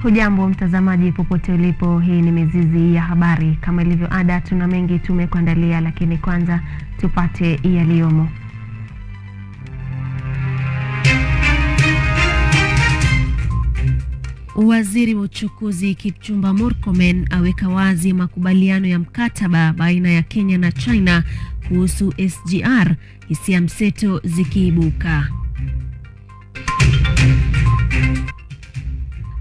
Hujambo mtazamaji popote ulipo, hii ni mizizi ya habari. Kama ilivyo ada, tuna mengi tumekuandalia, lakini kwanza tupate yaliyomo. Waziri wa uchukuzi Kipchumba Murkomen aweka wazi makubaliano ya mkataba baina ya Kenya na China kuhusu SGR, hisia mseto zikiibuka.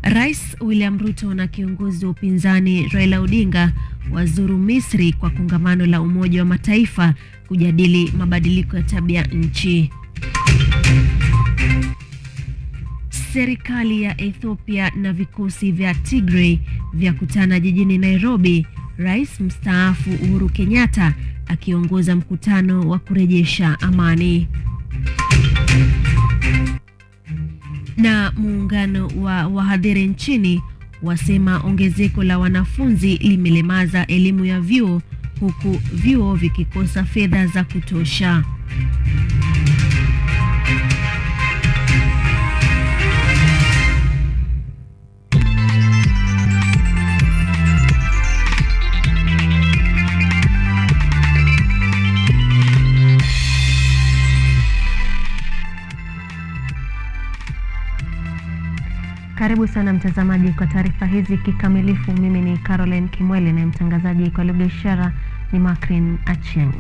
Rais William Ruto na kiongozi wa upinzani Raila Odinga wazuru Misri kwa kongamano la Umoja wa Mataifa kujadili mabadiliko ya tabia nchi. Serikali ya Ethiopia na vikosi vya Tigray vyakutana jijini Nairobi, Rais mstaafu Uhuru Kenyatta akiongoza mkutano wa kurejesha amani. Na muungano wa wahadhiri nchini wasema ongezeko la wanafunzi limelemaza elimu ya vyuo, huku vyuo vikikosa fedha za kutosha. Karibu sana mtazamaji kwa taarifa hizi kikamilifu. Mimi ni Caroline Kimwele na mtangazaji kwa lugha ishara ni Makrin Achieng.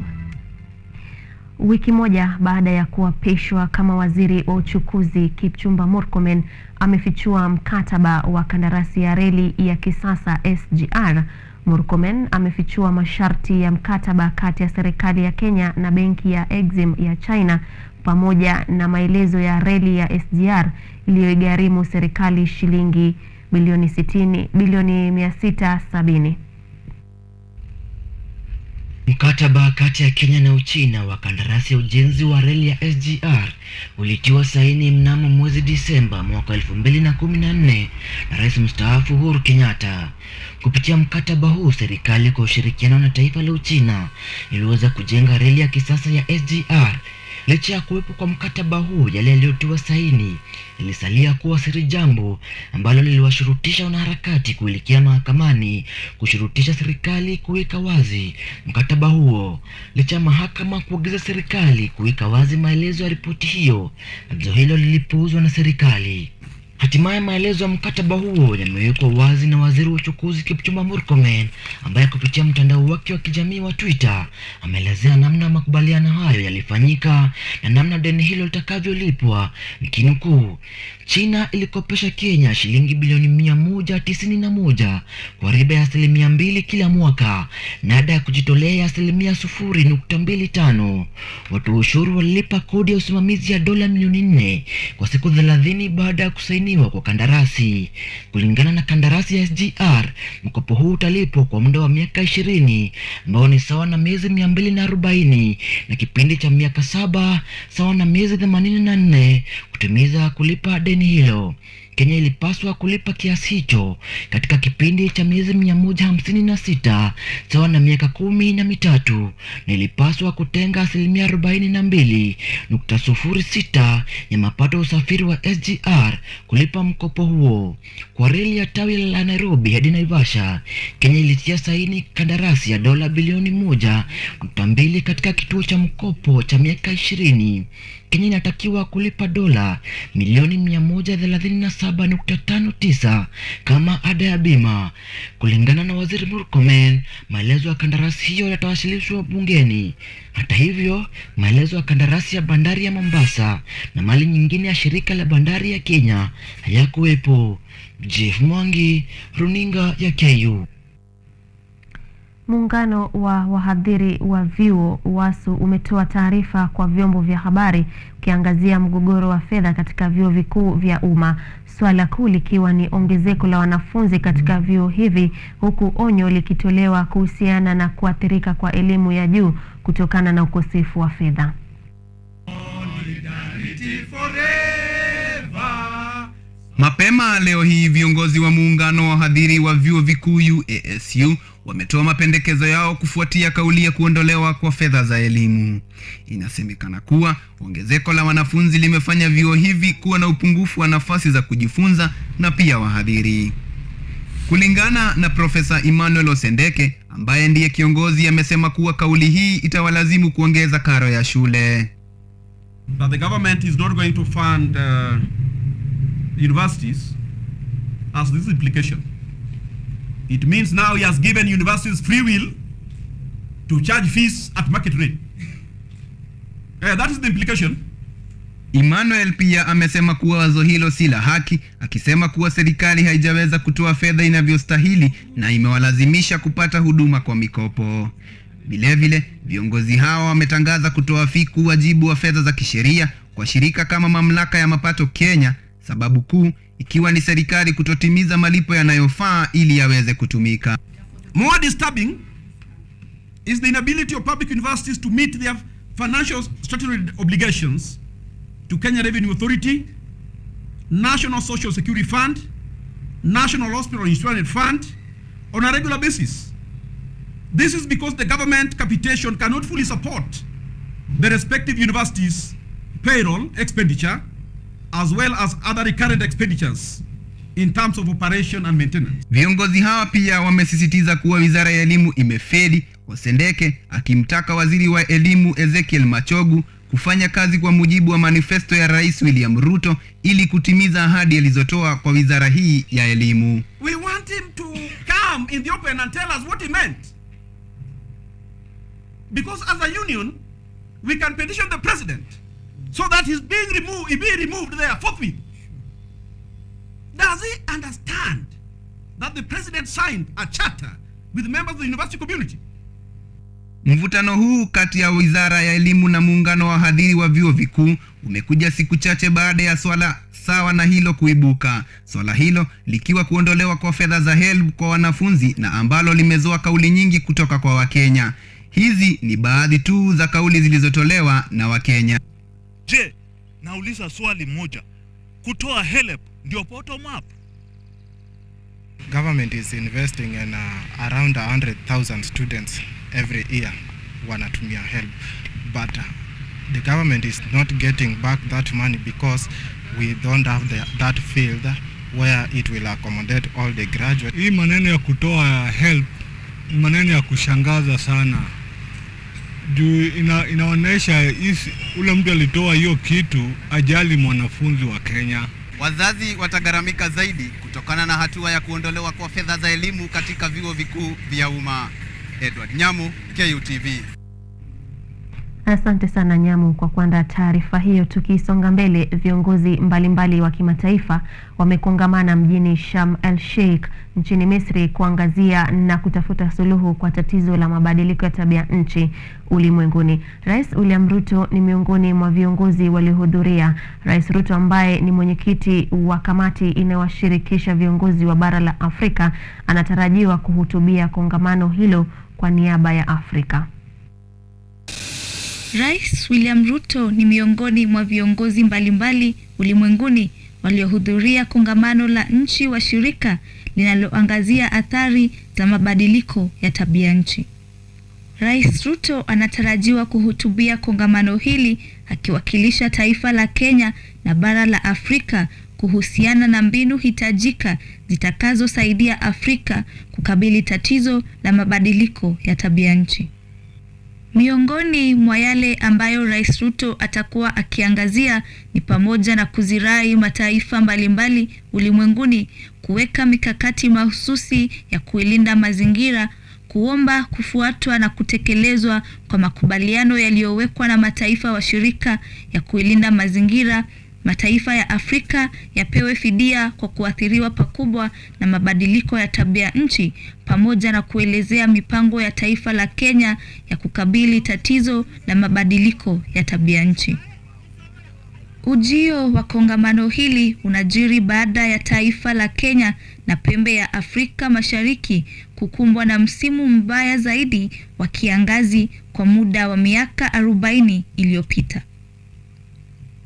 Wiki moja baada ya kuapishwa kama waziri wa uchukuzi, Kipchumba Murkomen amefichua mkataba wa kandarasi ya reli ya kisasa SGR. Murkomen amefichua masharti ya mkataba kati ya serikali ya Kenya na benki ya Exim ya China pamoja na maelezo ya reli ya SGR iliyogharimu serikali shilingi bilioni 670. Mkataba kati ya Kenya na Uchina wa kandarasi ya ujenzi wa reli ya SGR ulitiwa saini mnamo mwezi Disemba mwaka 2014 na Rais mstaafu Uhuru Kenyatta. Kupitia mkataba huu, serikali kwa ushirikiano na taifa la Uchina iliweza kujenga reli ya kisasa ya SGR. Licha ya kuwepo kwa mkataba huu, yale yaliyotiwa saini ilisalia kuwa siri, jambo ambalo liliwashurutisha wanaharakati kuelekea mahakamani kushurutisha serikali kuweka wazi mkataba huo. Licha ya mahakama kuagiza serikali kuweka wazi maelezo ya ripoti hiyo, agizo hilo lilipuuzwa na serikali. Hatimaye maelezo ya mkataba huo yamewekwa wazi na waziri wa uchukuzi Kipchumba Murkomen, ambaye kupitia mtandao wake wa kijamii wa Twitter ameelezea namna makubaliano hayo yalifanyika na namna deni hilo litakavyolipwa. Nikinukuu, China ilikopesha Kenya shilingi bilioni 191 kwa riba ya 2% kila mwaka na ada ya kujitolea ya 0.25. Watu ushuru walilipa kodi ya usimamizi ya dola milioni 4 kwa siku 30 baada ya kusainiwa kwa kandarasi. Kulingana na kandarasi ya SGR, mkopo huu utalipwa kwa muda wa miaka 20 ambao ni sawa na miezi 240 na kipindi cha miaka 7 sawa na miezi 84 kutimiza kulipa deni hilo. Kenya ilipaswa kulipa kiasi hicho katika kipindi cha miezi 156 sawa na miaka 13 na ilipaswa kutenga 42.06 ya mapato ya usafiri wa SGR kulipa mkopo huo. Kwa reli ya tawi la Nairobi hadi Naivasha, Kenya ilitia saini kandarasi ya dola bilioni 1.2 katika kituo cha mkopo cha miaka 20. Kenya inatakiwa kulipa dola milioni 137.59 kama ada ya bima. Kulingana na waziri Murkomen, maelezo ya kandarasi hiyo yatawasilishwa bungeni. Hata hivyo, maelezo ya kandarasi ya bandari ya Mombasa na mali nyingine ya shirika la bandari ya Kenya hayakuwepo. Jeff Mwangi, runinga ya KU. Muungano wa wahadhiri wa vyuo WASU umetoa taarifa kwa vyombo vya habari ukiangazia mgogoro wa fedha katika vyuo vikuu vya umma, swala kuu likiwa ni ongezeko la wanafunzi katika vyuo hivi, huku onyo likitolewa kuhusiana na kuathirika kwa elimu ya juu kutokana na ukosefu wa fedha. Mapema leo hii viongozi wa muungano wa wahadhiri wa vyuo vikuu UASU wametoa mapendekezo yao kufuatia kauli ya kuondolewa kwa fedha za elimu. Inasemekana kuwa ongezeko la wanafunzi limefanya vyuo hivi kuwa na upungufu wa nafasi za kujifunza na pia wahadhiri. Kulingana na Profesa Emmanuel Osendeke ambaye ndiye kiongozi, amesema kuwa kauli hii itawalazimu kuongeza karo ya shule. That the government is not going to fund universities as this implication. It means now he has given universities free will to charge fees at market rate. That is the implication. Emmanuel pia amesema kuwa wazo hilo si la haki, akisema kuwa serikali haijaweza kutoa fedha inavyostahili na imewalazimisha kupata huduma kwa mikopo. Vilevile, viongozi hao wametangaza kutoa fiku wajibu wa fedha za kisheria kwa shirika kama Mamlaka ya Mapato Kenya, sababu kuu ikiwa ni serikali kutotimiza malipo yanayofaa ili yaweze kutumika. More disturbing is the inability of public universities to meet their financial statutory obligations to Kenya Revenue Authority, National Social Security Fund, National Hospital Insurance Fund on a regular basis. This is because the government capitation cannot fully support the respective universities' payroll expenditure as well as other recurrent expenditures in terms of operation and maintenance. Viongozi hawa pia wamesisitiza kuwa Wizara ya Elimu imefeli, Osendeke akimtaka Waziri wa Elimu Ezekiel Machogu kufanya kazi kwa mujibu wa manifesto ya Rais William Ruto ili kutimiza ahadi alizotoa kwa wizara hii ya elimu. We want him to come in the open and tell us what he meant. Because as a union, we can petition the president so that he's being removed there forthwith. Does he understand that the president signed a charter with members of the university community? Mvutano huu kati ya Wizara ya Elimu na muungano wa wahadhiri wa vyuo vikuu umekuja siku chache baada ya swala sawa na hilo kuibuka. Swala hilo likiwa kuondolewa kwa fedha za HELB kwa wanafunzi na ambalo limezoa kauli nyingi kutoka kwa Wakenya. Hizi ni baadhi tu za kauli zilizotolewa na Wakenya. Je, nauliza swali moja. Kutoa HELB ndio bottom up? Government is investing in around 100,000 students every year wanatumia HELB, but the government is not getting back that money because we don't have that field where it will accommodate all the graduates. Hii maneno ya kutoa HELB maneno ya kushangaza sana. Juu inaonesha ule mtu alitoa hiyo kitu ajali mwanafunzi wa Kenya. Wazazi watagaramika zaidi kutokana na hatua ya kuondolewa kwa fedha za elimu katika vyuo vikuu vya umma. Edward Nyamu, KUTV. Asante sana Nyamu kwa kuandaa taarifa hiyo. Tukisonga mbele, viongozi mbalimbali wa kimataifa wamekongamana mjini Sharm el-Sheikh nchini Misri kuangazia na kutafuta suluhu kwa tatizo la mabadiliko ya tabia nchi ulimwenguni. Rais William Ruto ni miongoni mwa viongozi waliohudhuria. Rais Ruto ambaye ni mwenyekiti wa kamati inayowashirikisha viongozi wa bara la Afrika anatarajiwa kuhutubia kongamano hilo kwa niaba ya Afrika. Rais William Ruto ni miongoni mwa viongozi mbalimbali ulimwenguni waliohudhuria kongamano la nchi washirika linaloangazia athari za mabadiliko ya tabia nchi. Rais Ruto anatarajiwa kuhutubia kongamano hili akiwakilisha taifa la Kenya na bara la Afrika kuhusiana na mbinu hitajika zitakazosaidia Afrika kukabili tatizo la mabadiliko ya tabia nchi. Miongoni mwa yale ambayo Rais Ruto atakuwa akiangazia ni pamoja na kuzirai mataifa mbalimbali ulimwenguni kuweka mikakati mahususi ya kuilinda mazingira, kuomba kufuatwa na kutekelezwa kwa makubaliano yaliyowekwa na mataifa washirika ya kuilinda mazingira. Mataifa ya Afrika yapewe fidia kwa kuathiriwa pakubwa na mabadiliko ya tabia nchi, pamoja na kuelezea mipango ya taifa la Kenya ya kukabili tatizo la mabadiliko ya tabia nchi. Ujio wa kongamano hili unajiri baada ya taifa la Kenya na pembe ya Afrika Mashariki kukumbwa na msimu mbaya zaidi wa kiangazi kwa muda wa miaka 40 iliyopita.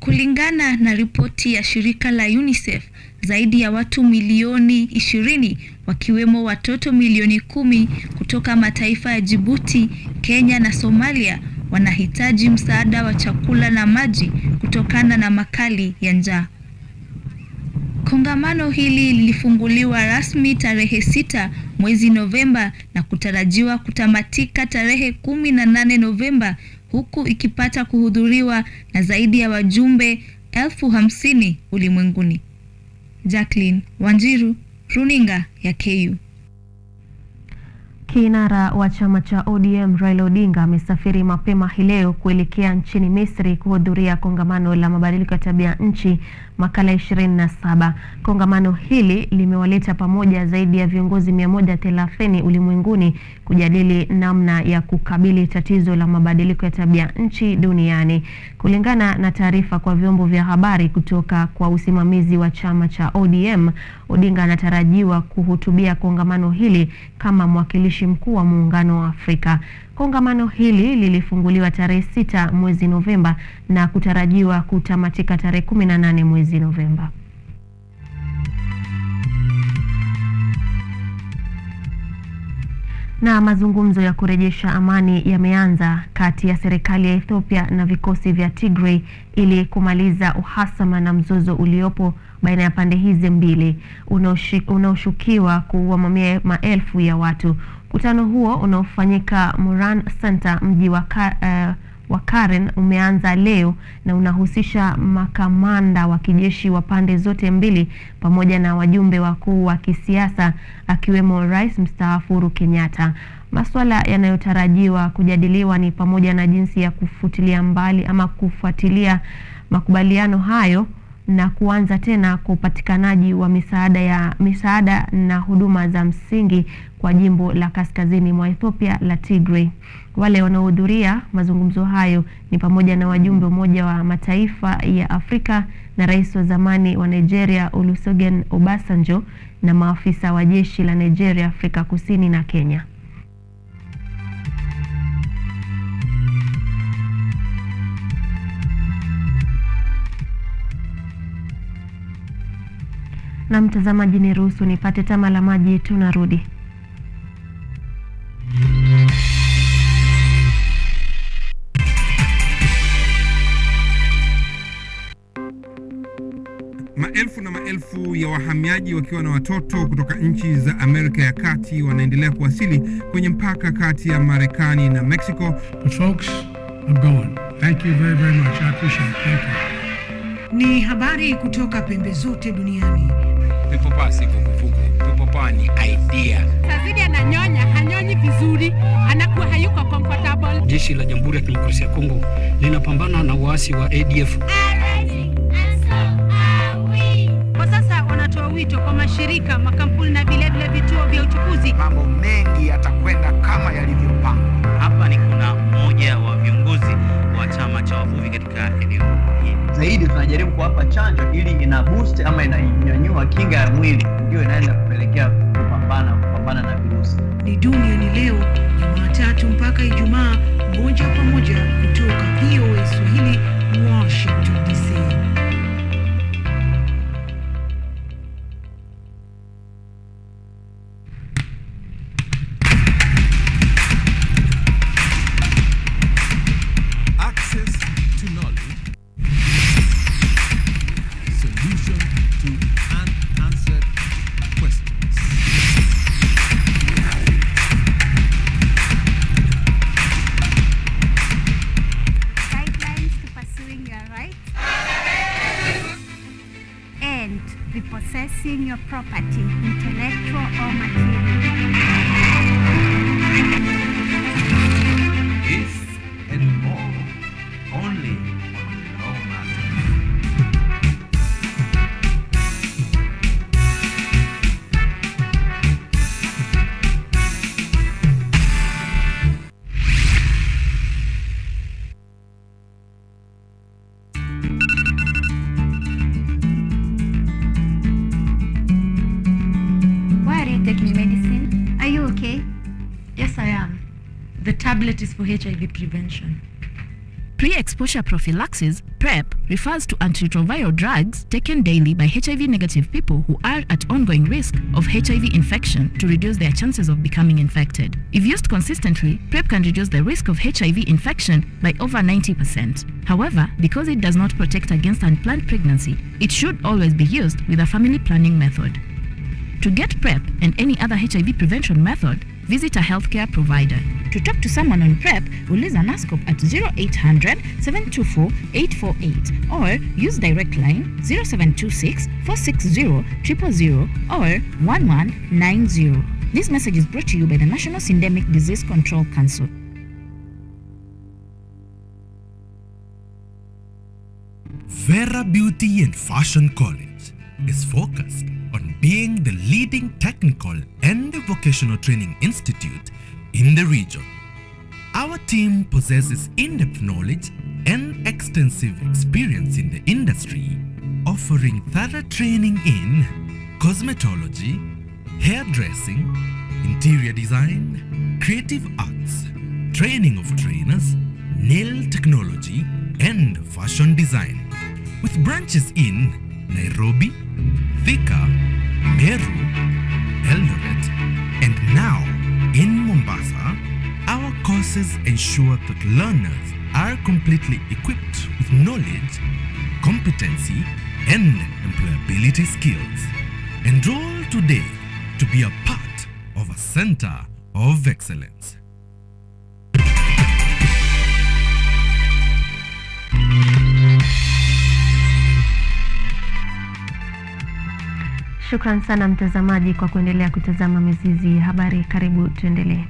Kulingana na ripoti ya shirika la UNICEF, zaidi ya watu milioni 20 wakiwemo watoto milioni 10 kutoka mataifa ya Djibouti, Kenya na Somalia wanahitaji msaada wa chakula na maji kutokana na makali ya njaa. Kongamano hili lilifunguliwa rasmi tarehe 6 mwezi Novemba na kutarajiwa kutamatika tarehe 18 Novemba, huku ikipata kuhudhuriwa na zaidi ya wajumbe 50,000 ulimwenguni. Jacqueline Wanjiru, Runinga ya KU. Kinara wa chama cha ODM Raila Odinga amesafiri mapema hii leo kuelekea nchini Misri kuhudhuria kongamano la mabadiliko ya tabia nchi makala 27. Kongamano hili limewaleta pamoja zaidi ya viongozi 130 ulimwenguni kujadili namna ya kukabili tatizo la mabadiliko ya tabia nchi duniani. Kulingana na taarifa kwa vyombo vya habari kutoka kwa usimamizi wa chama cha ODM, Odinga anatarajiwa kuhutubia kongamano hili kama mwakilishi mkuu wa Muungano wa Afrika. Kongamano hili lilifunguliwa tarehe 6 mwezi Novemba na kutarajiwa kutamatika tarehe 18 mwezi Novemba. Na mazungumzo ya kurejesha amani yameanza kati ya serikali ya Ethiopia na vikosi vya Tigray ili kumaliza uhasama na mzozo uliopo baina ya pande hizi mbili unaoshukiwa kuua maelfu ya watu. Mkutano huo unaofanyika Moran Center, mji wa Karen, umeanza leo na unahusisha makamanda wa kijeshi wa pande zote mbili pamoja na wajumbe wakuu wa kisiasa akiwemo Rais mstaafu Uhuru Kenyatta. Masuala yanayotarajiwa kujadiliwa ni pamoja na jinsi ya kufuatilia makubaliano hayo na kuanza tena kwa upatikanaji wa misaada na huduma za msingi kwa jimbo la kaskazini mwa Ethiopia la Tigray. Wale wanaohudhuria mazungumzo hayo ni pamoja na wajumbe Umoja wa Mataifa ya Afrika na rais wa zamani wa Nigeria Olusegun Obasanjo na maafisa wa jeshi la Nigeria, Afrika Kusini na Kenya. Na mtazamaji, ni ruhusu nipate tama la maji, tunarudi. Maelfu na maelfu ya wahamiaji wakiwa na watoto kutoka nchi za Amerika ya Kati wanaendelea kuwasili kwenye mpaka kati ya Marekani na Mexico. The folks are going. Thank you very, very much. I appreciate it. Thank you. Ni habari kutoka pembe zote duniani. Pepopa si kufuku. Pepopa ni idea. Sazidi ananyonya, hanyonyi vizuri, anakuwa hayuko comfortable. Jeshi la Jamhuri ya Kidemokrasia ya Kongo linapambana na waasi wa ADF. Kwa sasa wanatoa wito kwa mashirika, makampuni na vile vituo vya uchukuzi. Mambo mengi yatakwenda kama yalivyopangwa. Hapa ni kuna mmoja wa viongozi wa chama cha wavuvi katika eneo hili. Zaidi tunajaribu kuwapa chanjo ili ina boost ama inanyanyua kinga ya mwili, ndio inaenda kupelekea kupambana na virusi. Ni duniani leo, Jumatatu mpaka Ijumaa, moja kwa moja kutoka VOA Swahili, Washington DC. Repossessing your property, intellectual or material. This and more, only on Law Matters. Taking medicine. Are you okay? Yes, I am. The tablet is for HIV prevention. Pre-exposure prophylaxis, PrEP, refers to antiretroviral drugs taken daily by HIV-negative people who are at ongoing risk of HIV infection to reduce their chances of becoming infected. If used consistently, PrEP can reduce the risk of HIV infection by over 90%. However, because it does not protect against unplanned pregnancy, it should always be used with a family planning method. To get PrEP and any other HIV prevention method, visit a healthcare provider. To talk to someone on PrEP, uliza NASCOP at 0800 724 848 or use direct line 0726 460 000 or 1190. This message is brought to you by the National Syndemic Disease Control Council. Vera Beauty and Fashion College is focused on being the leading technical and vocational training institute in the region. Our team possesses in-depth knowledge and extensive experience in the industry, offering thorough training in cosmetology, hairdressing, interior design, creative arts, training of trainers, nail technology, and fashion design, with branches in Nairobi, Thika, Meru, Eldoret, and now in Mombasa. Our courses ensure that learners are completely equipped with knowledge, competency, and employability skills. Enroll today to be a part of a center of excellence. Shukran sana mtazamaji kwa kuendelea kutazama Mizizi ya Habari. Karibu tuendelee.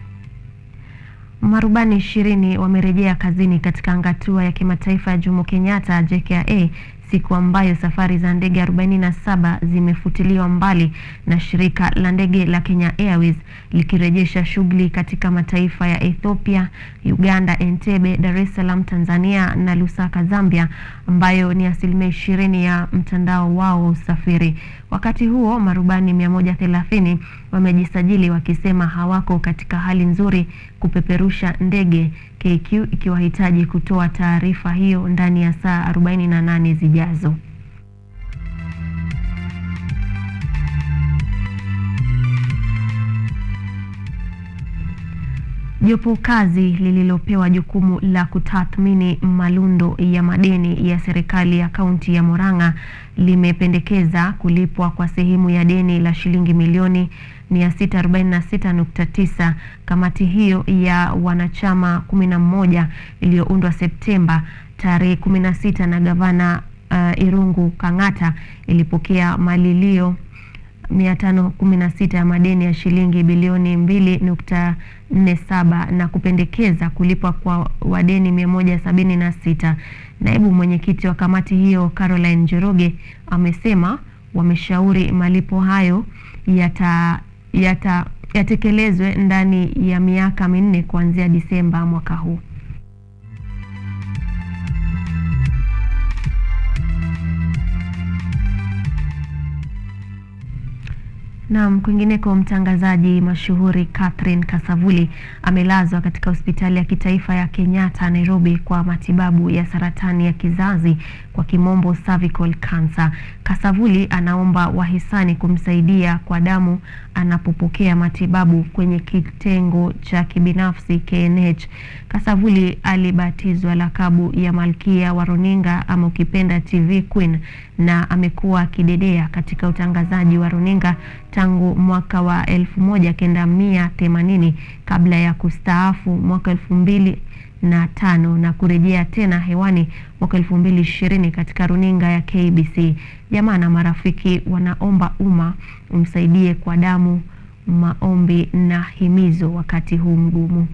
Marubani 20 wamerejea kazini katika ngatua ya kimataifa ya Jomo Kenyatta JKIA, siku ambayo safari za ndege 47 zimefutiliwa mbali na shirika la ndege la Kenya Airways likirejesha shughuli katika mataifa ya Ethiopia, Uganda, Entebbe, Dar es Salaam Tanzania na Lusaka Zambia, ambayo ni 20% ya mtandao wao usafiri. Wakati huo marubani 130 wamejisajili wakisema hawako katika hali nzuri kupeperusha ndege, KQ ikiwahitaji kutoa taarifa hiyo ndani ya saa 48 zijazo. Jopo kazi lililopewa jukumu la kutathmini malundo ya madeni ya serikali ya kaunti ya Murang'a limependekeza kulipwa kwa sehemu ya deni la shilingi milioni 646.9. Kamati hiyo ya wanachama 11 iliyoundwa Septemba tarehe 16 na gavana Irungu Kang'ata ilipokea malilio 516 ya madeni ya shilingi bilioni 2.47 na kupendekeza kulipwa kwa wadeni 176. Naibu mwenyekiti wa kamati hiyo Caroline Njoroge amesema wameshauri malipo hayo yatekelezwe ndani ya miaka 4 kuanzia Disemba mwaka huu. Na kwingineko, mtangazaji mashuhuri Catherine Kasavuli amelazwa katika hospitali ya kitaifa ya Kenyatta Nairobi kwa matibabu ya saratani ya kizazi, kwa kimombo cervical cancer. Kasavuli anaomba wahisani kumsaidia kwa damu anapopokea matibabu kwenye kitengo cha kibinafsi KNH. Kasavuli alibatizwa lakabu ya Malkia wa Runinga ama ukipenda TV Queen, na amekuwa kidedea katika utangazaji wa runinga tangu mwaka wa 1980 kabla ya kustaafu mwaka 2005 na kurejea tena hewani mwaka 2020 katika runinga ya KBC. Jamaa na marafiki wanaomba umma umsaidie kwa damu, maombi na himizo wakati huu mgumu.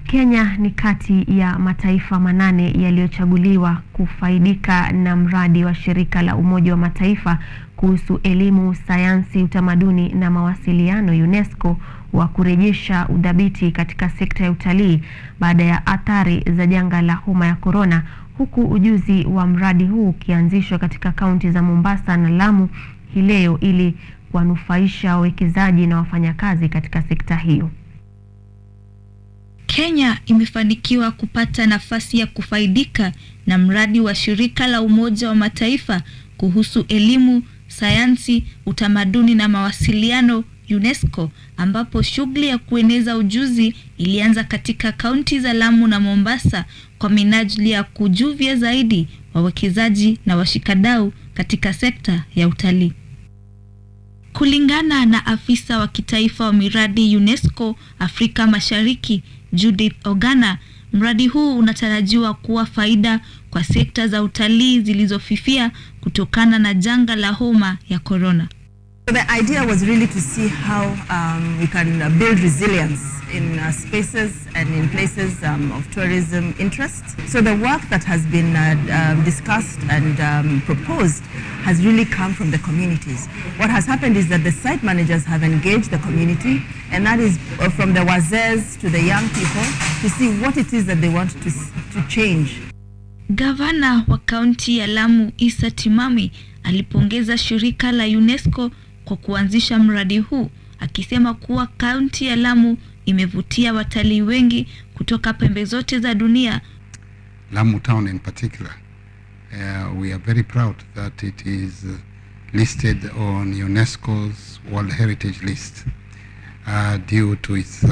Kenya ni kati ya mataifa 8 yaliyochaguliwa kufaidika na mradi wa shirika la Umoja wa Mataifa kuhusu elimu, sayansi, utamaduni na mawasiliano UNESCO wa kurejesha udhabiti katika sekta ya utalii baada ya athari za janga la homa ya corona, huku ujuzi wa mradi huu ukianzishwa katika kaunti za Mombasa na Lamu hii leo ili kuwanufaisha wawekezaji na wafanyakazi katika sekta hiyo. Kenya imefanikiwa kupata nafasi ya kufaidika na mradi wa shirika la Umoja wa Mataifa kuhusu elimu, sayansi, utamaduni na mawasiliano UNESCO, ambapo shughuli ya kueneza ujuzi ilianza katika kaunti za Lamu na Mombasa kwa minajili ya kujuvia zaidi wawekezaji na washikadau katika sekta ya utalii. Kulingana na afisa wa kitaifa wa miradi UNESCO Afrika Mashariki, Judith Ogana, mradi huu unatarajiwa kuwa faida kwa sekta za utalii zilizofifia kutokana na janga la homa ya corona. So the idea was really to see how we can build resilience in spaces and in places of tourism interest. So the work that has been discussed and proposed has really come from the communities. What has happened is that the site managers have engaged the community, and that is from the wazés to the young people, to see what it is that they want to change. Gavana wa kaunti ya Lamu Isa Timami alipongeza shirika la UNESCO kwa kuanzisha mradi huu, akisema kuwa kaunti ya Lamu imevutia watalii wengi kutoka pembe zote za dunia. Lamu town in particular, we are very proud that it is listed on UNESCO's World Heritage List due to its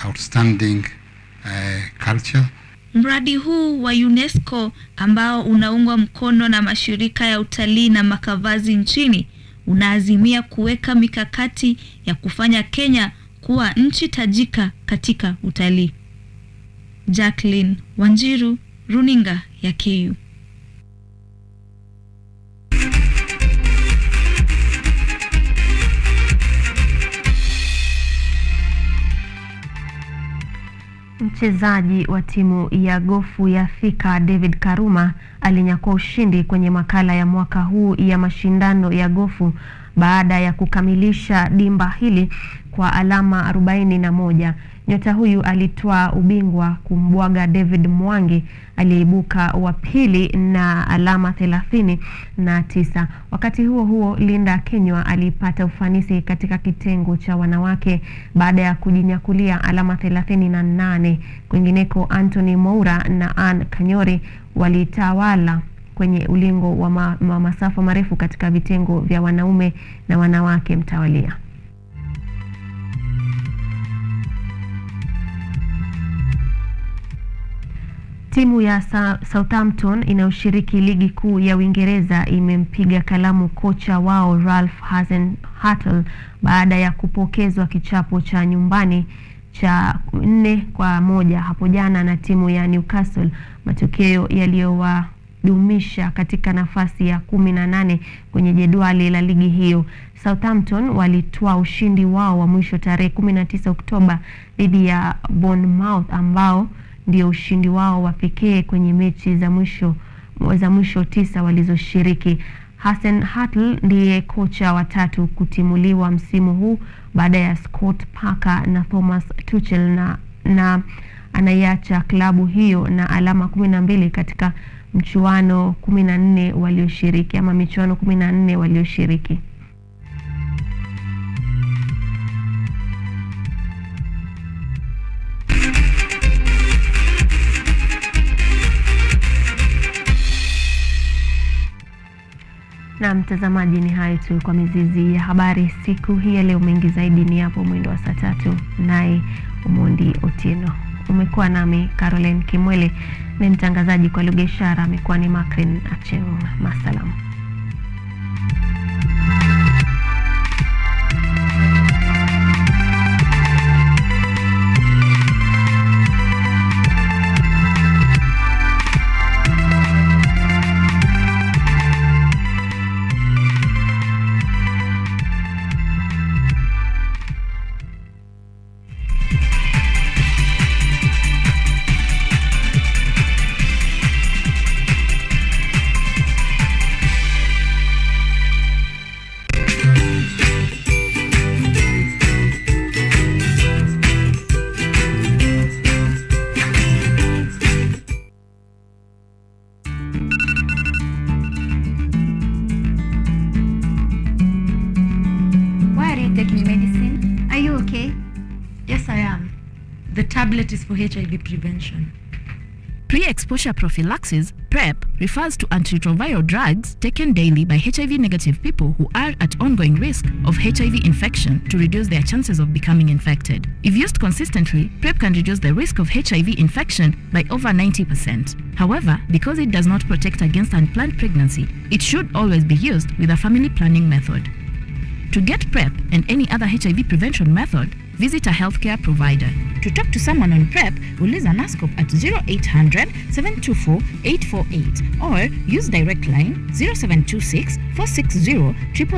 outstanding culture. Mradi huu wa UNESCO ambao unaungwa mkono na mashirika ya utalii na makavazi nchini unaazimia kuweka mikakati ya kufanya Kenya kuwa nchi tajika katika utalii. Jacqueline Wanjiru, Runinga ya KU. Mchezaji wa timu ya gofu ya Thika David Karuma alinyakua ushindi kwenye makala ya mwaka huu ya mashindano ya gofu baada ya kukamilisha dimba hili kwa alama 41. Nyota huyu alitwaa ubingwa kumbwaga David Mwangi aliyeibuka wa pili na alama 39. Wakati huo huo, Linda Kenywa alipata ufanisi katika kitengo cha wanawake baada ya kujinyakulia alama 38. Kwingineko, Anthony Moura na Ann Kanyori walitawala kwenye ulingo wa masafa marefu katika vitengo vya wanaume na wanawake mtawalia. Timu ya Southampton inayoshiriki ligi kuu ya Uingereza imempiga kalamu kocha wao Ralph Hasenhuttl baada ya kupokezwa kichapo cha nyumbani cha 4-1 hapo jana na timu ya Newcastle, matokeo yaliyowadumisha katika nafasi ya 18 kwenye jedwali la ligi hiyo. Southampton walitoa ushindi wao wa mwisho tarehe 19 Oktoba dhidi ya Bournemouth, ambao ndio ushindi wao wa pekee kwenye mechi za mwisho 9 walizoshiriki. Hasenhuttl ndiye kocha wa tatu kutimuliwa msimu huu baada ya Scott Parker na Thomas Tuchel, na anaiacha klabu hiyo na alama 12 katika michuano 14 walioshiriki. Na mtazamaji, ni hayo tu kwa mizizi ya habari siku hii ya leo. Mengi zaidi ni hapo mwendo wa saa 3 naye Umondi Otieno. Umekuwa nami Caroline Kimwele, na mtangazaji kwa lugha ishara amekuwa ni Makrin Acheng. Masalamu. The tablet is for HIV prevention. Pre-exposure prophylaxis, PrEP, refers to antiretroviral drugs taken daily by HIV-negative people who are at ongoing risk of HIV infection to reduce their chances of becoming infected. If used consistently, PrEP can reduce the risk of HIV infection by over 90%. However, because it does not protect against unplanned pregnancy, it should always be used with a family planning method. To get PrEP and any other HIV prevention method, visit a healthcare provider. To talk to someone on PrEP, uliza NASCOP at 0800 724 848 or use direct line 0726 460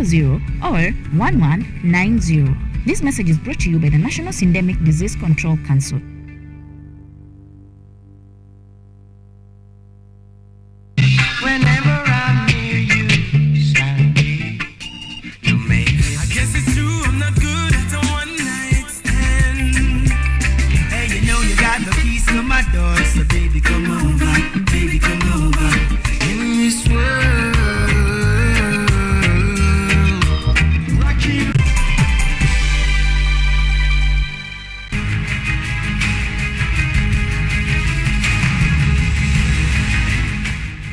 000 or 1190. This message is brought to you by the National Syndemic Disease Control Council.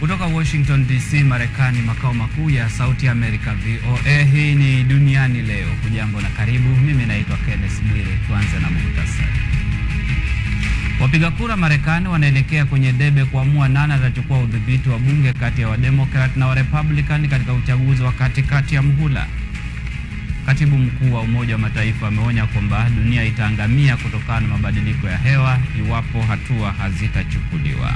Kutoka Washington DC, Marekani, makao makuu ya Sauti ya Amerika VOA. Hii ni Duniani Leo. Hujambo na karibu. Mimi naitwa Kenneth Bwire. Tuanze na muhtasari. Wapiga kura Marekani wanaelekea kwenye debe kuamua nani atachukua udhibiti wa bunge kati ya Wademokrat na Warepublican katika uchaguzi wa katikati ya muhula. Katibu mkuu wa Umoja wa Mataifa ameonya kwamba dunia itaangamia kutokana na mabadiliko ya hewa iwapo hatua hazitachukuliwa.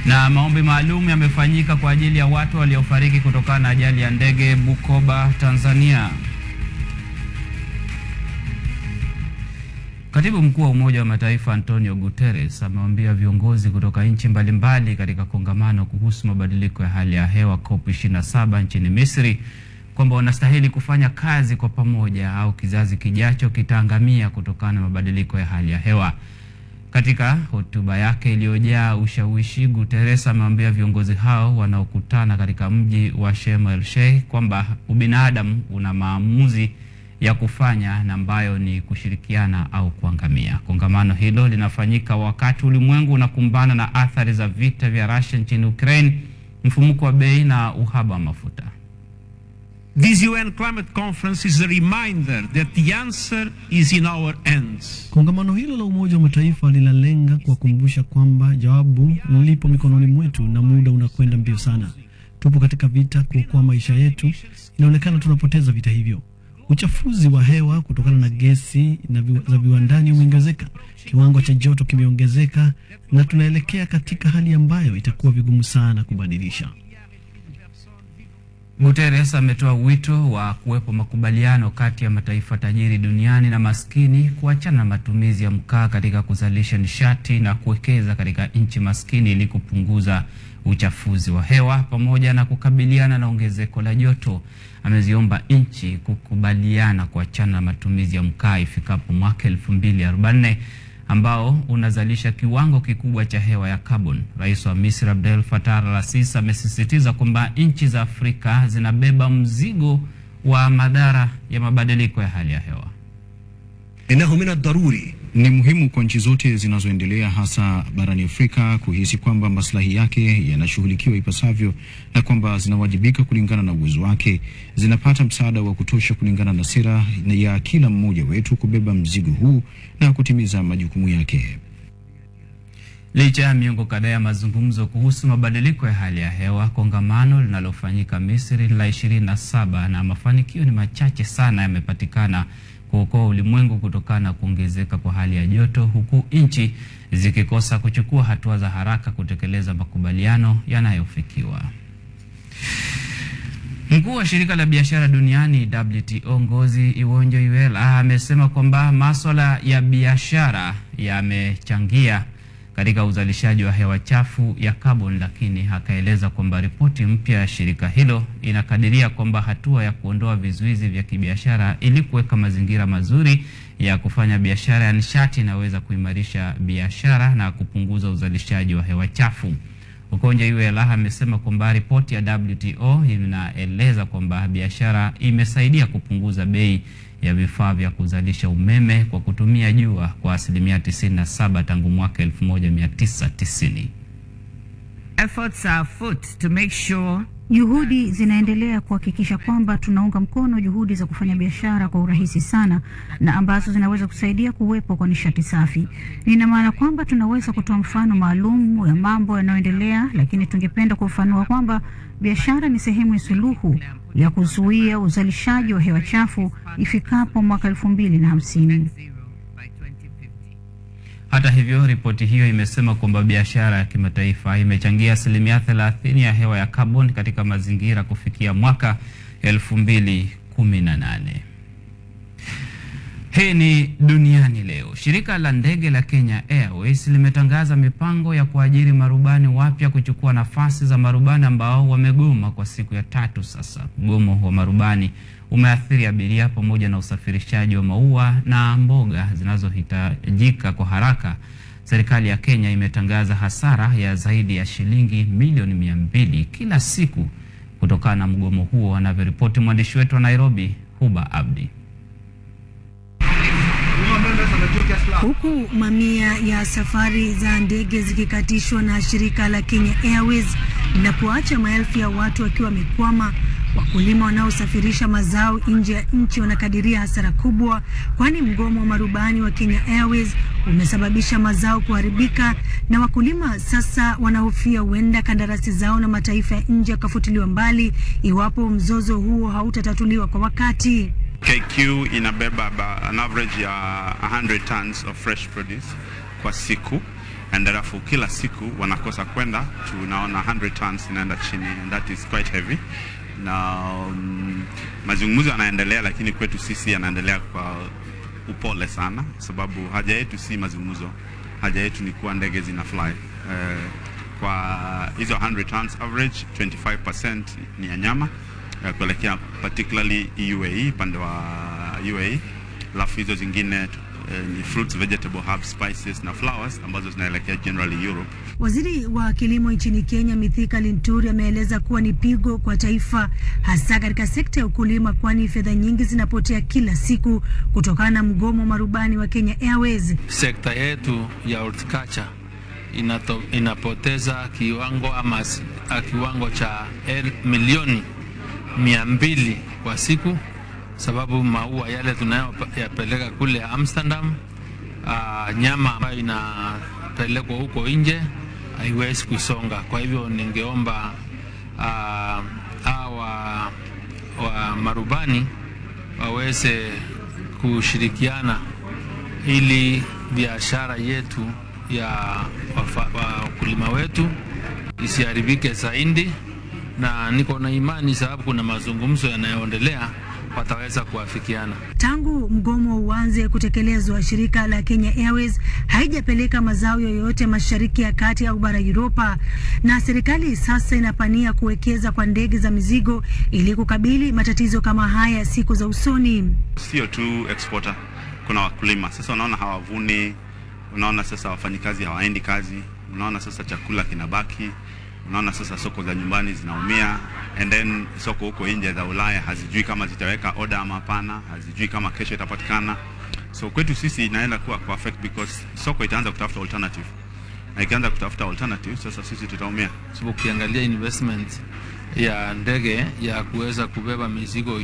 Na maombi maalum yamefanyika kwa ajili ya watu waliofariki kutokana na ajali ya ndege Bukoba, Tanzania. Katibu mkuu wa Umoja wa Mataifa Antonio Guterres amewaambia viongozi kutoka nchi mbalimbali katika kongamano kuhusu mabadiliko ya hali ya hewa COP27 nchini Misri kwamba wanastahili kufanya kazi kwa pamoja au kizazi kijacho kitaangamia kutokana na mabadiliko ya hali ya hewa. Katika hotuba yake iliyojaa ushawishi, Guterres amewaambia viongozi hao wanaokutana katika mji wa Sharm el-Sheikh kwamba ubinadamu una maamuzi ya kufanya na ambayo ni kushirikiana au kuangamia. Kongamano hilo linafanyika wakati ulimwengu unakumbana na athari za vita vya Russia nchini Ukraine, mfumuko wa bei na uhaba wa mafuta. This UN Climate Conference is a reminder that the answer is in our hands. Kongamano hilo la Umoja wa Mataifa linalenga kuwakumbusha kwamba jawabu lipo mikononi mwetu na muda unakwenda mbio sana. Tupo katika vita kuokoa maisha yetu. Inaonekana tunapoteza vita hivyo. Uchafuzi wa hewa kutokana na gesi za viwandani umeongezeka. Kiwango cha joto kimeongezeka na tunaelekea katika hali ambayo itakuwa vigumu sana kubadilisha. Guterres ametoa wito wa kuwepo makubaliano kati ya mataifa tajiri duniani na maskini kuachana na matumizi ya mkaa katika kuzalisha nishati na kuwekeza katika nchi maskini ili kupunguza uchafuzi wa hewa pamoja na kukabiliana na ongezeko la joto. Ameziomba nchi kukubaliana kuachana na matumizi ya mkaa ifikapo mwaka 2040 ambao unazalisha kiwango kikubwa cha hewa ya carbon. Rais wa Misri Abdel Fattah al-Sisi amesisitiza kwamba nchi za Afrika zinabeba mzigo wa madhara ya mabadiliko ya hali ya hewa. Ni muhimu kwa nchi zote zinazoendelea hasa barani Afrika kuhisi kwamba maslahi yake yanashughulikiwa ipasavyo na kwamba zinawajibika kulingana na uwezo wake, zinapata msaada wa kutosha kulingana na sera ya kila mmoja wetu kubeba mzigo huu na kutimiza majukumu yake. Licha ya miongo kadhaa ya mazungumzo kuhusu mabadiliko ya hali ya hewa, kongamano linalofanyika Misri la 27 na mafanikio ni machache sana yamepatikana kuokoa ulimwengu kutokana na kuongezeka kwa hali ya joto, huku nchi zikikosa kuchukua hatua za haraka kutekeleza makubaliano yanayofikiwa. Mkuu wa shirika la biashara duniani WTO Ngozi Iwonjo-Iweala amesema kwamba masuala ya biashara yamechangia katika uzalishaji wa hewa chafu ya carbon, lakini akaeleza kwamba ripoti mpya ya shirika hilo inakadiria kwamba hatua ya kuondoa vizuizi vya kibiashara ili kuweka mazingira mazuri ya kufanya biashara ya nishati inaweza kuimarisha biashara na kupunguza uzalishaji wa hewa chafu. Okonjo Iweala amesema kwamba ripoti ya WTO inaeleza kwamba biashara imesaidia kupunguza bei ya vifaa vya kuzalisha umeme kwa kutumia jua kwa 97% tangu mwaka 1990. Efforts are afoot to make sure Juhudi zinaendelea kuhakikisha kwamba tunaunga mkono juhudi za kufanya biashara kwa urahisi sana na ambazo zinaweza kusaidia kuwepo kwa nishati safi. Nina maana kwamba tunaweza kutoa mfano maalum ya mambo yanayoendelea, lakini tungependa kufafanua kwamba biashara ni sehemu ya suluhu ya kuzuia uzalishaji wa hewa chafu ifikapo mwaka 2050. Hata hivyo, ripoti hiyo imesema kwamba biashara ya kimataifa imechangia 30% ya hewa ya carbon katika mazingira kufikia mwaka 2018. Hii ni Duniani Leo. Shirika la ndege la Kenya Airways limetangaza mipango ya kuajiri marubani wapya kuchukua nafasi za marubani ambao wamegoma kwa siku ya 3 sasa. Mgomo wa marubani umeathiri abiria pamoja na usafirishaji wa maua na mboga zinazohitajika kwa haraka. Serikali ya Kenya imetangaza hasara ya zaidi ya shilingi milioni 200 kila siku kutokana na mgomo huo, anavyoripoti mwandishi wetu wa Nairobi, Huba Abdi. Huku mamia ya safari za ndege zikikatishwa na shirika la Kenya Airways na kuacha maelfu ya watu wakiwa wamekwama, wakulima wanaosafirisha mazao nje ya nchi wanakadiria hasara kubwa, kwani mgomo wa marubani wa Kenya Airways umesababisha mazao kuharibika na wakulima sasa wanahofia huenda kandarasi zao na mataifa ya nje yakafutiliwa mbali iwapo mzozo huo hautatatuliwa kwa wakati. KQ inabeba an average ya 100 tons of fresh produce kwa siku, and alafu kila siku wanakosa kwenda, tunaona 100 tons inaenda chini, and that is quite heavy. Na mazungumzo yanaendelea, lakini kwetu sisi yanaendelea kwa upole sana, sababu haja yetu si mazungumzo, haja yetu ni kuwa ndege zina fly. Kwa hizo 100 tons average 25% ni ya nyama kuelekea particularly UAE, pande wa UAE, alafu hizo zingine ni fruits, vegetable, herbs, spices na flowers ambazo zinaelekea generally Europe. Waziri wa kilimo nchini Kenya Mithika Linturi ameeleza kuwa ni pigo kwa taifa hasa katika sekta ya ukulima, kwani fedha nyingi zinapotea kila siku kutokana na mgomo wa marubani wa Kenya Airways. Sekta yetu ya horticulture inapoteza kiwango cha milioni 200 kwa siku, sababu maua yale tunayopeleka kule Amsterdam, nyama ambayo inapelekwa huko nje haiwezi kusonga. Kwa hivyo ningeomba wa marubani waweze kushirikiana ili biashara yetu ya wakulima wetu isiharibike zaidi, na niko na imani sababu kuna mazungumzo yanayoendelea wataweza kuafikiana. Tangu mgomo uanze kutekelezwa, shirika la Kenya Airways haijapeleka mazao yoyote Mashariki ya Kati au bara Europa, na serikali sasa inapania kuwekeza kwa ndege za mizigo ili kukabili matatizo kama haya siku za usoni. Sio tu exporter, kuna wakulima sasa, unaona hawavuni, unaona sasa wafanyikazi hawaendi kazi, unaona sasa chakula kinabaki, unaona sasa soko za nyumbani zinaumia, and then soko huko nje za Ulaya hazijui kama zitaweka order ama hapana, hazijui kama kesho itapatikana. So kwetu sisi inaenda kuwa perfect because soko itaanza kutafuta alternative, na ikianza kutafuta alternative sasa sisi tutaumia. Sababu ukiangalia investment ya ndege ya kuweza kubeba mizigo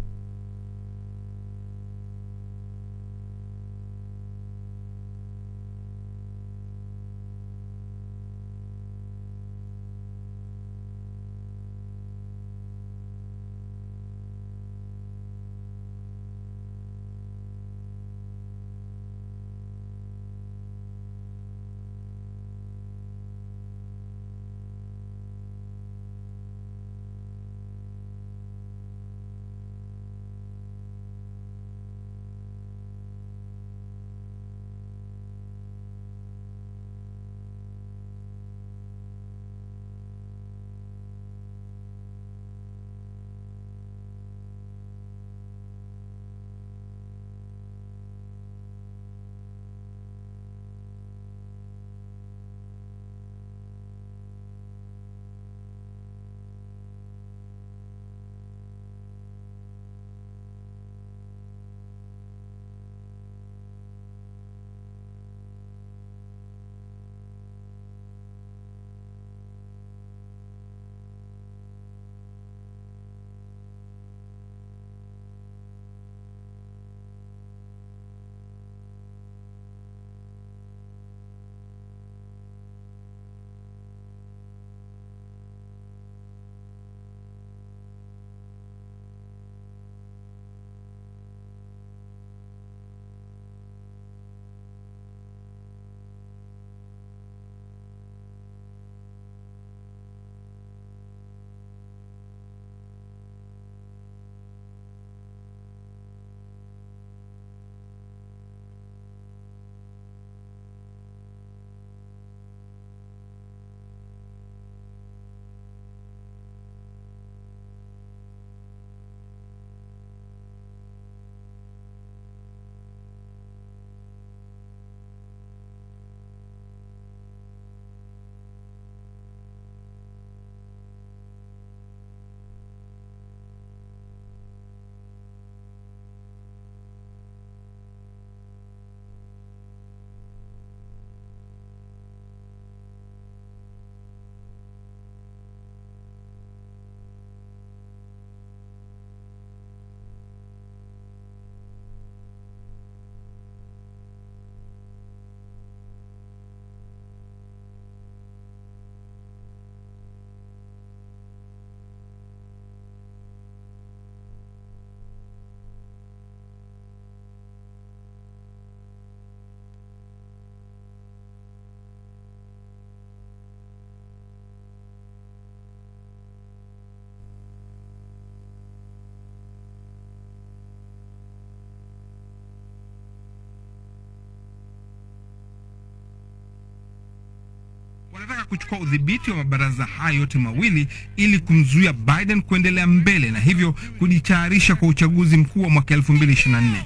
wanataka kuchukua udhibiti wa mabaraza hayo yote mawili ili kumzuia Biden kuendelea mbele na hivyo kujitayarisha kwa uchaguzi mkuu wa mwaka 2024.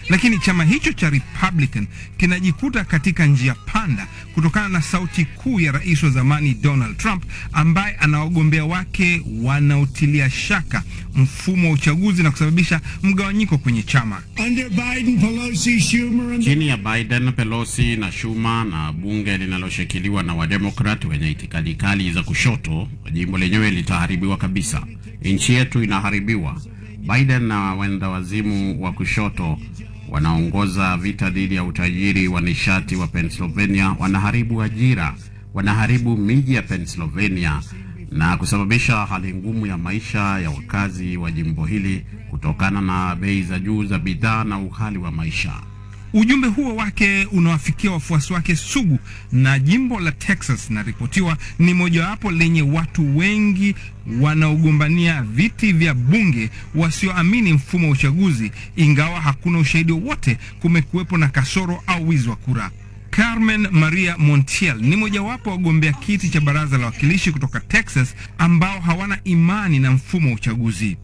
Lakini chama hicho cha Republican kinajikuta katika njia panda kutokana na sauti kuu ya rais wa zamani Donald Trump ambaye ana wagombea wake wanaotilia shaka mfumo wa uchaguzi na kusababisha mgawanyiko kwenye chama. Chini ya Biden, Pelosi na Schumer na bunge linaloshikiliwa na Wademokrat wenye itikadi kali za kushoto, jimbo lenyewe litaharibiwa kabisa. Nchi yetu inaharibiwa. Biden na wenda wazimu wa kushoto wanaongoza vita dhidi ya utajiri wa nishati wa Pennsylvania, wanaharibu ajira, wanaharibu miji ya Pennsylvania na kusababisha hali ngumu ya maisha ya wakazi wa jimbo hili kutokana na bei za juu za bidhaa na uhali wa maisha. Ujumbe huo wake unawafikia wafuasi wake sugu, na jimbo la Texas na ripotiwa ni mojawapo lenye watu wengi wanaogombania viti vya bunge wasioamini mfumo wa uchaguzi, ingawa hakuna ushahidi wote kumekuwepo na kasoro au wizi wa kura. Carmen Maria Montiel ni mojawapo wagombea kiti cha baraza la wakilishi kutoka Texas ambao hawana imani na mfumo wa uchaguzi.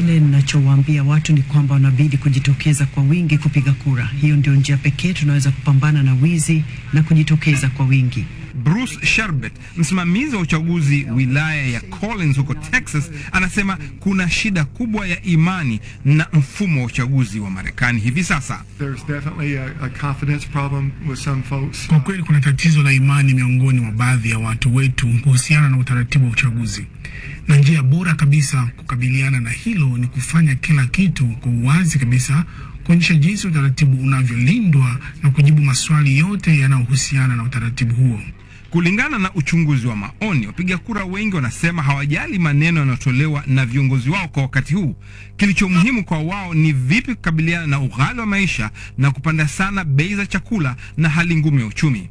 Ile ninachowaambia watu ni kwamba wanabidi kujitokeza kwa wingi kupiga kura. Hiyo ndio njia pekee tunaweza kupambana na wizi na kujitokeza kwa wingi. Bruce Sherbet, msimamizi wa uchaguzi wilaya ya Collins huko Texas, anasema kuna shida kubwa ya imani na mfumo wa uchaguzi wa Marekani hivi sasa. Kwa kweli kuna tatizo la imani miongoni mwa baadhi ya watu wetu kuhusiana na utaratibu wa uchaguzi. Na njia bora kabisa kukabiliana na hilo ni kufanya kila kitu kwa uwazi kabisa, kuonyesha jinsi utaratibu unavyolindwa na kujibu maswali yote yanayohusiana na utaratibu huo. Kulingana na uchunguzi wa maoni, wapiga kura wengi wanasema hawajali maneno yanayotolewa na viongozi wao kwa wakati huu. Kilicho muhimu kwa wao ni vipi kukabiliana na ughali wa maisha na kupanda sana bei za chakula na hali ngumu ya uchumi.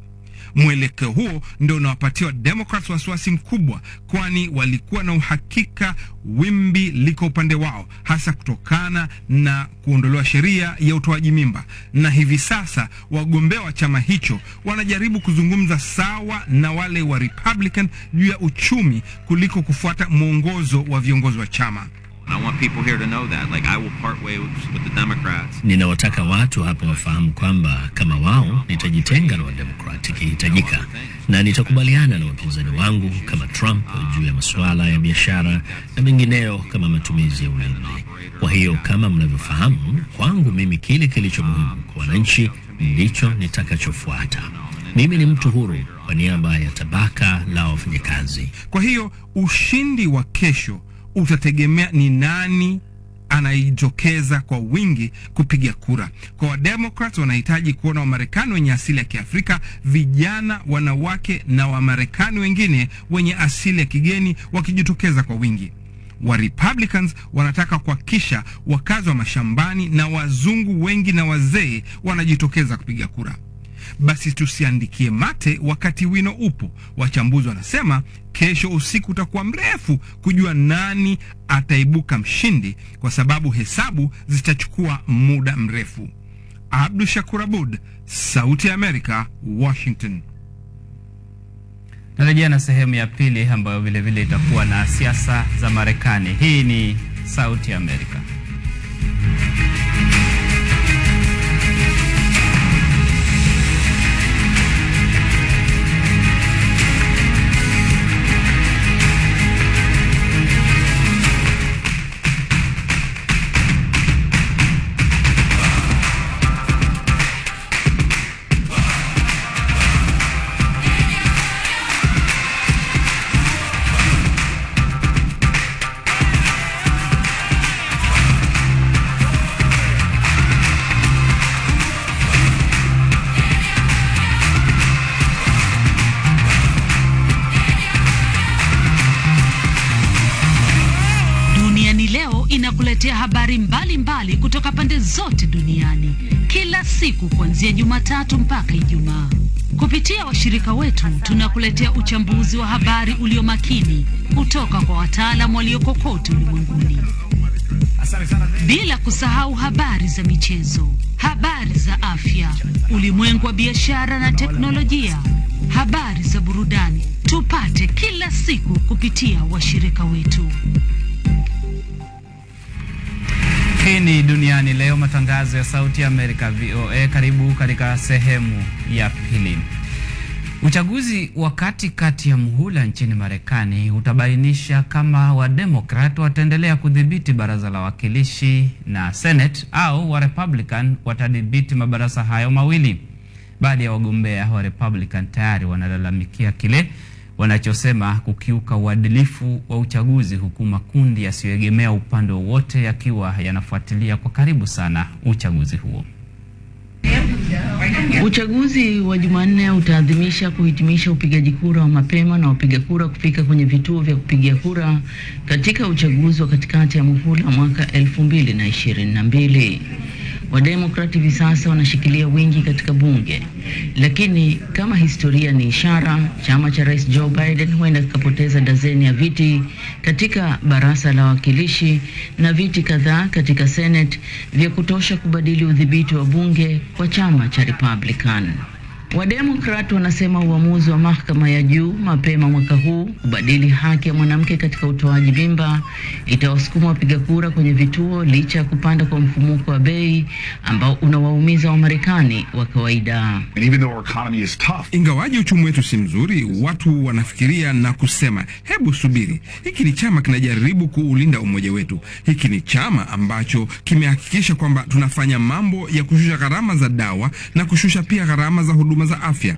Mwelekeo huo ndio unawapatia Democrats wasiwasi mkubwa, kwani walikuwa na uhakika wimbi liko upande wao, hasa kutokana na kuondolewa sheria ya utoaji mimba. Na hivi sasa wagombea wa chama hicho wanajaribu kuzungumza sawa na wale wa Republican juu ya uchumi kuliko kufuata mwongozo wa viongozi wa chama. I want people here to know that, like, I will part ways with the Democrats. Ninawataka watu hapa wafahamu kwamba kama wao nitajitenga na Wademokrati ikihitajika, na nitakubaliana na wapinzani wangu kama Trump juu ya masuala ya biashara na mengineo kama matumizi ya ulinzi. Kwa hiyo kama mnavyofahamu, kwangu mimi kile kilicho muhimu kwa wananchi ndicho nitakachofuata. Mimi ni mtu huru kwa niaba ya tabaka la wafanyakazi. Kwa hiyo ushindi wa kesho utategemea ni nani anayejitokeza kwa wingi kupiga kura. Kwa Democrats wanahitaji kuona Wamarekani wenye asili ya Kiafrika, vijana, wanawake na Wamarekani wengine wenye asili ya kigeni wakijitokeza kwa wingi. Wa Republicans wanataka kuhakikisha wakazi wa mashambani na wazungu wengi na wazee wanajitokeza kupiga kura. Basi tusiandikie mate wakati wino upo. Wachambuzi wanasema kesho usiku utakuwa mrefu kujua nani ataibuka mshindi, kwa sababu hesabu zitachukua muda mrefu. Abdul Shakur Abud, Sauti ya Amerika, Washington. Narejea na sehemu ya pili ambayo vile vile itakuwa na siasa za Marekani. Hii ni Sauti ya Amerika. Inakuletea habari mbalimbali kutoka pande zote duniani kila siku kuanzia Jumatatu mpaka Ijumaa. Kupitia washirika wetu tunakuletea uchambuzi wa habari ulio makini kutoka kwa wataalamu walioko kote ulimwenguni. Bila kusahau habari za michezo, habari za afya, ulimwengu wa biashara na teknolojia, habari za burudani tupate kila siku kupitia washirika wetu. Hii ni Duniani Leo, matangazo ya Sauti ya Amerika VOA. Karibu katika sehemu ya pili. Uchaguzi wa kati ya muhula nchini Marekani utabainisha kama Wademokrat wataendelea kudhibiti baraza la wawakilishi na Senate au wa Republican watadhibiti mabaraza hayo mawili. Baadhi ya wagombea wa Republican tayari wanalalamikia kile wanachosema kukiuka uadilifu wa uchaguzi, huku makundi yasiyoegemea upande wowote yakiwa yanafuatilia kwa karibu sana uchaguzi huo. Uchaguzi wa Jumanne utaadhimisha kuhitimisha upigaji kura wa mapema na wapiga kura kufika kwenye vituo vya kupigia kura katika uchaguzi wa katikati ya muhula mwaka 2022. Wademokrati hivi sasa wanashikilia wingi katika bunge, lakini kama historia ni ishara, chama cha Rais Joe Biden huenda kikapoteza dazeni ya viti katika baraza la wawakilishi na viti kadhaa katika Senate vya kutosha kubadili udhibiti wa bunge kwa chama cha Republican. Wademokrati wanasema uamuzi wa mahakama ya juu mapema mwaka huu kubadili haki ya mwanamke katika utoaji mimba itawasukuma wapiga kura kwenye vituo licha ya kupanda kwa mfumuko wa bei ambao unawaumiza Wamarekani wa kawaida. Ingawaje uchumi wetu si mzuri, watu wanafikiria na kusema, hebu subiri, hiki ni chama kinajaribu kuulinda umoja wetu. Hiki ni chama ambacho kimehakikisha kwamba tunafanya mambo ya kushusha gharama za dawa na kushusha pia gharama za huduma za afya.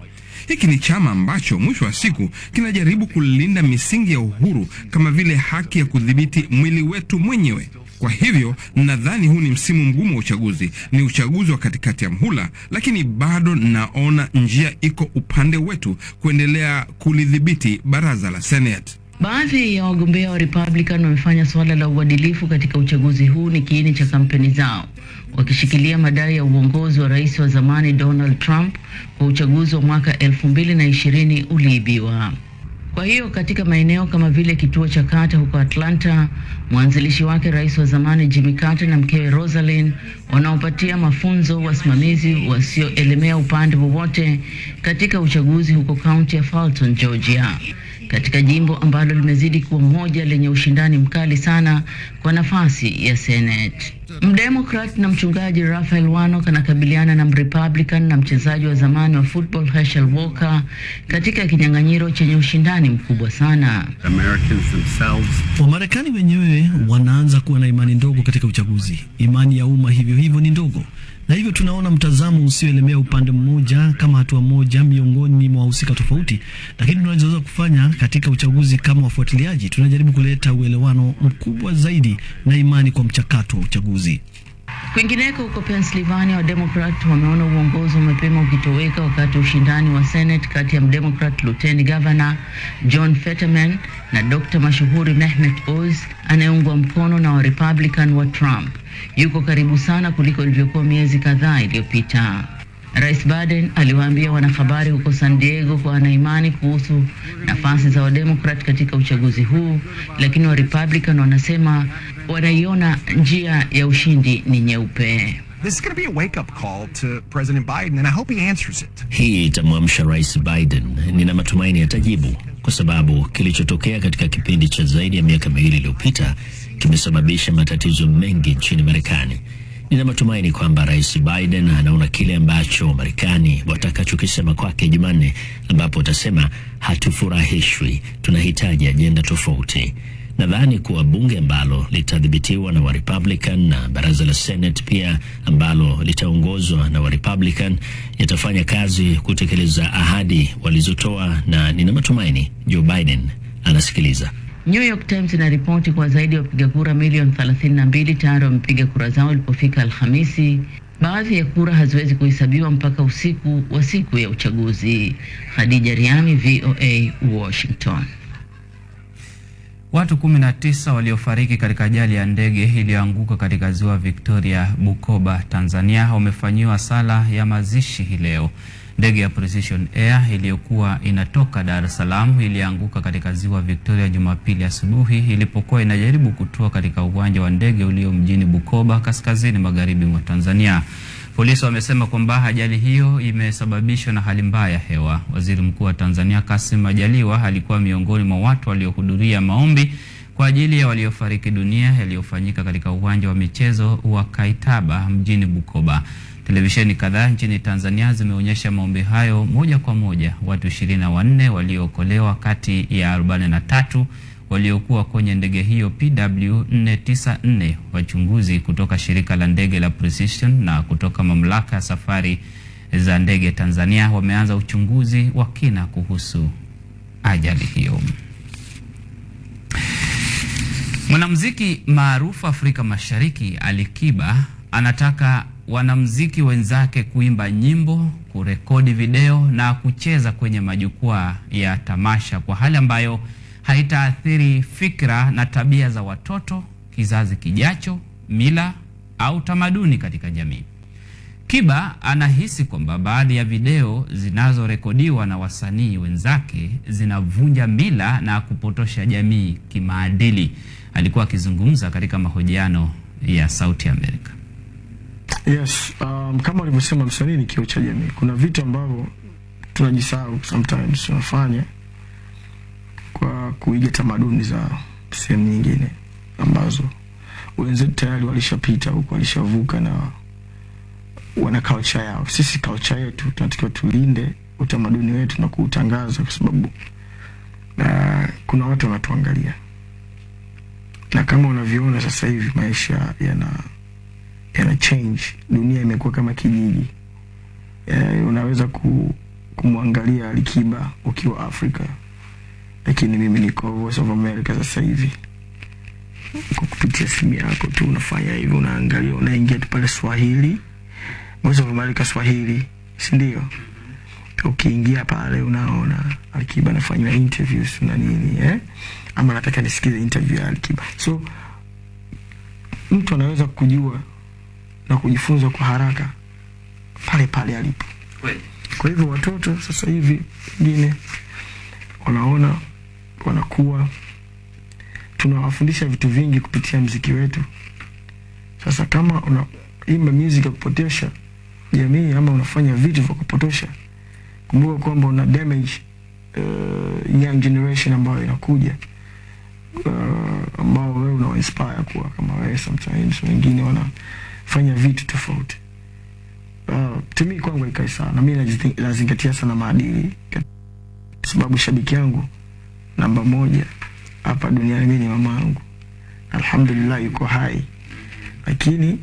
Hiki ni chama ambacho mwisho wa siku kinajaribu kulinda misingi ya uhuru kama vile haki ya kudhibiti mwili wetu mwenyewe. Kwa hivyo nadhani huu ni msimu mgumu wa uchaguzi. Ni uchaguzi wa katikati ya mhula, lakini bado naona njia iko upande wetu kuendelea kulidhibiti baraza la Senate. Baadhi ya wagombea wa Republican wamefanya swala la uadilifu katika uchaguzi huu ni kiini cha kampeni zao, wakishikilia madai ya uongozi wa rais wa zamani Donald Trump kwa uchaguzi wa mwaka 2020 uliibiwa. Kwa hiyo katika maeneo kama vile kituo cha Carter huko Atlanta, mwanzilishi wake rais wa zamani Jimmy Carter na mkewe Rosalynn wanaopatia mafunzo wasimamizi wasioelemea upande wowote katika uchaguzi huko kaunti ya Fulton, Georgia, katika jimbo ambalo limezidi kuwa moja lenye ushindani mkali sana kwa nafasi ya Senate. Mdemokrat na mchungaji Raphael Warnock anakabiliana na Republican na mchezaji wa zamani wa football Herschel Walker katika kinyang'anyiro chenye ushindani mkubwa sana. Wamarekani wenyewe wanaanza kuwa na imani ndogo katika uchaguzi. Imani ya umma hivyo ni ndogo. Na hivyo tunaona mtazamo usioelemea upande mmoja kama hatua moja miongoni mwa wahusika tofauti. Lakini tunachoweza kufanya katika uchaguzi kama wafuatiliaji, tunajaribu kuleta uelewano mkubwa zaidi na imani kwa mchakato wa uchaguzi. Kwingineko huko Pennsylvania, Wademokrat wameona uongozi wa mapema ukitoweka wakati ushindani wa Senate kati ya Mdemokrat Lieutenant Governor John Fetterman na Dr. mashuhuri Mehmet Oz anayeungwa mkono na wa Republican wa Trump yuko karibu sana kuliko ilivyokuwa miezi kadhaa iliyopita. Rais Biden aliwaambia wanahabari huko San Diego kwa ana imani kuhusu nafasi za Wademokrat katika uchaguzi huu, lakini wa Republican wanasema wanaiona njia ya ushindi ni nyeupe. This is going to be a wake-up call to President Biden, and I hope he answers it. Hii itamwamsha Rais Biden. Nina matumaini atajibu, kwa sababu kilichotokea katika kipindi cha zaidi ya miaka miwili iliyopita kimesababisha matatizo mengi nchini Marekani. Nina matumaini kwamba Rais Biden anaona kile ambacho Marekani watakachokisema kwake Jumanne, ambapo atasema hatufurahishwi, tunahitaji ajenda tofauti. Nadhani kuwa bunge ambalo litadhibitiwa na wa Republican na baraza la Senate pia ambalo litaongozwa na wa Republican yatafanya kazi kutekeleza ahadi walizotoa, na nina matumaini Joe Biden anasikiliza. New York Times inaripoti kwa zaidi ya wapiga kura milioni 32 tayari wamepiga kura zao ilipofika Alhamisi. Baadhi ya kura haziwezi kuhesabiwa mpaka usiku wa siku ya uchaguzi. Khadija Riami, VOA, Washington. Watu 19 waliofariki katika ajali ya ndege iliyoanguka katika ziwa Victoria, Bukoba, Tanzania wamefanyiwa sala ya mazishi hii leo. Ndege ya Precision Air iliyokuwa inatoka Dar es Salaam ilianguka katika ziwa Victoria Jumapili asubuhi ilipokuwa inajaribu kutua katika uwanja wa ndege ulio mjini Bukoba, kaskazini magharibi mwa Tanzania. Polisi wamesema kwamba ajali hiyo imesababishwa na hali mbaya ya hewa. Waziri Mkuu wa Tanzania Kassim Majaliwa alikuwa miongoni mwa watu waliohudhuria maombi kwa ajili ya waliofariki dunia yaliyofanyika katika uwanja wa michezo wa Kaitaba mjini Bukoba. Televisheni kadhaa nchini Tanzania zimeonyesha maombi hayo moja kwa moja. Watu 24 waliookolewa kati ya 43 waliokuwa kwenye ndege hiyo PW494. Wachunguzi kutoka shirika la ndege la Precision na kutoka mamlaka ya safari za ndege Tanzania wameanza uchunguzi wa kina kuhusu ajali hiyo. Mwanamuziki maarufu Afrika Mashariki Ali Kiba anataka wanamuziki wenzake kuimba nyimbo, kurekodi video na kucheza kwenye majukwaa ya tamasha kwa hali ambayo haitaathiri fikra na tabia za watoto, kizazi kijacho, mila au tamaduni katika jamii. Kiba anahisi kwamba baadhi ya video zinazorekodiwa na wasanii wenzake zinavunja mila na kupotosha jamii kimaadili. Alikuwa akizungumza katika mahojiano ya Sauti Amerika. Yes, kama ulivyosema, msanii ni kioo cha jamii. Kuna vitu ambavyo tunajisahau sometimes tunafanya kwa kuiga tamaduni za sehemu nyingine ambazo wenzetu tayari walishapita huko, walishavuka na wana culture yao. Sisi culture yetu tunatakiwa tulinde utamaduni wetu na kuutangaza, kwa sababu kuna watu wanatuangalia. Na kama unavyoona sasa hivi maisha yana change, dunia imekuwa kama kijiji. Unaweza kumwangalia Ali Kiba ukiwa Afrika, lakini mimi niko Voice of America sasa hivi. Kwa kupitia simu yako tu unafanya hivyo, unaangalia, unaingia tu pale Swahili, Voice of America Swahili, si ndio? Ukiingia pale unaona Ali Kiba anafanya interviews na nini, ama nataka nisikize interview ya Ali Kiba. So mtu anaweza kujua na kujifunza kwa haraka pale pale alipo. Kwa hivyo watoto sasa hivi wengine wanaona, wanakuwa, tunawafundisha vitu vingi kupitia muziki wetu. Sasa kama unaimba music ya kupotosha jamii ama unafanya vitu vya kupotosha, kumbuka kwamba una damage young generation ambayo inakuja, ambao wewe una inspire kuwa kama wewe. Sometimes wengine wanafanya vitu tofauti. Tumi kwangu ikai sana, na mimi nazingatia sana maadili, sababu shabiki yangu namba 1 hapa duniani mimi ni mama yangu. Alhamdulillah yuko hai. Lakini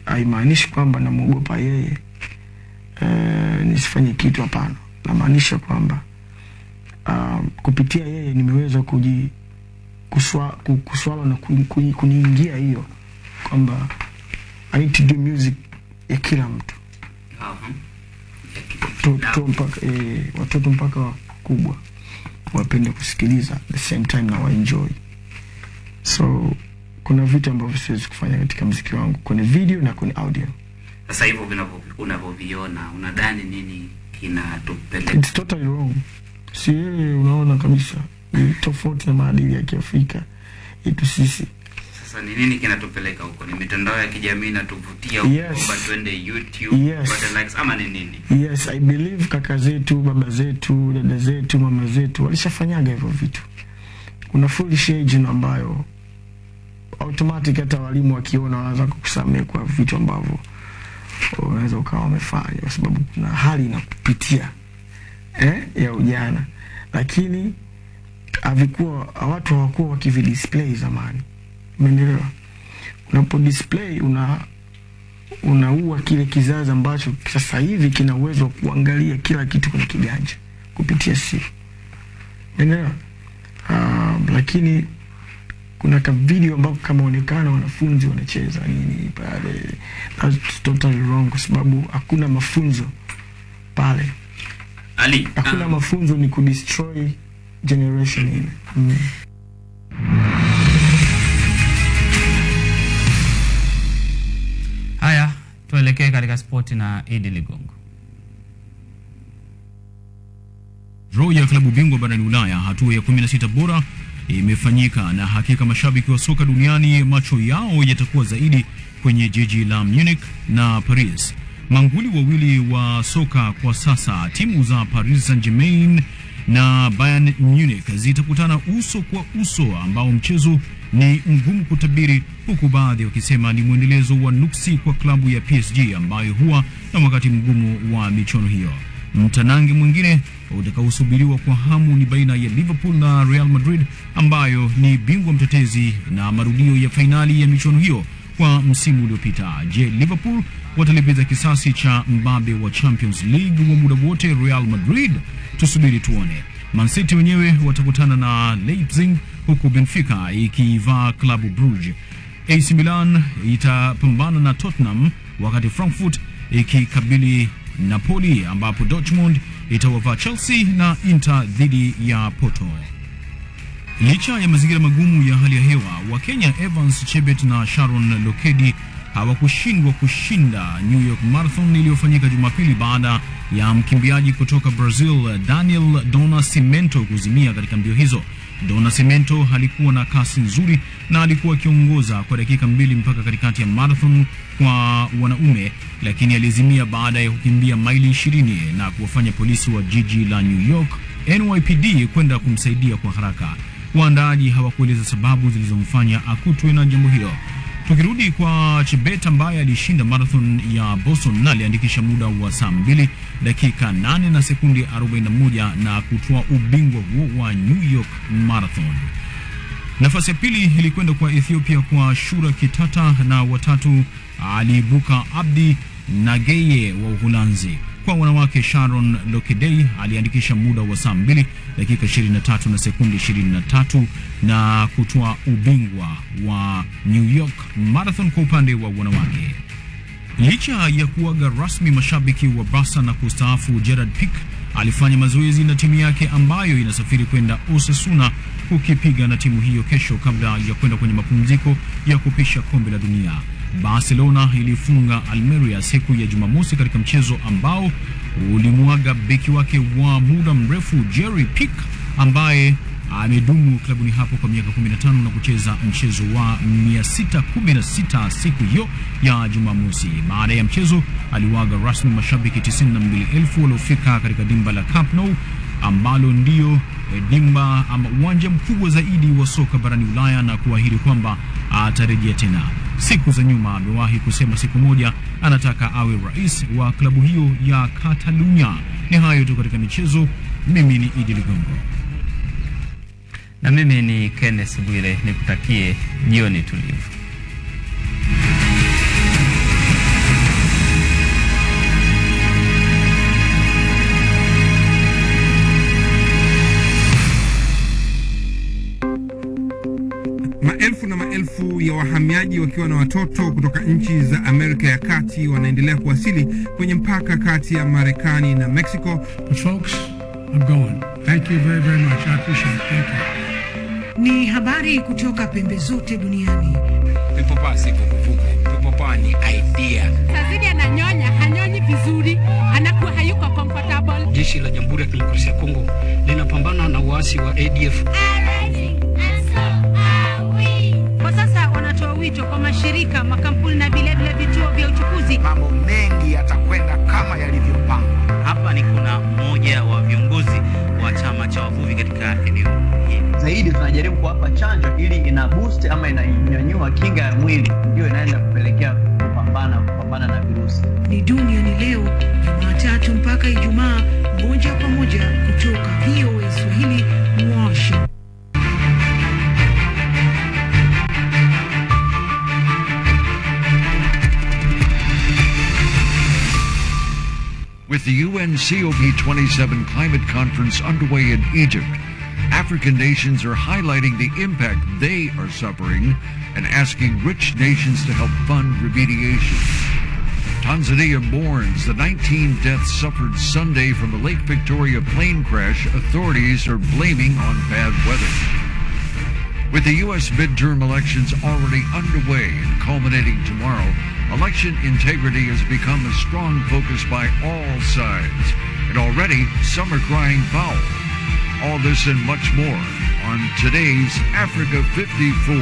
haimaanishi kwamba namuogopa yeye nisifanye kitu, hapana. Namaanisha kwamba kupitia yeye nimeweza kuswala na kuniingia hiyo kwamba I need to do music ya kila mtu. Watoto mpaka wakubwa wapende kusikiliza, the same time na waenjoy. So kuna vitu ambavyo siwezi kufanya katika muziki wangu, kwenye video na kwenye audio. Sasa hivyo unavyoviona, unadhani nini kinatupeleka? It's totally wrong. Si unaona kabisa ni tofauti na maadili ya Kiafrika yetu sisi. Sasa ni nini kinatupeleka huko? Ni mitandao ya kijamii inatuvutia huko, kwamba twende YouTube, kwa likes ama ni nini? Yes, I believe kaka zetu, baba zetu, dada zetu, mama zetu walishafanyaga hivyo vitu. Kuna foolish age ambayo automatic hata walimu wakiona wanaanza kukusamea kwa vitu ambavyo unaweza ukawa umefanya, kwa sababu kuna hali inakupitia ya ujana. Lakini watu hawakuwa wakividisplay zamani. Umeelewa? Unapo display unaua kile kizazi ambacho sasa hivi kina uwezo wa kuangalia kila kitu kwenye kiganja kupitia simu. Umeelewa? Lakini kuna ka video ambako kama onekana wanafunzi wanacheza nini pale, that's totally wrong, kwa sababu hakuna mafunzo pale. Ali, hakuna mafunzo, ni kudestroy generation ile. Haya, tuelekee katika spoti na Idi Ligongo. Draw ya klabu bingwa barani Ulaya, hatua ya 16 bora imefanyika, na hakika mashabiki wa soka duniani macho yao yatakuwa zaidi kwenye jiji la Munich na Paris. Manguli wawili wa soka kwa sasa, timu za Paris Saint-Germain na Bayern Munich zitakutana uso kwa uso, ambao mchezo ni ngumu kutabiri, huku baadhi wakisema ni mwendelezo wa nuksi kwa klabu ya PSG ambayo huwa na wakati mgumu wa michuano hiyo. Mtanangi mwingine utakaosubiriwa kwa hamu ni baina ya Liverpool na Real Madrid ambayo ni bingwa mtetezi na marudio ya fainali ya michuano hiyo kwa msimu uliopita. Je, Liverpool watalipiza kisasi cha mbabe wa Champions League wa muda wote Real Madrid? Tusubiri tuone. Man City wenyewe watakutana na Leipzig, huku Benfica ikivaa klabu Brugge. AC Milan itapambana na Tottenham, wakati Frankfurt ikikabili Napoli, ambapo Dortmund itawavaa Chelsea na Inter dhidi ya Porto. Licha ya mazingira magumu ya hali ya hewa, Wakenya Evans Chebet na Sharon Lokedi hawakushindwa kushinda New York Marathon iliyofanyika Jumapili baada ya mkimbiaji kutoka Brazil Daniel do Nascimento kuzimia katika mbio hizo. Do Nascimento alikuwa na kasi nzuri na alikuwa akiongoza kwa dakika 2 mpaka katikati ya marathon kwa wanaume, lakini alizimia baada ya kukimbia maili 20 na kuwafanya polisi wa jiji la New York NYPD kwenda kumsaidia kwa haraka. Waandaaji hawakueleza sababu zilizomfanya akutwe na jambo hilo. Tukirudi kwa Chebet ambaye alishinda marathon ya Boston na aliandikisha muda wa saa 2 dakika 8 na sekundi 41 na kutoa ubingwa huo wa New York Marathon. Nafasi ya pili ilikwenda kwa Ethiopia kwa Shura Kitata, na watatu aliibuka Abdi Nageye wa Uholanzi. Kwa wanawake, Sharon Lokedei aliandikisha muda wa saa 2 dakika 23 na sekundi 23 na kutoa ubingwa wa New York Marathon kwa upande wa wanawake. Licha ya kuaga rasmi mashabiki wa Barca na kustaafu, Gerard Pique alifanya mazoezi na timu yake ambayo inasafiri kwenda Osasuna kukipiga na timu hiyo kesho kabla ya kwenda kwenye mapumziko ya kupisha kombe la dunia. Barcelona ilifunga Almeria siku ya Jumamosi katika mchezo ambao ulimuaga beki wake wa muda mrefu Jerry Pique ambaye amedumu klabuni hapo kwa miaka 15 na kucheza mchezo wa 616 siku hiyo ya Jumamosi. Baada ya mchezo aliwaga rasmi mashabiki 92,000 waliofika katika dimba la Camp Nou ambalo ndio dimba ama uwanja mkubwa zaidi wa soka barani Ulaya, na kuahidi kwamba atarejea tena. Siku za nyuma amewahi kusema siku moja anataka awe rais wa klabu hiyo ya Catalunya. Ni hayo tu katika michezo. Mimi ni Idi Ligongo. Na mimi ni Kenneth Bwire, nikutakie jioni tulivu. Maelfu na maelfu ya wahamiaji wakiwa na watoto kutoka nchi za Amerika ya Kati wanaendelea kuwasili kwenye mpaka kati ya Marekani na Mexico. But folks, I'm going. Thank you very, very much. I appreciate it. Thank you. Ni habari kutoka pembe zote duniani. Pipopa si kukufuku. Pipopa ni idea. Sazidi ananyonya, hanyonyi vizuri, anakuwa hayuko comfortable. Jeshi la Jamhuri ya Kidemokrasia ya Kongo linapambana na uasi wa ADF. Kwa sasa wanatoa wito kwa mashirika, makampuni na vilevile vituo vya uchukuzi. Mambo mengi yatakwenda kama yalivyopangwa. Hapa ni kuna mmoja wa viongozi wa chama cha wavuvi katika eneo hili. Zaidi tunajaribu kuwapa chanjo ili ina boost ama inanyanyua kinga ya mwili, ndio inaenda kupelekea kupambana na virusi. Ni duniani leo, Jumatatu mpaka Ijumaa, moja kwa moja kutoka VOA Swahili, Washington. With the UN COP27 climate conference underway in Egypt, African nations are highlighting the impact they are suffering and asking rich nations to help fund remediation. Tanzania mourns the 19 deaths suffered Sunday from a Lake Victoria plane crash authorities are blaming on bad weather. With the U.S. midterm elections already underway and culminating tomorrow, election integrity has become a strong focus by all sides, and already some are crying foul. All this and much more on today's Africa 54.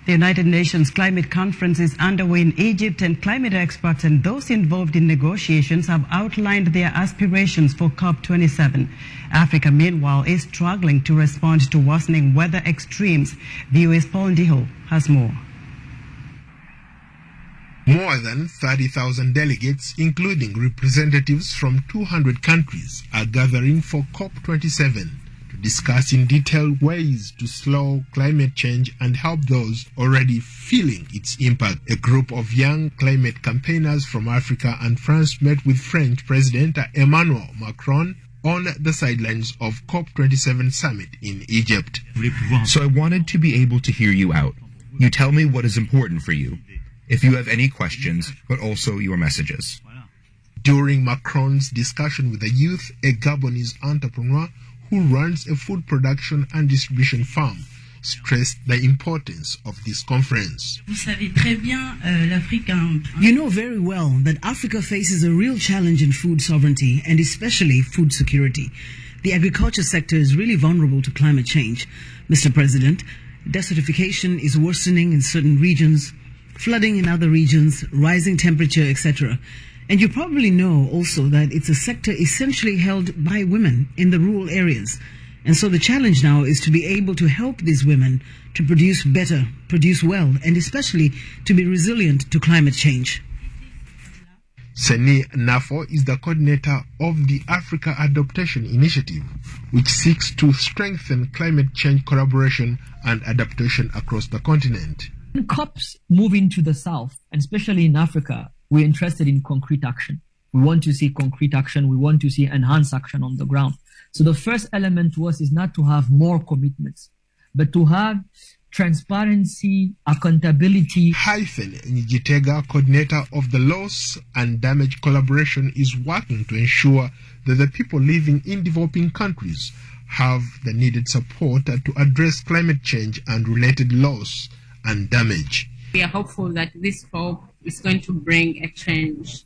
The United Nations Climate Conference is underway in Egypt, and climate experts and those involved in negotiations have outlined their aspirations for COP27. Africa, meanwhile, is struggling to respond to worsening weather extremes. VOA's Paul Ndiho has more. More than 30,000 delegates, including representatives from 200 countries, are gathering for COP27. Discuss in detail ways to slow climate change and help those already feeling its impact. A group of young climate campaigners from Africa and France met with French President Emmanuel Macron on the sidelines of COP27 summit in Egypt. So I wanted to be able to hear you out. You tell me what is important for you, if you have any questions, but also your messages. During Macron's discussion with the youth, a Gabonese entrepreneur who runs a food production and distribution farm, stressed the importance of this conference. You know very well that Africa faces a real challenge in food sovereignty and especially food security. The agriculture sector is really vulnerable to climate change. Mr. President, desertification is worsening in certain regions, flooding in other regions, rising temperature, etc. And you probably know also that it's a sector essentially held by women in the rural areas. And so the challenge now is to be able to help these women to produce better, produce well, and especially to be resilient to climate change. Seni Nafo is the coordinator of the Africa Adaptation Initiative, which seeks to strengthen climate change collaboration and adaptation across the continent. When COPs move into the South, and especially in Africa, we're interested in concrete action. We want to see concrete action. We want to see enhanced action on the ground. So the first element to us is not to have more commitments, but to have transparency, accountability. Hyphen Njitega, coordinator of the Loss and Damage Collaboration, is working to ensure that the people living in developing countries have the needed support to address climate change and related loss and damage. We are hopeful that this COP is going to bring a change.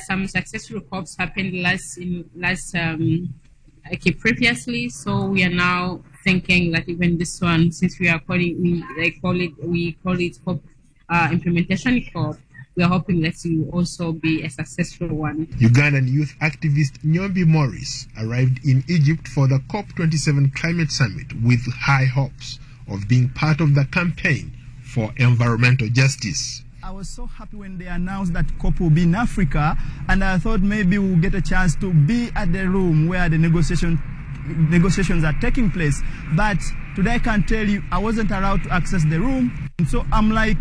Some successful COPs happened previously, so we are now thinking that even this one, since we call it COP implementation COP, we are hoping that it will also be a successful one. Ugandan youth activist Nyombi Morris arrived in Egypt for the COP27 climate summit with high hopes of being part of the campaign for environmental justice. I was so happy when they announced that COP will be in Africa, and I thought maybe we'll get a chance to be at the room where the negotiations are taking place. But today I can tell you I wasn't allowed to access the room. And so I'm like,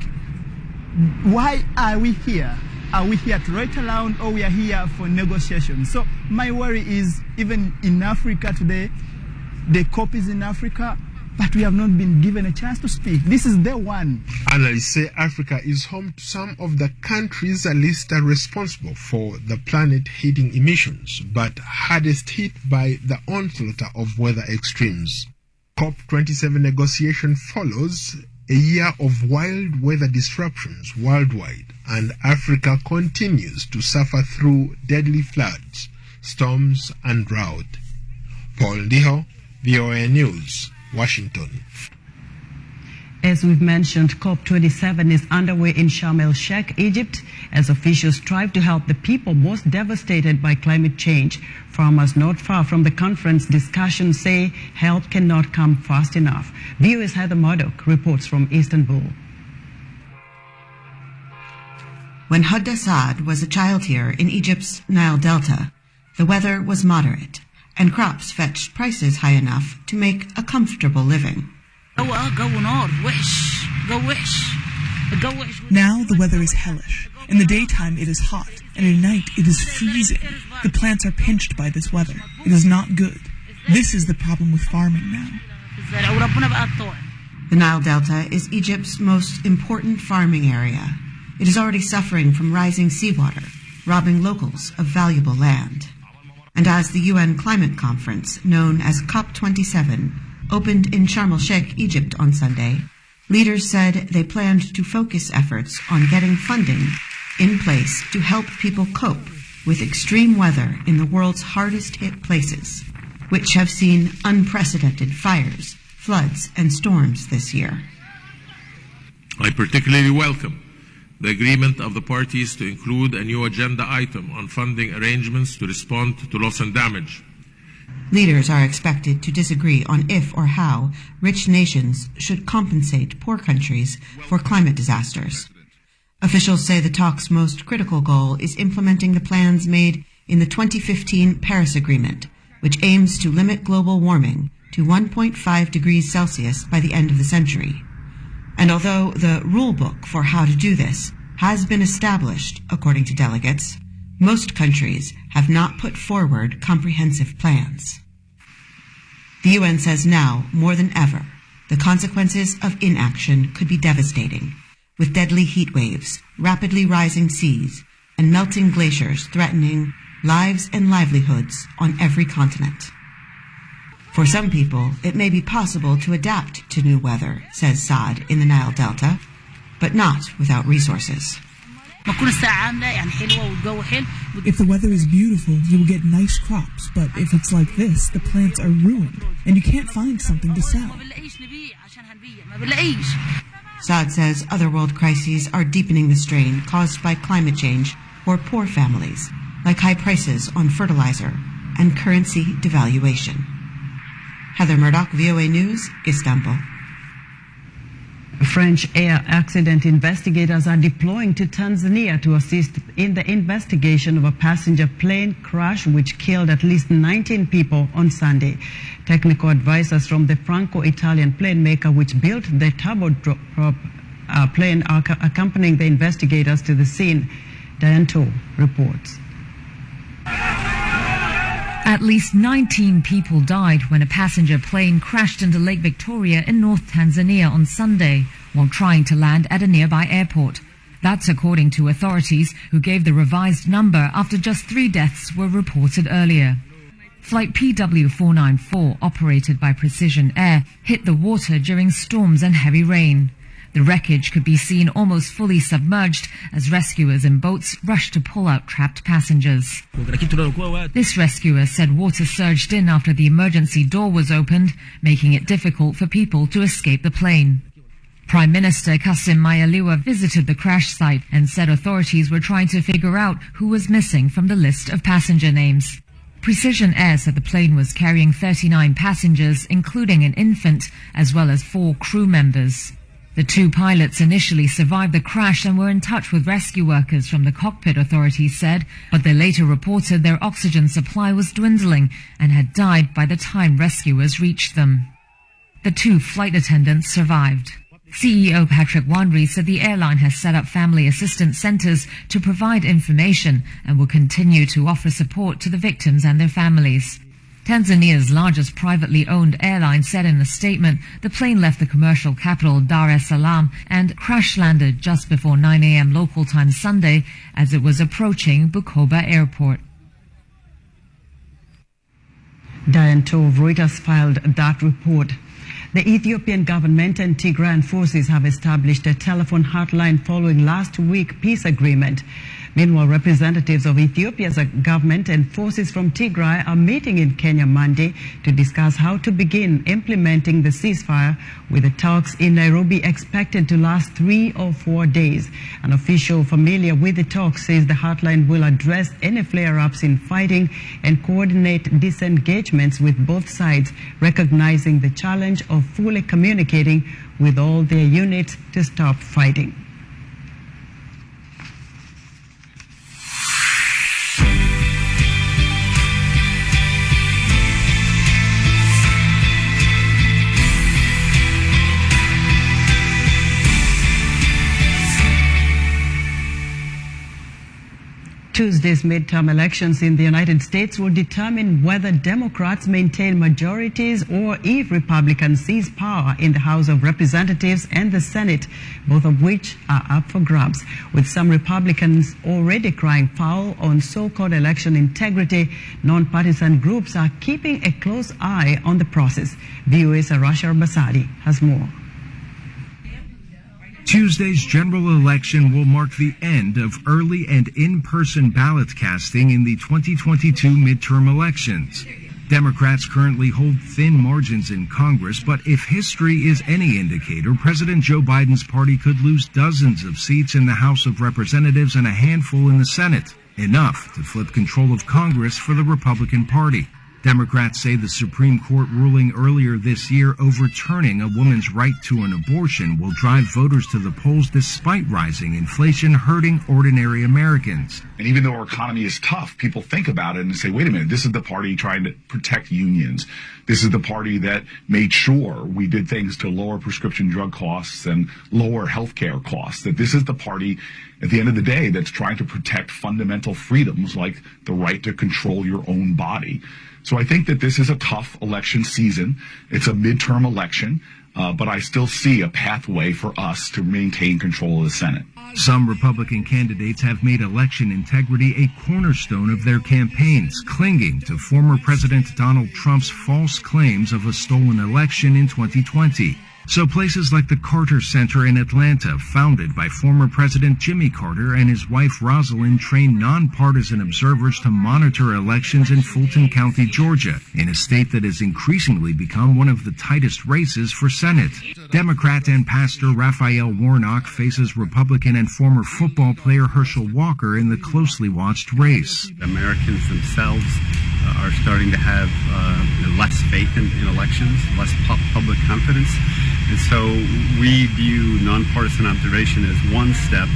why are we here? Are we here to write around, or we are here for negotiations? So my worry is, even in Africa today, the COP is in Africa, but we have not been given a chance to speak. This is the one. Analysts say Africa is home to some of the countries listed responsible for the planet heating emissions, but hardest hit by the onslaught of weather extremes. COP27 negotiation follows a year of wild weather disruptions worldwide, and Africa continues to suffer through deadly floods, storms, and drought. Paul Ndiho, VOA News, Washington. As we've mentioned, COP27 is underway in Sharm el-Sheikh, Egypt, as officials strive to help the people most devastated by climate change. Farmers not far from the conference discussions say help cannot come fast enough. VOA's Heather Murdoch reports from Istanbul. When Hudda Saad was a child here in Egypt's Nile Delta, the weather was moderate, and crops fetched prices high enough to make a comfortable living. Now the weather is hellish. In the daytime it is hot, and at night it is freezing. The plants are pinched by this weather. It is not good. This is the problem with farming now. The Nile Delta is Egypt's most important farming area. It is already suffering from rising seawater, robbing locals of valuable land. And as the UN Climate Conference, known as COP27, opened in Sharm el-Sheikh, Egypt on Sunday, leaders said they planned to focus efforts on getting funding in place to help people cope with extreme weather in the world's hardest hit places, which have seen unprecedented fires, floods, and storms this year. I particularly welcome the agreement of the parties to include a new agenda item on funding arrangements to respond to loss and damage. Leaders are expected to disagree on if or how rich nations should compensate poor countries for climate disasters. Officials say the talks' most critical goal is implementing the plans made in the 2015 Paris Agreement, which aims to limit global warming to 1.5 degrees Celsius by the end of the century. And although the rule book for how to do this has been established, according to delegates, most countries have not put forward comprehensive plans. The UN says now, more than ever, the consequences of inaction could be devastating, with deadly heat waves, rapidly rising seas, and melting glaciers threatening lives and livelihoods on every continent. For some people, it may be possible to adapt to new weather, says Saad in the Nile Delta, but not without resources. If the weather is beautiful, you will get nice crops, but if it's like this, the plants are ruined, and you can't find something to sell. Saad says other world crises are deepening the strain caused by climate change for poor families, like high prices on fertilizer and currency devaluation. Heather Murdoch, VOA News, Istanbul. French air accident investigators are deploying to Tanzania to assist in the investigation of a passenger plane crash which killed at least 19 people on Sunday. Technical advisors from the Franco-Italian plane maker which built the turboprop plane are accompanying the investigators to the scene. Dianto reports. At least 19 people died when a passenger plane crashed into Lake Victoria in North Tanzania on Sunday while trying to land at a nearby airport. That's according to authorities who gave the revised number after just 3 deaths were reported earlier. Flight PW494, operated by Precision Air, hit the water during storms and heavy rain. The wreckage could be seen almost fully submerged as rescuers in boats rushed to pull out trapped passengers. This rescuer said water surged in after the emergency door was opened, making it difficult for people to escape the plane. Prime Minister Kassim Majaliwa visited the crash site and said authorities were trying to figure out who was missing from the list of passenger names. Precision Air said the plane was carrying 39 passengers, including an infant, as well as 4 crew members. The 2 pilots initially survived the crash and were in touch with rescue workers from the cockpit, authorities said, but they later reported their oxygen supply was dwindling and had died by the time rescuers reached them. The 2 flight attendants survived. CEO Patrick Wanry said the airline has set up family assistance centers to provide information and will continue to offer support to the victims and their families. Tanzania's largest privately owned airline said in a statement the plane left the commercial capital Dar es Salaam and crash-landed just before 9 a.m. local time Sunday as it was approaching Bukoba Airport. Diane Tove, Reuters filed that report. The Ethiopian government and Tigrayan forces have established a telephone hotline following last week's peace agreement. Meanwhile, representatives of Ethiopia's government and forces from Tigray are meeting in Kenya Monday to discuss how to begin implementing the ceasefire, with the talks in Nairobi expected to last 3 or 4 days. An official familiar with the talks says the hotline will address any flare-ups in fighting and coordinate disengagements with both sides, recognizing the challenge of fully communicating with all their units to stop fighting. Tuesday's midterm elections in the United States will determine whether Democrats maintain majorities or if Republicans seize power in the House of Representatives and the Senate, both of which are up for grabs. With some Republicans already crying foul on so-called election integrity, non-partisan groups are keeping a close eye on the process. VOA's Arasha Basadi has more. Tuesday's general election will mark the end of early and in-person ballot casting in the 2022 midterm elections. Democrats currently hold thin margins in Congress, but if history is any indicator, President Joe Biden's party could lose dozens of seats in the House of Representatives and a handful in the Senate, enough to flip control of Congress for the Republican Party. Democrats say the Supreme Court ruling earlier this year overturning a woman's right to an abortion will drive voters to the polls despite rising inflation hurting ordinary Americans. And even though our economy is tough, people think about it and say, wait a minute, this is the party trying to protect unions. This is the party that made sure we did things to lower prescription drug costs and lower healthcare costs. That this is the party, at the end of the day, that's trying to protect fundamental freedoms like the right to control your own body. So I think that this is a tough election season. It's a midterm election, but I still see a pathway for us to maintain control of the Senate. Some Republican candidates have made election integrity a cornerstone of their campaigns, clinging to former President Donald Trump's false claims of a stolen election in 2020. So places like the Carter Center in Atlanta, founded by former President Jimmy Carter and his wife Rosalind, train nonpartisan observers to monitor elections in Fulton County, Georgia, in a state that has increasingly become one of the tightest races for Senate. Democrat and pastor Raphael Warnock faces Republican and former football player Herschel Walker in the closely watched race. Americans themselves are starting to have less faith in elections, less public confidence. And so we view nonpartisan observation as one step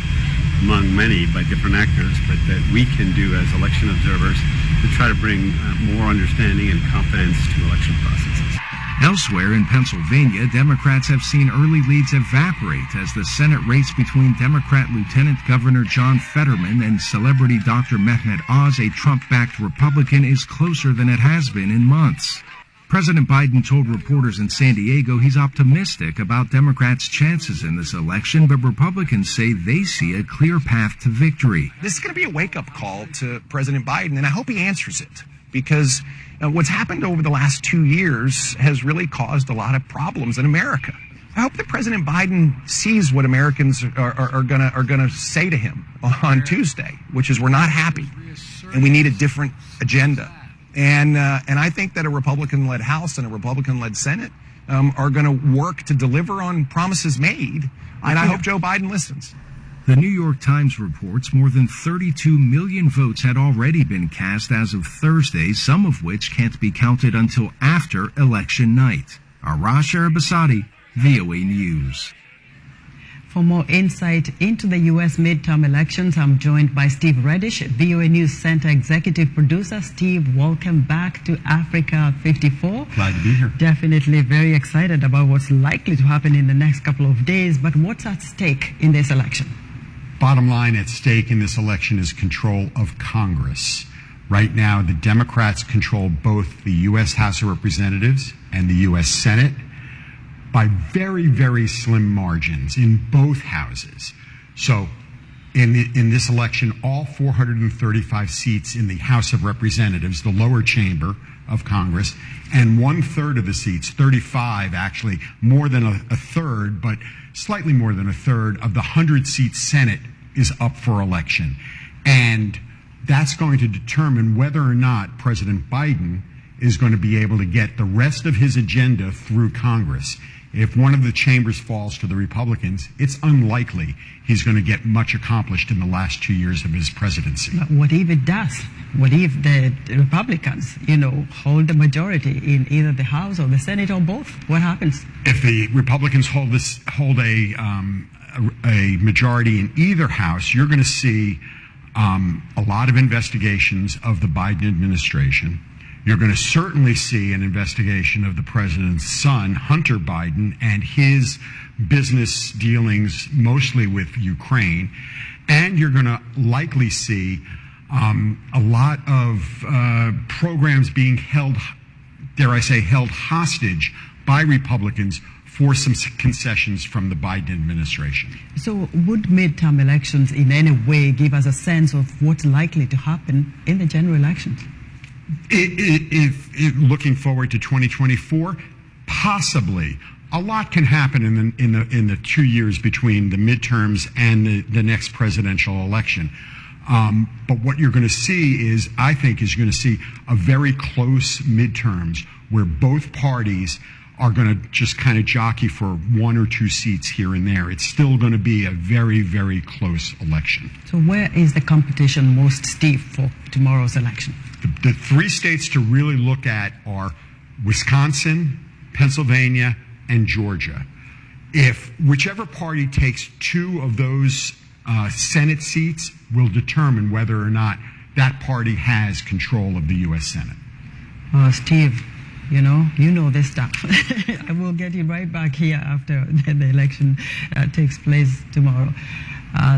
among many by different actors, but that we can do as election observers to try to bring more understanding and confidence to election processes. Elsewhere in Pennsylvania, Democrats have seen early leads evaporate as the Senate race between Democrat Lieutenant Governor John Fetterman and celebrity Dr. Mehmet Oz, a Trump-backed Republican, is closer than it has been in months. President Biden told reporters in San Diego he's optimistic about Democrats' chances in this election, but Republicans say they see a clear path to victory. This is going to be a wake-up call to President Biden, and I hope he answers it, because what's happened over the last 2 years has really caused a lot of problems in America. I hope that President Biden sees what Americans are going to say to him on Tuesday, which is we're not happy, and we need a different agenda. And I think that a Republican-led House and a Republican-led Senate are going to work to deliver on promises made, and I hope Joe Biden listens. The New York Times reports more than 32 million votes had already been cast as of Thursday, some of which can't be counted until after election night. Arash Arabasadi, VOA News. For more insight into the U.S. midterm elections, I'm joined by Steve Reddish, VOA News Center Executive Producer. Steve, welcome back to Africa 54. Glad to be here. Definitely very excited about what's likely to happen in the next couple of days, but what's at stake in this election? Bottom line at stake in this election is control of Congress. Right now, the Democrats control both the U.S. House of Representatives and the U.S. Senate by very, very slim margins in both houses. So in this election, all 435 seats in the House of Representatives, the lower chamber of Congress, and 1/3 of the seats, 35 actually, more than a third, but slightly more than a third of the 100-seat Senate is up for election. And that's going to determine whether or not President Biden is going to be able to get the rest of his agenda through Congress. If one of the chambers falls to the Republicans, it's unlikely he's going to get much accomplished in the last 2 years of his presidency. But what if it does? What if the Republicans, hold the majority in either the House or the Senate or both? What happens? If the Republicans hold a majority in either house, you're going to see a lot of investigations of the Biden administration. You're going to certainly see an investigation of the president's son, Hunter Biden, and his business dealings mostly with Ukraine. And you're going to likely see a lot of programs being held, dare I say, held hostage by Republicans for some concessions from the Biden administration. So would midterm elections in any way give us a sense of what's likely to happen in the general elections? If looking forward to 2024, possibly. A lot can happen in the 2 years between the midterms and the next presidential election. But what you're going to see is, I think, you're going to see a very close midterms where both parties are going to just kind of jockey for 1 or 2 seats here and there. It's still going to be a very, very close election. So where is the competition most stiff for tomorrow's election? The 3 states to really look at are Wisconsin, Pennsylvania, and Georgia. If whichever party takes 2 of those Senate seats will determine whether or not that party has control of the U.S. Senate. Steve, you know this stuff. I will get you right back here after the election takes place tomorrow.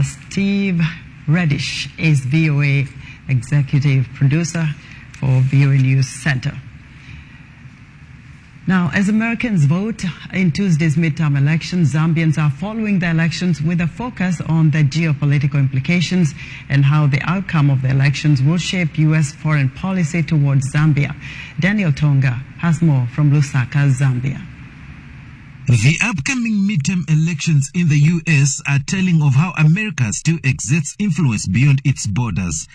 Steve Reddish is VOA executive producer for VOA News Center. Now, as Americans vote in Tuesday's midterm elections, Zambians are following the elections with a focus on the geopolitical implications and how the outcome of the elections will shape U.S. foreign policy towards Zambia. Daniel Tonga has more from Lusaka, Zambia. The upcoming midterm elections in the U.S. are telling of how America still exerts influence beyond its borders.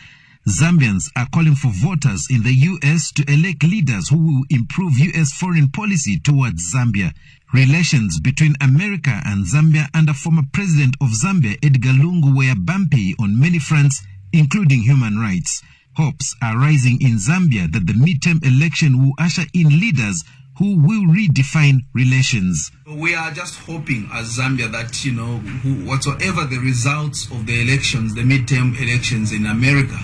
Zambians are calling for voters in the U.S. to elect leaders who will improve U.S. foreign policy towards Zambia. Relations between America and Zambia under former president of Zambia, Edgar Lungu, were bumpy on many fronts, including human rights. Hopes are rising in Zambia that the midterm election will usher in leaders who will redefine relations. We are just hoping as Zambia that, whatsoever the results of the elections, the midterm elections in America,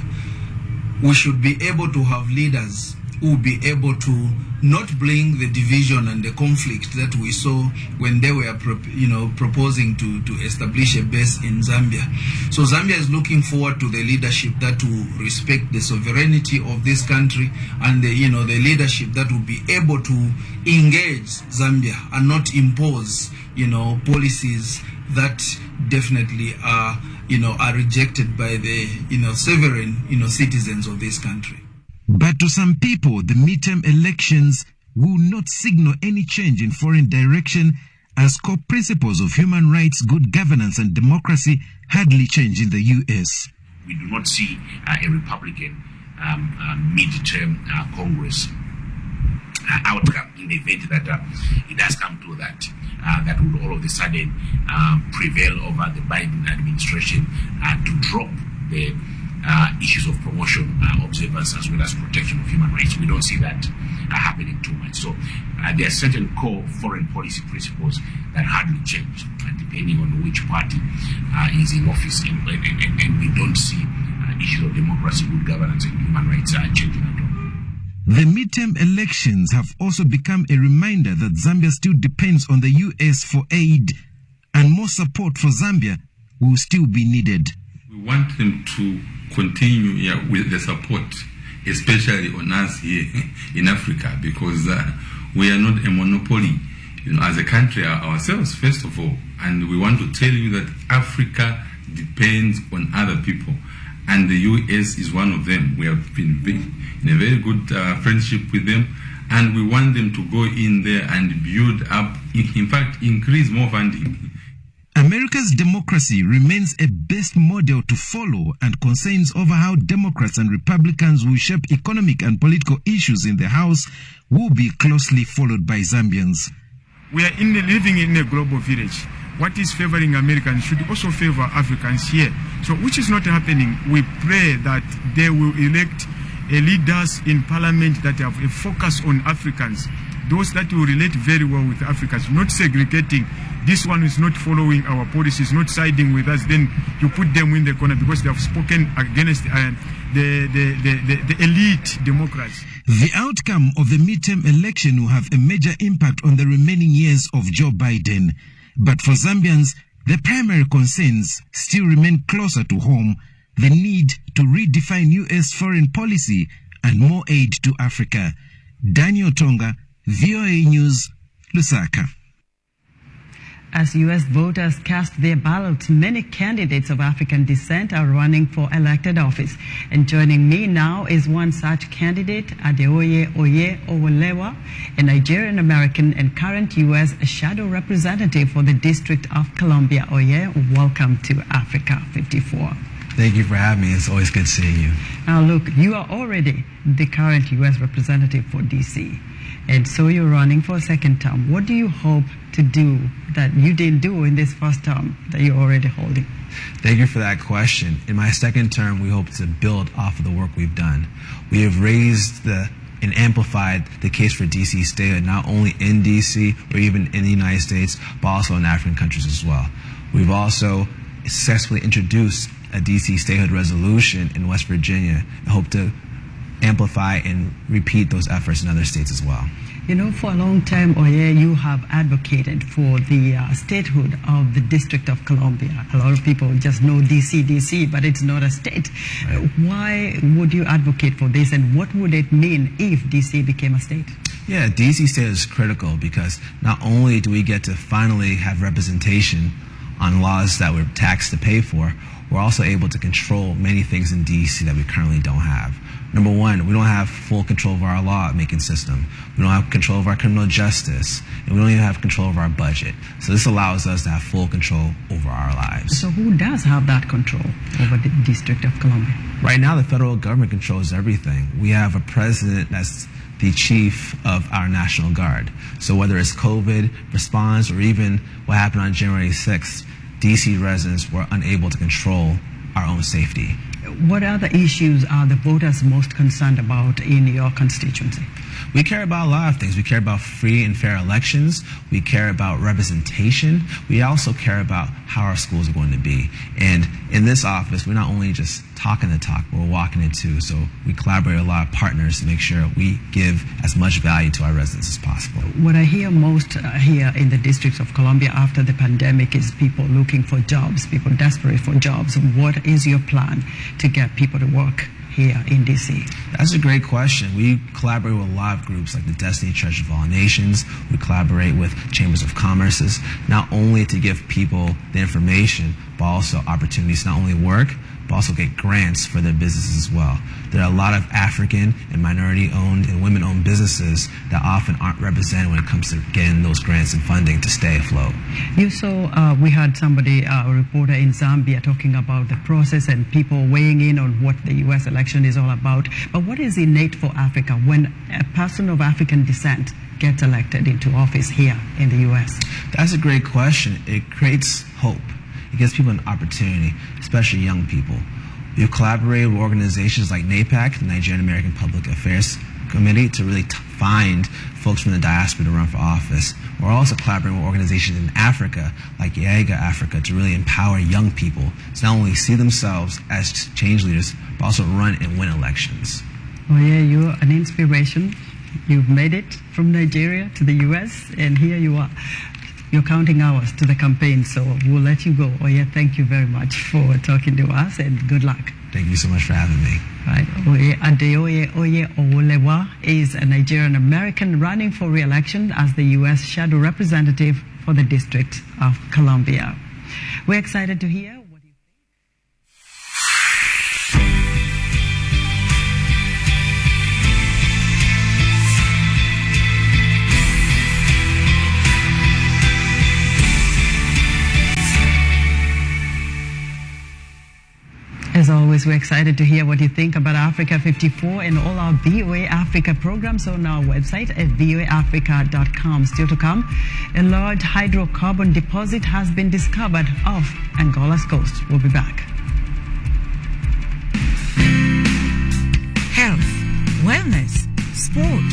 we should be able to have leaders who will be able to not bring the division and the conflict that we saw when they were proposing to establish a base in Zambia. So Zambia is looking forward to the leadership that will respect the sovereignty of this country and the leadership that will be able to engage Zambia and not impose policies that definitely are rejected by the sovereign citizens of this country. But to some people, the midterm elections will not signal any change in foreign direction, as core principles of human rights, good governance and democracy hardly change in the U.S. We do not see a Republican midterm Congress outcome in the event that it does come to that. That would all of a sudden prevail over the Biden administration to drop the issues of promotion observance as well as protection of human rights. We don't see that happening too much. So there are certain core foreign policy principles that hardly change depending on which party is in office, and we don't see issues of democracy, good governance and human rights changing at all. The midterm elections have also become a reminder that Zambia still depends on the U.S. for aid, and more support for Zambia will still be needed. We want them to continue with the support, especially on us here in Africa, because we are not a monopoly, as a country ourselves, first of all. And we want to tell you that Africa depends on other people, and the U.S. is one of them. We have been in a very good friendship with them, and we want them to go in there and build up, in fact, increase more funding. America's democracy remains a best model to follow, and concerns over how Democrats and Republicans will shape economic and political issues in the House will be closely followed by Zambians. We are living in a global village. What is favoring Americans should also favor Africans here. So, which is not happening. We pray that they will elect leaders in parliament that have a focus on Africans, those that will relate very well with Africans, not segregating. This one is not following our policies, not siding with us, then you put them in the corner because they have spoken against the elite Democrats. The outcome of the midterm election will have a major impact on the remaining years of Joe Biden. But for Zambians, the primary concerns still remain closer to home: the need to redefine U.S. foreign policy and more aid to Africa. Daniel Tonga, VOA News, Lusaka. As U.S. voters cast their ballots, many candidates of African descent are running for elected office. And joining me now is one such candidate, Adeoye Oye Owolewa, a Nigerian-American and current U.S. shadow representative for the District of Columbia. Oye, welcome to Africa 54. Thank you for having me. It's always good seeing you. Now look, you are already the current U.S. representative for D.C., and so you're running for a second term. What do you hope to do that you didn't do in this first term that you're already holding? Thank you for that question. In my second term, we hope to build off of the work we've done. We have raised and amplified the case for D.C. statehood, not only in D.C. or even in the United States, but also in African countries as well. We've also successfully introduced a D.C. statehood resolution in West Virginia and hope to amplify and repeat those efforts in other states as well. You know, for a long time, Oye, you have advocated for the statehood of the District of Columbia. A lot of people just know DC, but it's not a state. Right. Why would you advocate for this, and what would it mean if DC became a state? Yeah, DC state is critical because not only do we get to finally have representation on laws that we're taxed to pay for, we're also able to control many things in DC that we currently don't have. Number one, we don't have full control of our law-making system. We don't have control of our criminal justice, and we don't even have control of our budget. So this allows us to have full control over our lives. So who does have that control over the District of Columbia? Right now, the federal government controls everything. We have a president that's the chief of our National Guard. So whether it's COVID response or even what happened on January 6th, DC residents were unable to control our own safety. What other issues are the voters most concerned about in your constituency? We care about a lot of things. We care about free and fair elections. We care about representation. We also care about how our schools are going to be. And in this office, we're not only just talking the talk, but we're walking it too. So we collaborate with a lot of partners to make sure we give as much value to our residents as possible. What I hear most here in the District of Columbia after the pandemic is people looking for jobs, people desperate for jobs. What is your plan to get people to work here in DC? That's a great question. We collaborate with a lot of groups like the Destiny Church of All Nations. We collaborate with chambers of commerce, not only to give people the information, but also opportunities to not only work, but also get grants for their businesses as well. There are a lot of African and minority-owned and women-owned businesses that often aren't represented when it comes to getting those grants and funding to stay afloat. You saw, we had somebody, a reporter in Zambia, talking about the process and people weighing in on what the U.S. election is all about. But what is innate for Africa when a person of African descent gets elected into office here in the U.S.? That's a great question. It creates hope. It gives people an opportunity, especially young people. We've collaborated with organizations like NAPAC, the Nigerian American Public Affairs Committee, to really find folks from the diaspora to run for office. We're also collaborating with organizations in Africa, like Yega Africa, to really empower young people to not only see themselves as change leaders, but also run and win elections. Oh yeah, you're an inspiration. You've made it from Nigeria to the U.S., and here you are. You're counting hours to the campaign, so we'll let you go. Oh yeah, thank you very much for talking to us, and good luck. Thank you so much for having me. Right. Adeoye Oye Owolewa is a Nigerian American running for re-election as the U.S. Shadow Representative for the District of Columbia. We're excited to hear what you think. As always, we're excited to hear what you think about Africa 54 and all our VOA Africa programs on our website at voaafrica.com. Still to come, a large hydrocarbon deposit has been discovered off Angola's coast. We'll be back. Health, wellness, sport,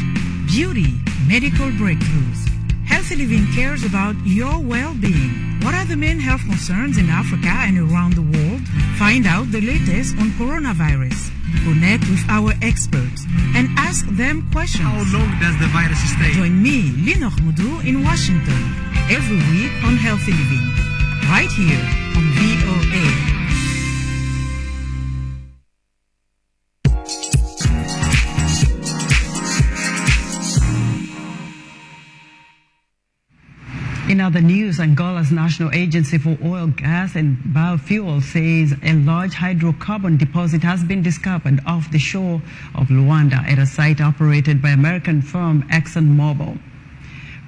beauty, medical breakthroughs. Healthy Living cares about your well-being. What are the main health concerns in Africa and around the world? Find out the latest on coronavirus. Connect with our experts and ask them questions. How long does the virus stay? Join me, Linoch Mudu, in Washington every week on Healthy Living, right here on VOA. In other news, Angola's National Agency for Oil, Gas and Biofuels says a large hydrocarbon deposit has been discovered off the shore of Luanda at a site operated by American firm ExxonMobil.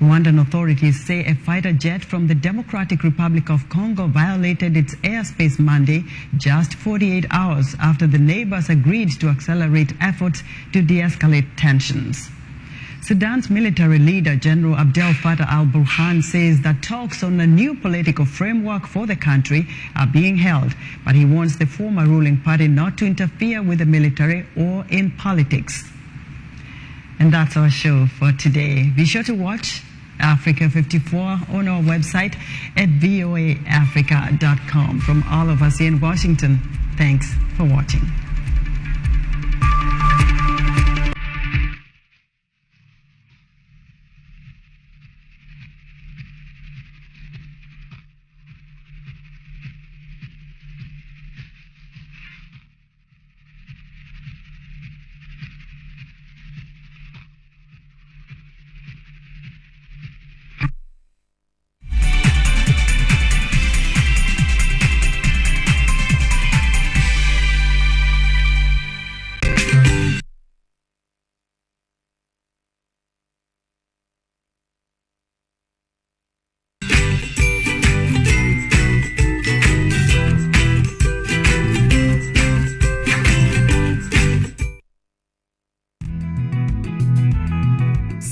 Rwandan authorities say a fighter jet from the Democratic Republic of Congo violated its airspace Monday, just 48 hours after the neighbors agreed to accelerate efforts to de-escalate tensions. Sudan's military leader, General Abdel Fattah al-Burhan, says that talks on a new political framework for the country are being held, but he wants the former ruling party not to interfere with the military or in politics. And that's our show for today. Be sure to watch Africa 54 on our website at voaafrica.com. From all of us here in Washington, thanks for watching.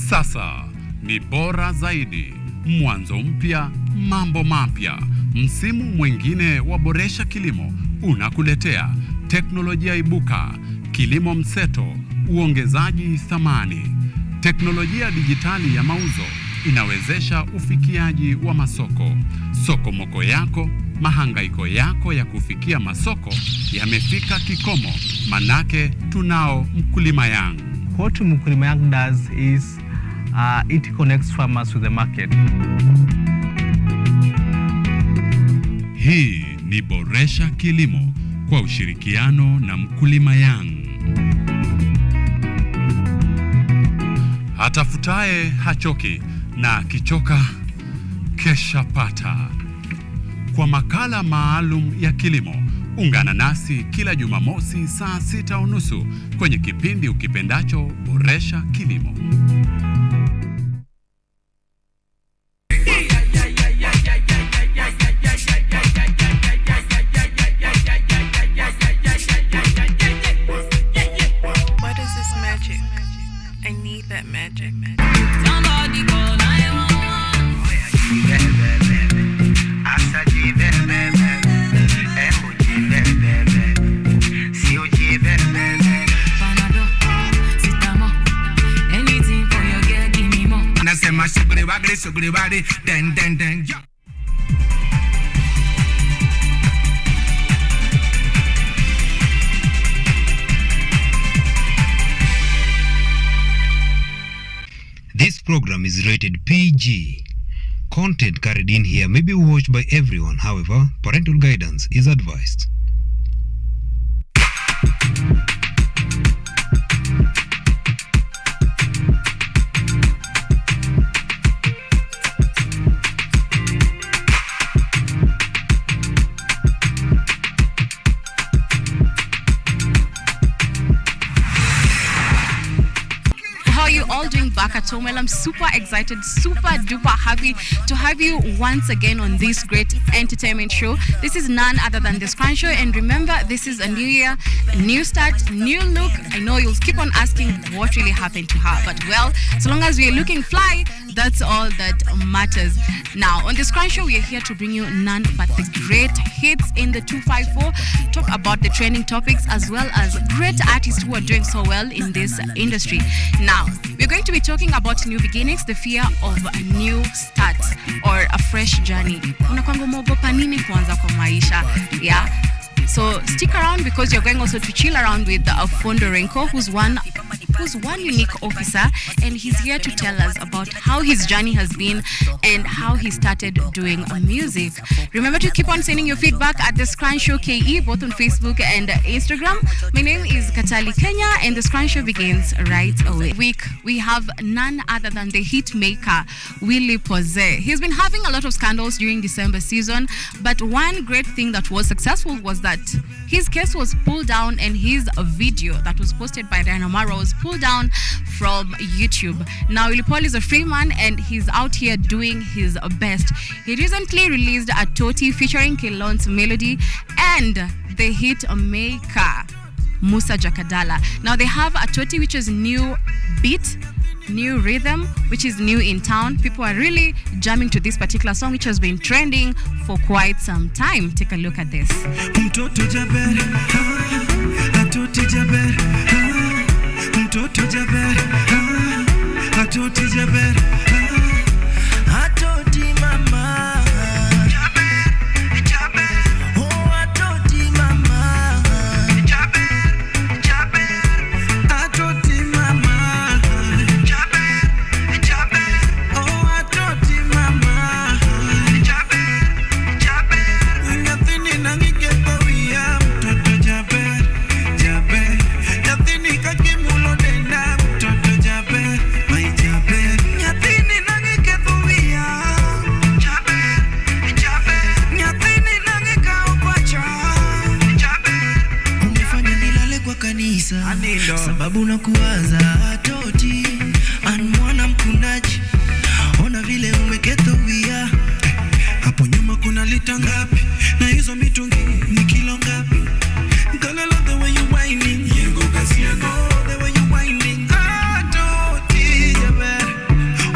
Sasa ni bora zaidi, mwanzo mpya, mambo mapya. Msimu mwingine wa Boresha Kilimo unakuletea teknolojia ibuka, kilimo mseto, uongezaji thamani. Teknolojia dijitali ya mauzo inawezesha ufikiaji wa masoko. Sokomoko yako, mahangaiko yako ya kufikia masoko yamefika kikomo, manake tunao Mkulima Young. What Mkulima Young does is it connects farmers with the market. Hii ni Boresha Kilimo kwa ushirikiano na Mkulima Young. Atafutaye hachoki na kichoka kesha pata. Kwa makala maalum ya kilimo, ungana nasi kila Jumamosi saa 6:30 kwenye kipindi ukipendacho Boresha Kilimo. What is this magic? I need that magic. Somebody call 911. This program is rated PG. Content carried in here may be watched by everyone. However, parental guidance is advised. How are you all doing back at home? Well, I'm super excited, super duper happy to have you once again on this great entertainment show. This is none other than The Scrunch Show, and remember, this is a new year, a new start, new look. I know you'll keep on asking what really happened to her, but well, so long as we're looking fly, that's all that matters. Now, on The Scrunch Show, we are here to bring you none but the great hits in the 254, talk about the trending topics as well as great artists who are doing so well in this industry. Now, we're going to be talking about new beginnings, the fear of a new start or a fresh journey. Unakwanga umeogopa nini kuanza kwa maisha? Yeah. So stick around because you're going also to chill around with Fondo Renko, who's one who's one unique officer, and he's here to tell us about how his journey has been and how he started doing music. Remember to keep on sending your feedback at the Scrun Show KE, both on Facebook and Instagram. My name is Katali Kenya, and the Scrun Show begins right away. We have none other than the hit maker, Willie Pose. He's been having a lot of scandals during December season, but one great thing that was successful was that his case was pulled down and his video that was posted by Diana Mara was pulled down from YouTube. Now, Willie Paul is a free man and he's out here doing his best. He recently released a Toti featuring Kelon's Melody and the hit maker Musa Jakadala. Now, they have a Toti which is new beat, new rhythm, which is new in town. People are really jamming to this particular song, which has been trending for quite some time. Take a look at this. Mtoto Jaber, Atoti Jaber, Mtoto Jaber, Atoti Jaber, Atoti mama. Sababu na kuwaza Toti anmwana mkunaji, ona vile umeketowia hapo nyuma kuna lita ngapi na hizo mitungi ni kilo ngapi? Girl, I love the way you whining, oh, the way you whining. Toti Jaber,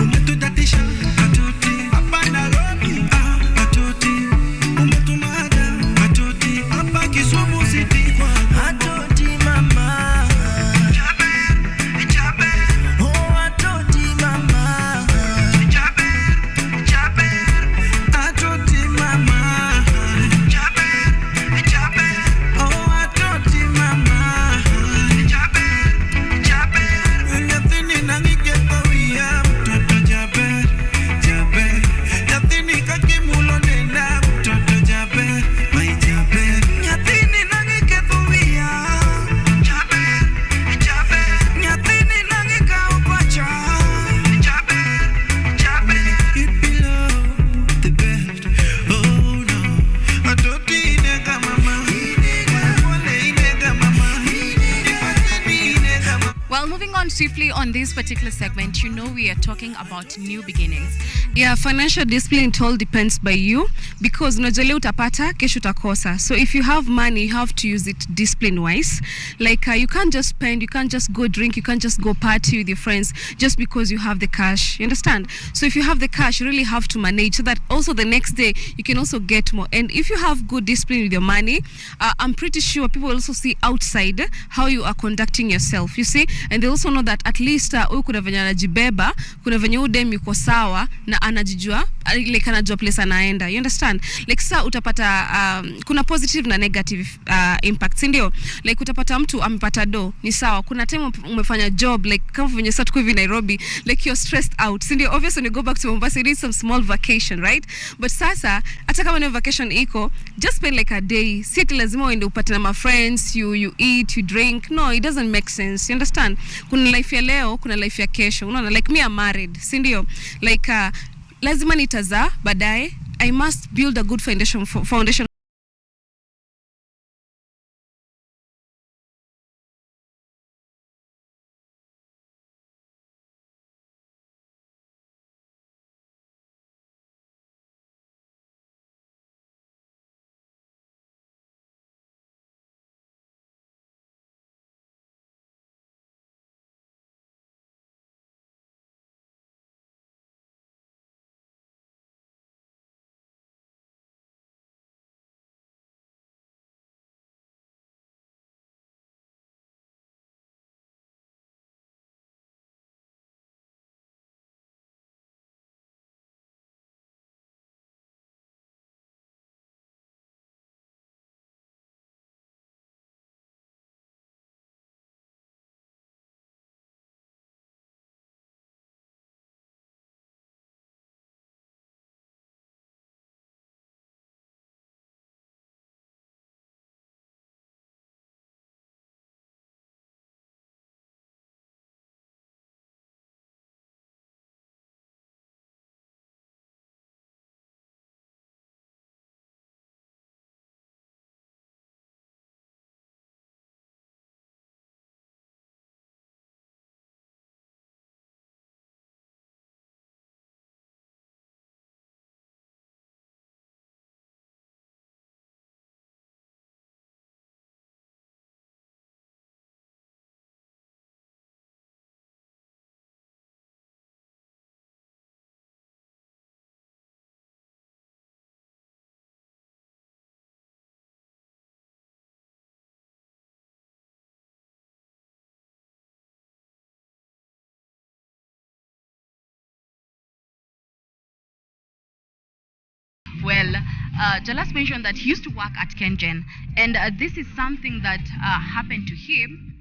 umetutatisha Toti, hapa Nairobi Toti, umetumada Toti, hapa Kisumu City kwa Toti mama. Swiftly on this particular segment, you know we are talking about new beginnings. Yeah, financial discipline, it all depends by you, because unajua utapata kesho utakosa. So if you have money, you have to use it discipline wise. Like you can't just spend, you can't just go drink, you can't just go party with your friends just because you have the cash. You understand? So if you have the cash, you really have to manage so that also the next day you can also get more. And if you have good discipline with your money, I'm pretty sure people will also see outside how you are conducting yourself. You see, and they also know that at least huyu kuna venye anajibeba, kuna venye udem yuko sawa na anajijua, like anajua place anaenda. You understand? Like sasa utapata kuna positive na negative impacts, ndio? Like utapata mtu amepata do, ni sawa. Kuna time umefanya job like kama venye sasa tuko hivi Nairobi, like you're stressed out. Ndio, obviously when you go back to Mombasa, you need some small vacation, right? But sasa hata kama ni vacation iko, just spend like a day. Si ati lazima uende upate na my friends, you eat, you drink. No, it doesn't make sense. You understand? Kuna life ya leo, kuna life ya kesho. Unaona, like me I'm married, si ndio? Like lazima nitazaa baadaye. I must build a good foundation Well, Jalas mentioned that he used to work at KenGen, and this is something that happened to him.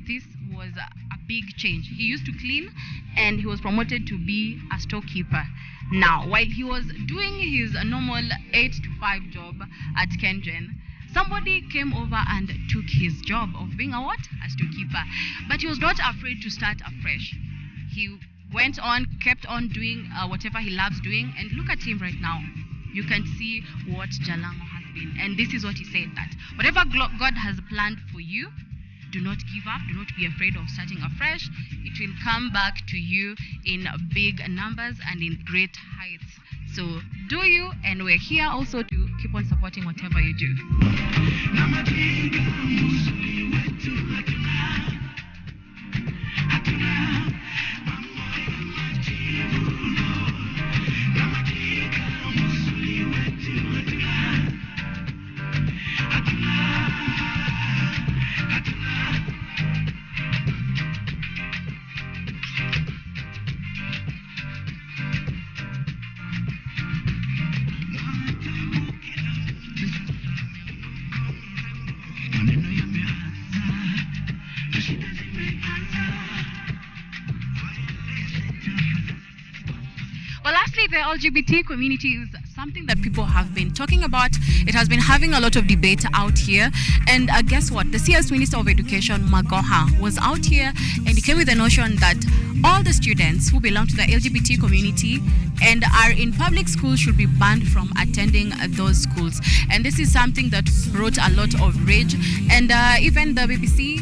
This was a big change. He used to clean, and he was promoted to be a storekeeper. Now, while he was doing his normal 8 to 5 job at KenGen, somebody came over and took his job of being a what? A storekeeper. But he was not afraid to start afresh. He went on, kept on doing whatever he loves doing, and look at him right now. You can see what Jalango has been. And this is what he said, that whatever God has planned for you, do not give up. Do not be afraid of starting afresh. It will come back to you in big numbers and in great heights. So do you, and we're here also to keep on supporting whatever you do. Well, lastly, the LGBT community is something that people have been talking about. It has been having a lot of debate out here. And guess what? The CS Minister of Education, Magoha, was out here and he came with the notion that all the students who belong to the LGBT community and are in public schools should be banned from attending those schools. And this is something that brought a lot of rage. And even the BBC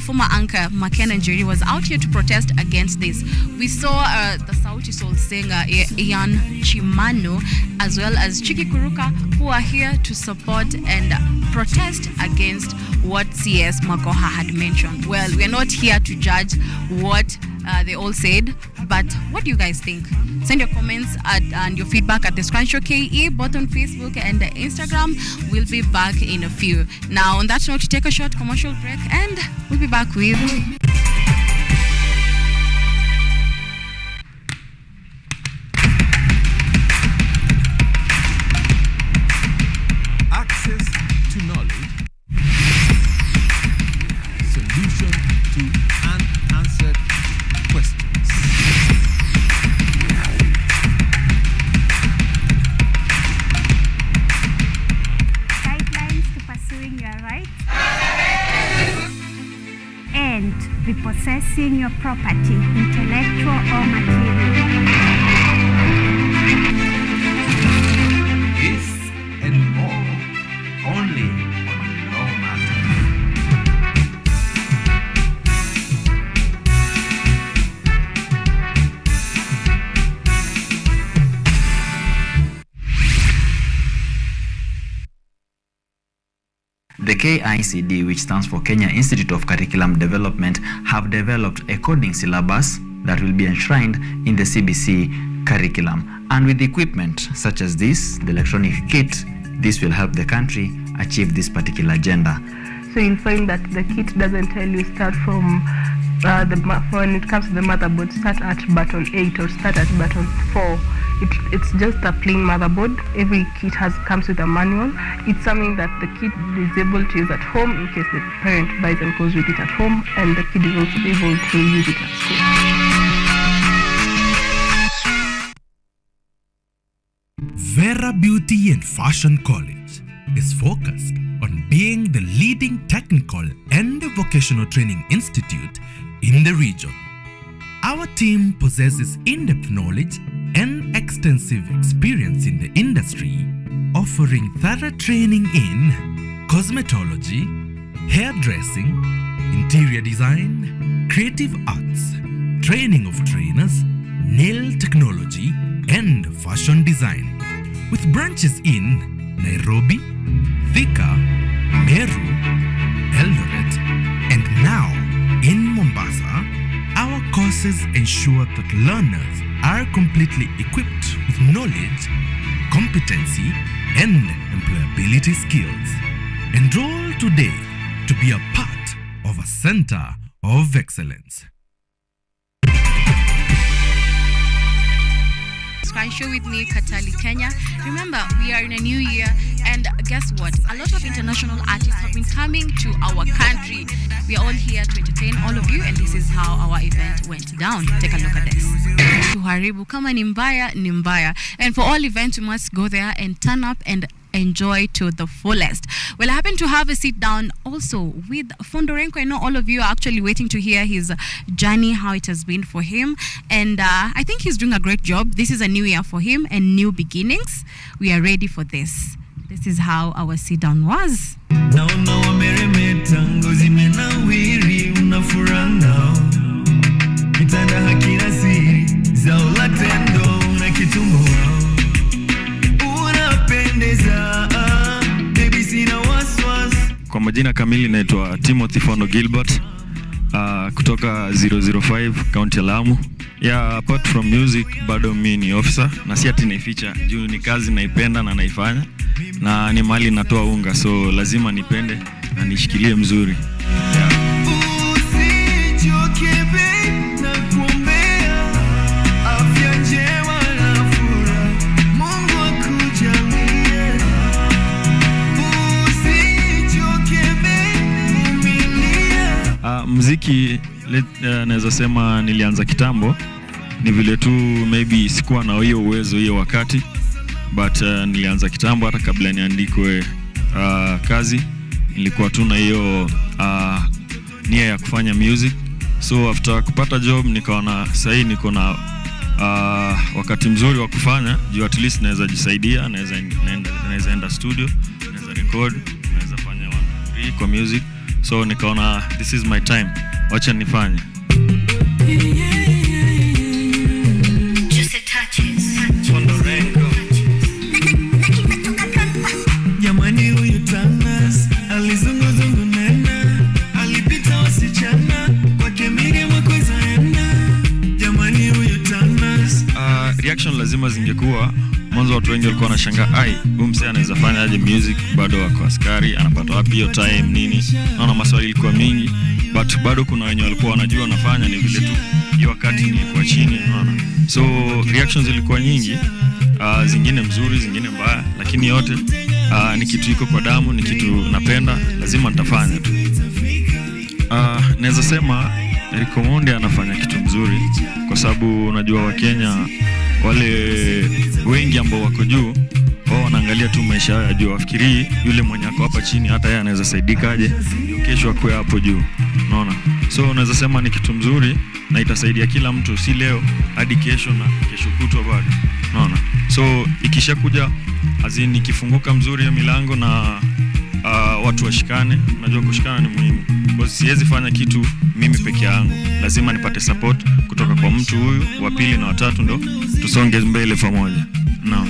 former anchor McKenna Njeri was out here to protest against this. We saw the Sauti Sol singer Ian Chimano as well as Chiki Kuruka, who are here to support and protest against what CS Magoha had mentioned. Well, we're not here to judge what they all said, but what do you guys think? Send your comments and your feedback at the Scrunch Show KE, both on Facebook and Instagram. We'll be back in a few. Now, on that note, take a short commercial break and we'll be back with... Access to knowledge. Solution to unanswered questions. Guidelines to pursuing your rights and repossessing your property, intellectual or material. This and more only on Law Matters. The KICD, which stands for Kenya Institute of Curriculum Development, have developed a coding syllabus that will be enshrined in the CBC curriculum. And with equipment such as this, the electronic kit, this will help the country achieve this particular agenda. So you'll find that the kit doesn't tell you start from when it comes to the motherboard, start at button 8 or start at button 4. It's just a plain motherboard. Every kit comes with a manual. It's something that the kid is able to use at home in case the parent buys and goes with it at home, and the kid is also able to use it at school. Vera Beauty and Fashion College is focused on being the leading technical and vocational training institute in the region. Our team possesses in-depth knowledge and extensive experience in the industry, offering thorough training in cosmetology, hairdressing, interior design, creative arts, training of trainers, nail technology, and fashion design. With branches in Nairobi, Thika, Meru, Eldoret, and now in Mombasa, our courses ensure that learners are completely equipped with knowledge, competency, and employability skills. Enroll today to be a part of a center of excellence. Sky Show with me, Katali Kenya. Remember, we are in a new year, and guess what? A lot of international artists have been coming to our country. We are all here to entertain all of you, and this is how our event went down. Take a look at this. Tuharibu kama ni mbaya, ni mbaya. And for all events, you must go there and turn up and enjoy to the fullest. Well, I happen to have a sit down also with Fondorenko. I know all of you are actually waiting to hear his journey, how it has been for him. And I think he's doing a great job. This is a new year for him and new beginnings. We are ready for this. This is how our sit down was. Kwa majina kamili naitwa Timothy Fono Gilbert kutoka 005 County Lamu. Yeah, apart from music bado mimi ni officer na si ati naificha juu ni kazi naipenda na naifanya na ni mali natoa unga, so lazima nipende na nishikilie mzuri. Muziki naweza sema nilianza kitambo, ni vile tu maybe sikuwa na hiyo uwezo hiyo wakati, but nilianza kitambo hata kabla niandikwe kazi. Nilikuwa tu na hiyo nia ya kufanya music, so after kupata job nikaona sasa niko na wakati mzuri wa kufanya juu at least naweza jisaidia, naweza enda studio, naweza record, naweza fanya one kwa music. So nikaona this is my time, wacha nifanye. Jamani huyu Tanas alizunguzungu nena, alipita wasichana kwa kemige mwakweza ena. Jamani huyu Tanas. Reaction lazima zingekuwa mwanzo, watu wengi walikuwa wanashangaa, huyu msee anaweza fanya aje music bado wako askari, anapata wapi hiyo time nini? Naona maswali ilikuwa mingi, but bado kuna wenye walikuwa wanajua wanafanya, ni vile tu hiyo wakati nilikuwa chini, unaona. So reactions zilikuwa nyingi, zingine mzuri, zingine mbaya, lakini yote ni kitu iko kwa damu, ni kitu napenda, lazima nitafanya tu. Naweza sema Rico Mondi anafanya kitu mzuri kwa sababu unajua Wakenya wale wengi ambao wako juu wao wanaangalia tu maisha yao ya juu, wafikiri yule mwenye ako hapa chini hata yeye anaweza saidika aje kesho akue hapo juu, unaona. So unaweza sema ni kitu mzuri na itasaidia kila mtu, si leo hadi kesho na kesho kutwa bado, unaona. So ikishakuja azini kifunguka mzuri ya milango na watu washikane, unajua kushikana ni muhimu. Kwa siwezi fanya kitu mimi peke yangu, lazima nipate support kutoka kwa mtu huyu wa pili na watatu, ndo tusonge mbele pamoja. No.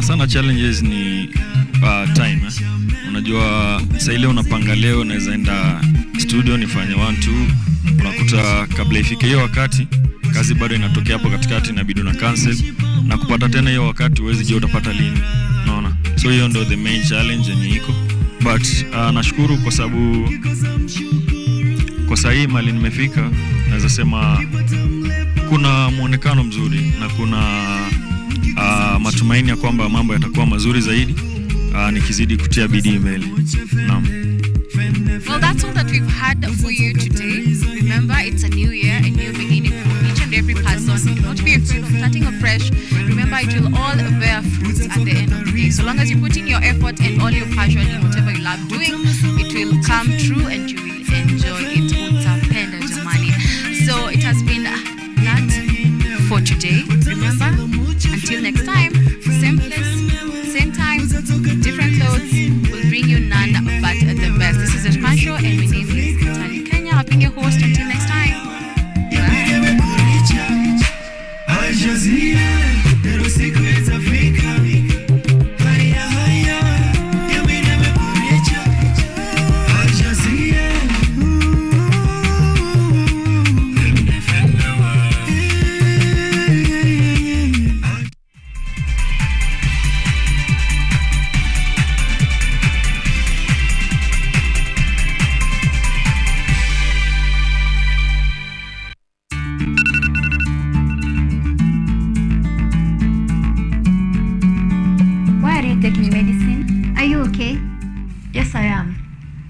Sana challenges ni time. Unajua sasa ile unapanga leo naweza enda studio nifanye 1 2, unakuta kabla ifike hiyo wakati kazi bado inatokea hapo katikati, inabidi na cancel na kupata tena hiyo wakati huwezi jua utapata lini, unaona. So hiyo ndo the main challenge yenye iko, but nashukuru kwa sababu kwa sasa hii mali nimefika, naweza sema kuna muonekano mzuri na kuna matumaini ya kwamba mambo yatakuwa mazuri zaidi nikizidi kutia bidii mbele. Naam. Well, that's all that we've had for you today. Remember, it's a new year, a new beginning for each and every person. Do not be afraid of starting afresh. Remember, it will all bear fruits at the end of the day. So long as you put in your effort and all your passion in whatever you love doing, it will come true and you will enjoy it. Utapenda jamani. So it has been that for today. Remember, until next time, same place, same time, different clothes will bring you none but the best. This is a Sky Show and my name is Katali Kenya. I've been your host. Until next time. are you taking medicine? Are you okay? Yes, I am.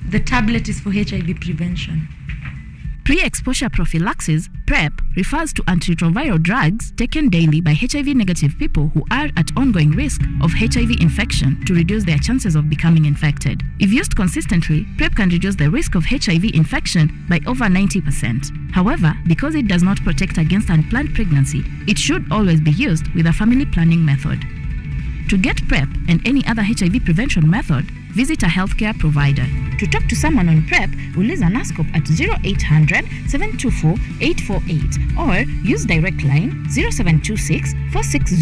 The tablet is for HIV prevention. Pre-exposure prophylaxis, PrEP, refers to antiretroviral drugs taken daily by HIV-negative people who are at ongoing risk of HIV infection to reduce their chances of becoming infected. If used consistently, PrEP can reduce the risk of HIV infection by over 90%. However, because it does not protect against unplanned pregnancy, it should always be used with a family planning method. To get PrEP and any other HIV prevention method, visit a healthcare provider. To talk to someone on PrEP, uliza NASCOP at 0800 724 848 or use direct line 0726 460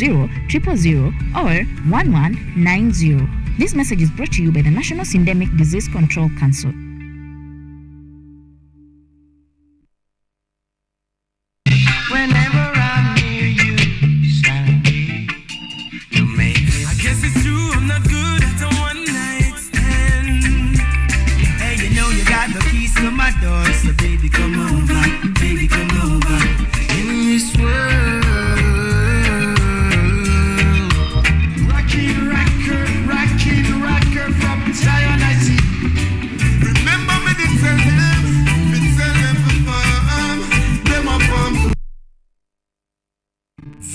000 or 1190. This message is brought to you by the National Syndemic Disease Control Council.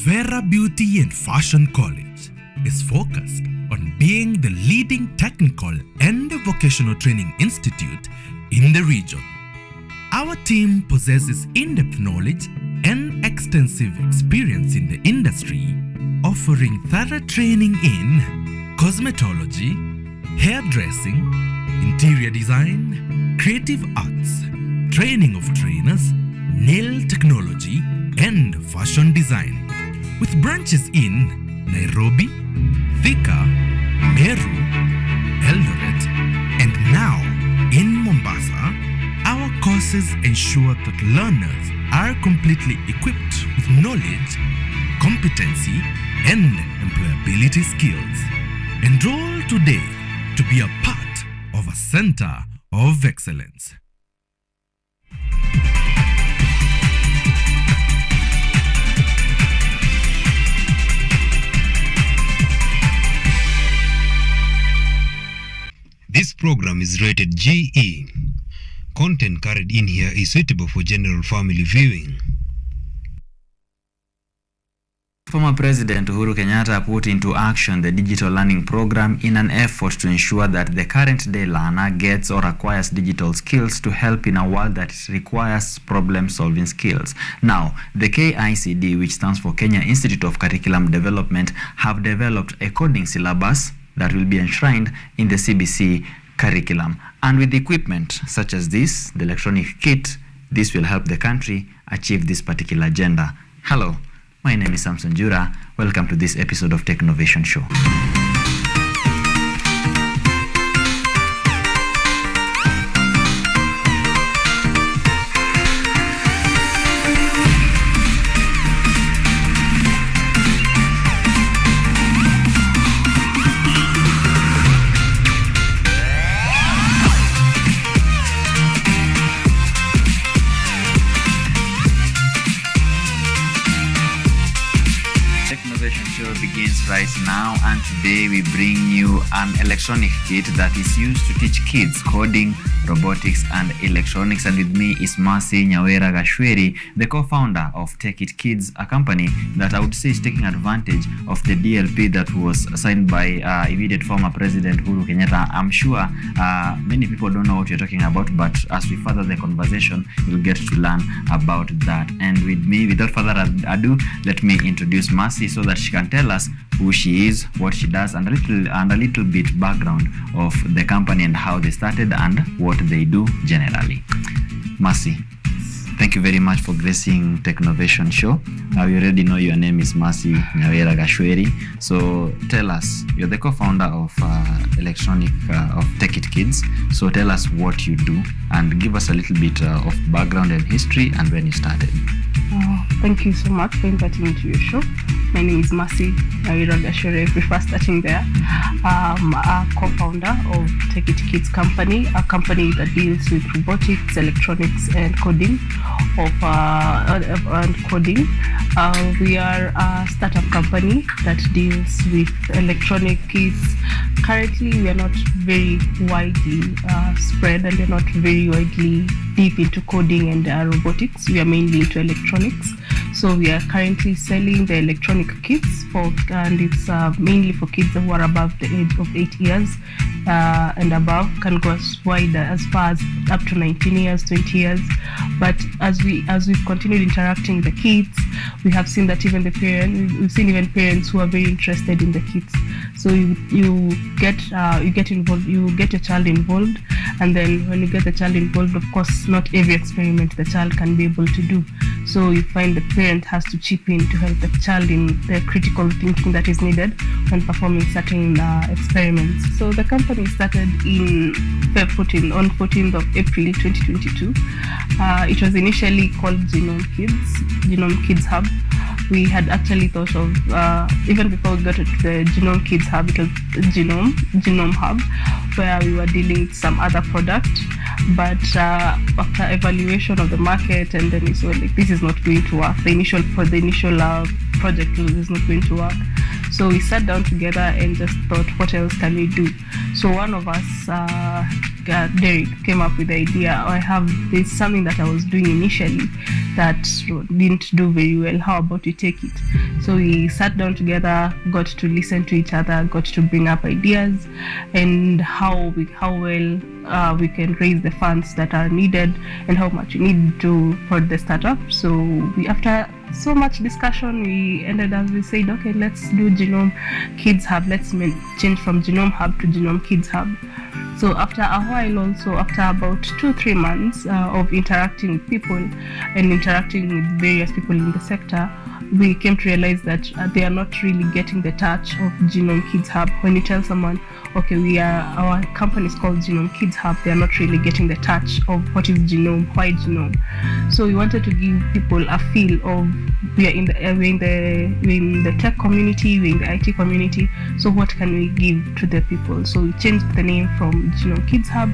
Vera Beauty and Fashion College is focused on being the leading technical and vocational training institute in the region. Our team possesses in-depth knowledge and extensive experience in the industry, offering thorough training in cosmetology, hairdressing, interior design, creative arts, training of trainers, nail technology, and fashion design, with branches in Nairobi, Thika, Meru, Eldoret, and now in Mombasa. Our courses ensure that learners are completely equipped with knowledge, competency, and employability skills. Enroll today to be a part of a center of excellence. This program is rated GE. Content carried in here is suitable for general family viewing. Former President Uhuru Kenyatta put into action the digital learning program in an effort to ensure that the current day learner gets or acquires digital skills to help in a world that requires problem-solving skills. Now, the KICD, which stands for Kenya Institute of Curriculum Development, have developed a coding syllabus that will be enshrined in the CBC curriculum. And with equipment such as this, the electronic kit, this will help the country achieve this particular agenda. Hello, my name is Samson Jura. Welcome to this episode of Tech Innovation Show. Right now, and today we bring you an electronic kit that is used to teach kids coding, robotics, and electronics. And with me is Mercy Nyawera Gashweri, the co-founder of Take It Kids, a company that I would say is taking advantage of the DLP that was signed by immediate former President Uhuru Kenyatta. I'm sure many people don't know what you're talking about, but as we further the conversation, you'll get to learn about that. And with me, without further ado, let me introduce Mercy so that she can tell us who she is, what she does, and a little bit background of the company and how they started and what they do generally. Mercy, thank you very much for gracing Tech Innovation Show. We already know your name is Mercy Nyawera Gashweri. So tell us, you're the co-founder of of Take It Kids. So tell us what you do and give us a little bit of background and history and when you started. Thank you so much for inviting me to your show. My name is Mercy Nyawera Gashweri. I prefer starting there. a co-founder of Take It Kids company, a company that deals with robotics, electronics, and coding. We are a startup company that deals with electronic kits. Currently, we are not very widely spread, and we're not very widely deep into coding and robotics. We are mainly into electronics. So we are currently selling the electronic kits and it's mainly for kids who are above the age of 8 years and above. Can go as far as up to 19 years, 20 years. But as we've continued interacting with the kids, we have seen that we've seen even parents who are very interested in the kids. So you get involved, you get your child involved, and then when you get the child involved, of course, not every experiment the child can be able to do. So you find the parent has to chip in to help the child in the critical thinking that is needed when performing certain experiments. So the company started on 14th of April 2022. It was initially called Genome Kids Hub. We had actually thought of, even before we got to the Genome Kids Hub, it was Genome Hub, where we were dealing with some other product. But after evaluation of the market, and then we saw like this is not going to work. The initial project is not going to work. So we sat down together and just thought, what else can we do? So one of us, Derek, came up with the idea, there's something that I was doing initially that didn't do very well. How about we take it? So we sat down together, got to listen to each other, got to bring up ideas and how well we can raise the funds that are needed and how much we need for the startup. So after so much discussion, we ended up, we said, okay, let's do Genome Kids Hub. Let's change from Genome Hub to Genome Kids Hub. So after a while also, after about 2-3 months of interacting with people and interacting with various people in the sector, we came to realize that they are not really getting the touch of Genome Kids Hub. When you tell someone, okay, our company is called Genome Kids Hub, they are not really getting the touch of what is genome, why genome. So we wanted to give people a feel of we're in the tech community, we're in the IT community. So what can we give to the people? So we changed the name from Genome Kids Hub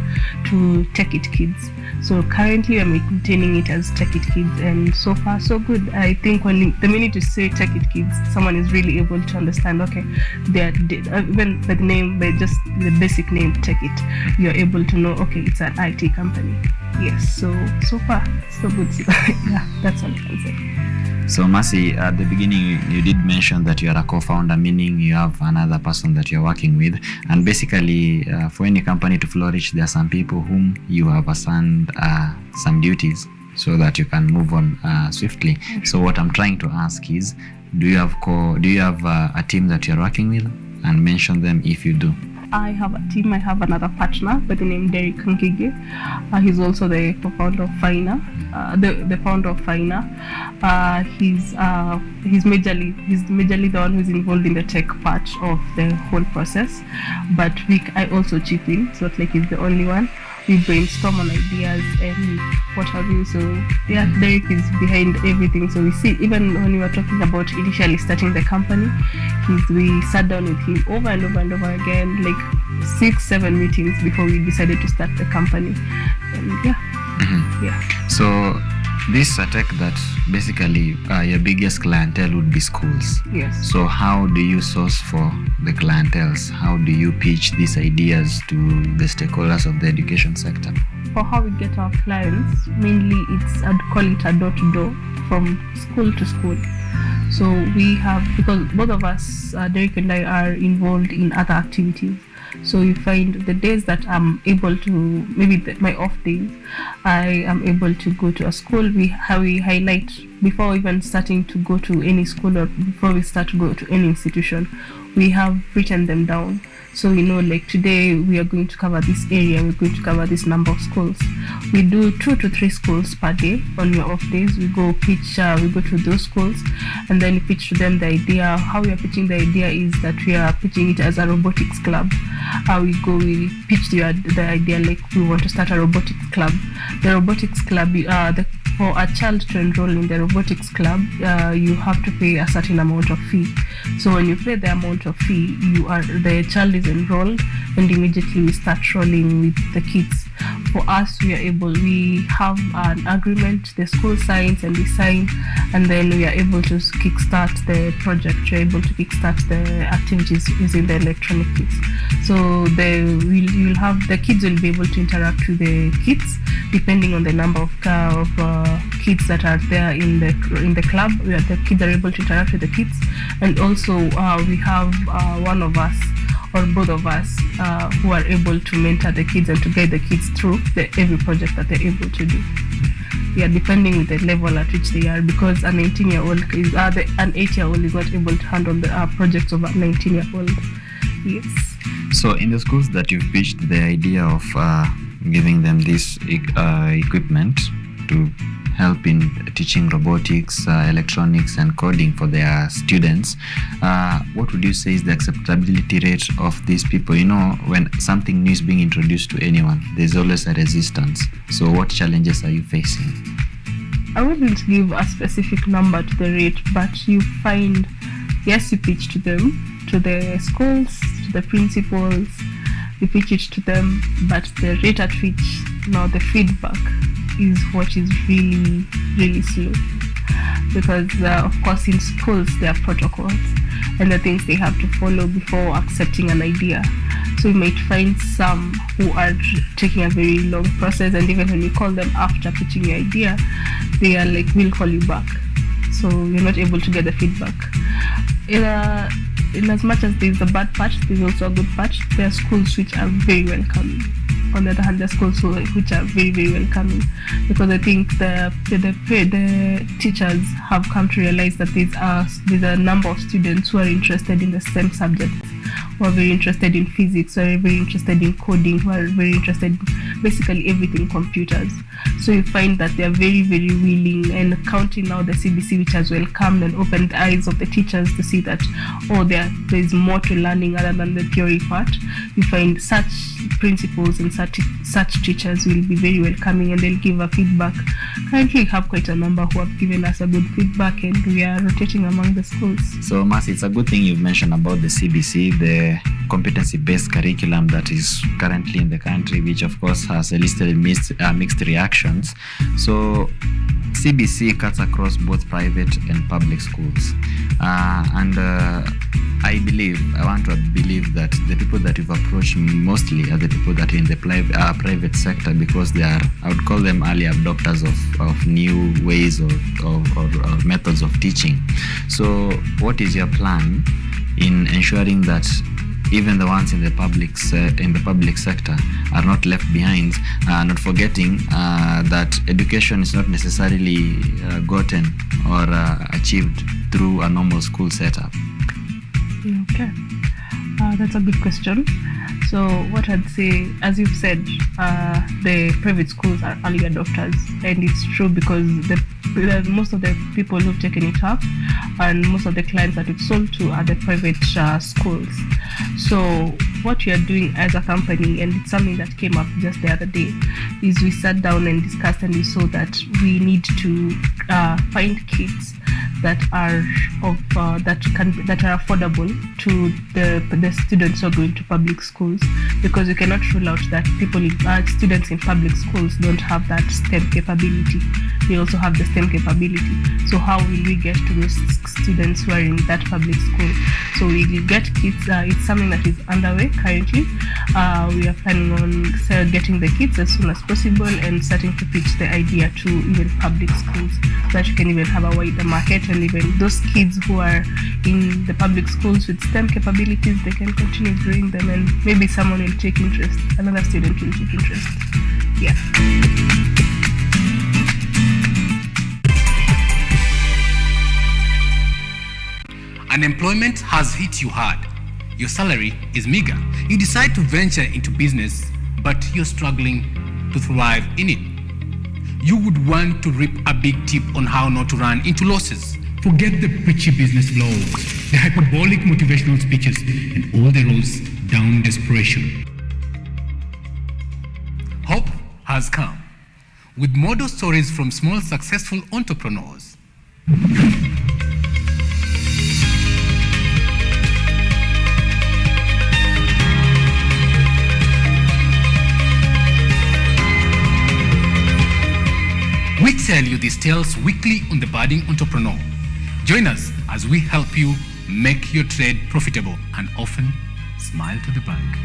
to Take It Kids. So currently I'm maintaining it as Take It Kids, and so far so good. I think when the minute you say Take It Kids, someone is really able to understand, okay, even the name, just the basic name Take It, you're able to know, okay, it's an IT company. Yes, so far so good. Yeah, that's all I can say. So Mercy, at the beginning you did mention that you are a co-founder, meaning you have another person that you're working with, and basically for any company to flourish, there are some people whom you have assigned some duties so that you can move on swiftly. So what I'm trying to ask is, do you have a team that you're working with, and mention them if you do? I have a team. I have another partner by the name Derek Ngige. He's also the co-founder of Fina, the founder of Fina. He's majorly the one who's involved in the tech part of the whole process. But I also chip in. It's not like he's the only one. We brainstorm on ideas and what have you. So yeah, Derek is behind everything. So we see, even when we were talking about initially starting the company, we sat down with him over and over and over again, like 6-7 meetings before we decided to start the company. And yeah. So this is a tech that basically your biggest clientele would be schools. Yes. So how do you source for the clienteles? How do you pitch these ideas to the stakeholders of the education sector? For how we get our clients, mainly I'd call it a door-to-door from school to school. So we have, because both of us, Derek and I, are involved in other activities. So you find the days that I'm able to, maybe my off days, I am able to go to a school. We highlight, before even starting to go to any school or before we start to go to any institution, we have written them down. So we know, like, today we are going to cover this area, we're going to cover this number of schools. We do 2 to 3 schools per day. On your off days, we go to those schools and then we pitch to them the idea. How we are pitching the idea is that we are pitching it as a robotics club. We pitch the idea like we want to start a robotics club. The robotics club, the for a child to enroll in the robotics club, you have to pay a certain amount of fee. So when you pay the amount of fee, the child is enrolled, and immediately we start rolling with the kids. For us, we have an agreement, the school signs and we sign, and then we are able to kickstart the project. We're able to kickstart the activities using the electronic kits. So the kids will be able to interact with the kids depending on the number of kids that are there in the club. The kids are able to interact with the kids, and also we have one of us or both of us who are able to mentor the kids and to guide the kids through every project that they're able to do. Yeah, depending with the level at which they are, because an 18-year-old an 8-year-old is not able to handle the projects of a 19-year-old. Yes. So in the schools that you've pitched the idea of giving them this equipment to help in teaching robotics, electronics and coding for their students, what would you say is the acceptability rate of these people? When something new is being introduced to anyone, there's always a resistance. So what challenges are you facing? I wouldn't give a specific number to the rate, but you find, yes, you pitch to them, to the schools, to the principals, you pitch it to them, but the rate at which the feedback is what is really, really slow. Because of course in schools there are protocols and the things they have to follow before accepting an idea. So you might find some who are taking a very long process, and even when you call them after pitching your idea, they are like, we'll call you back. So you're not able to get the feedback. In as much as there's a bad part, there's also a good part. There are schools which are very welcoming. On the other hand, there are schools which are very, very welcoming, because I think the teachers have come to realize that there's a number of students who are interested in the STEM subjects, who are very interested in physics, who are very interested in coding, who are very interested in basically everything computers. So you find that they are very, very willing, and counting now the CBC, which has welcomed and opened the eyes of the teachers to see that, there is more to learning other than the theory part. You find such principals and such teachers will be very welcoming, and they'll give a feedback. Currently we have quite a number who have given us a good feedback, and we are rotating among the schools. So Mercy, it's a good thing you've mentioned about the CBC, the competency-based curriculum that is currently in the country, which of course has elicited mixed reactions. So CBC cuts across both private and public schools, and I want to believe that the people that you've approached mostly are the people that are in the private sector, because they are, I would call them early adopters of new ways or methods of teaching. So what is your plan in ensuring that even the ones in the public sector are not left behind, not forgetting that education is not necessarily gotten or achieved through a normal school setup? Okay, that's a good question. So what I'd say, as you've said, the private schools are early adopters, and it's true because most of the people who've taken it up and most of the clients that we've sold to are the private schools. So what we are doing as a company, and it's something that came up just the other day, is we sat down and discussed, and we saw that we need to find kits that are affordable to the students who are going to public schools, because we cannot rule out that students in public schools don't have that STEM capability. They also have the STEM capability. So how will we get to those students who are in that public school? So we will get kits. It's something that is underway currently. We are planning on getting the kits as soon as possible and starting to pitch the idea to even public schools, so that you can even have a wider market, and even those kids who are in the public schools with STEM capabilities, they can continue growing them, and maybe someone will take interest, another student will take interest. Yeah. Unemployment has hit you hard. Your salary is meager. You decide to venture into business, but you're struggling to thrive in it. You would want to reap a big tip on how not to run into losses. Forget the preachy business vlogs, the hyperbolic motivational speeches, and all the roads down desperation. Hope has come. with model stories from small successful entrepreneurs. We tell you these tales weekly on The Budding Entrepreneur. Join us as we help you make your trade profitable and often smile to the bank.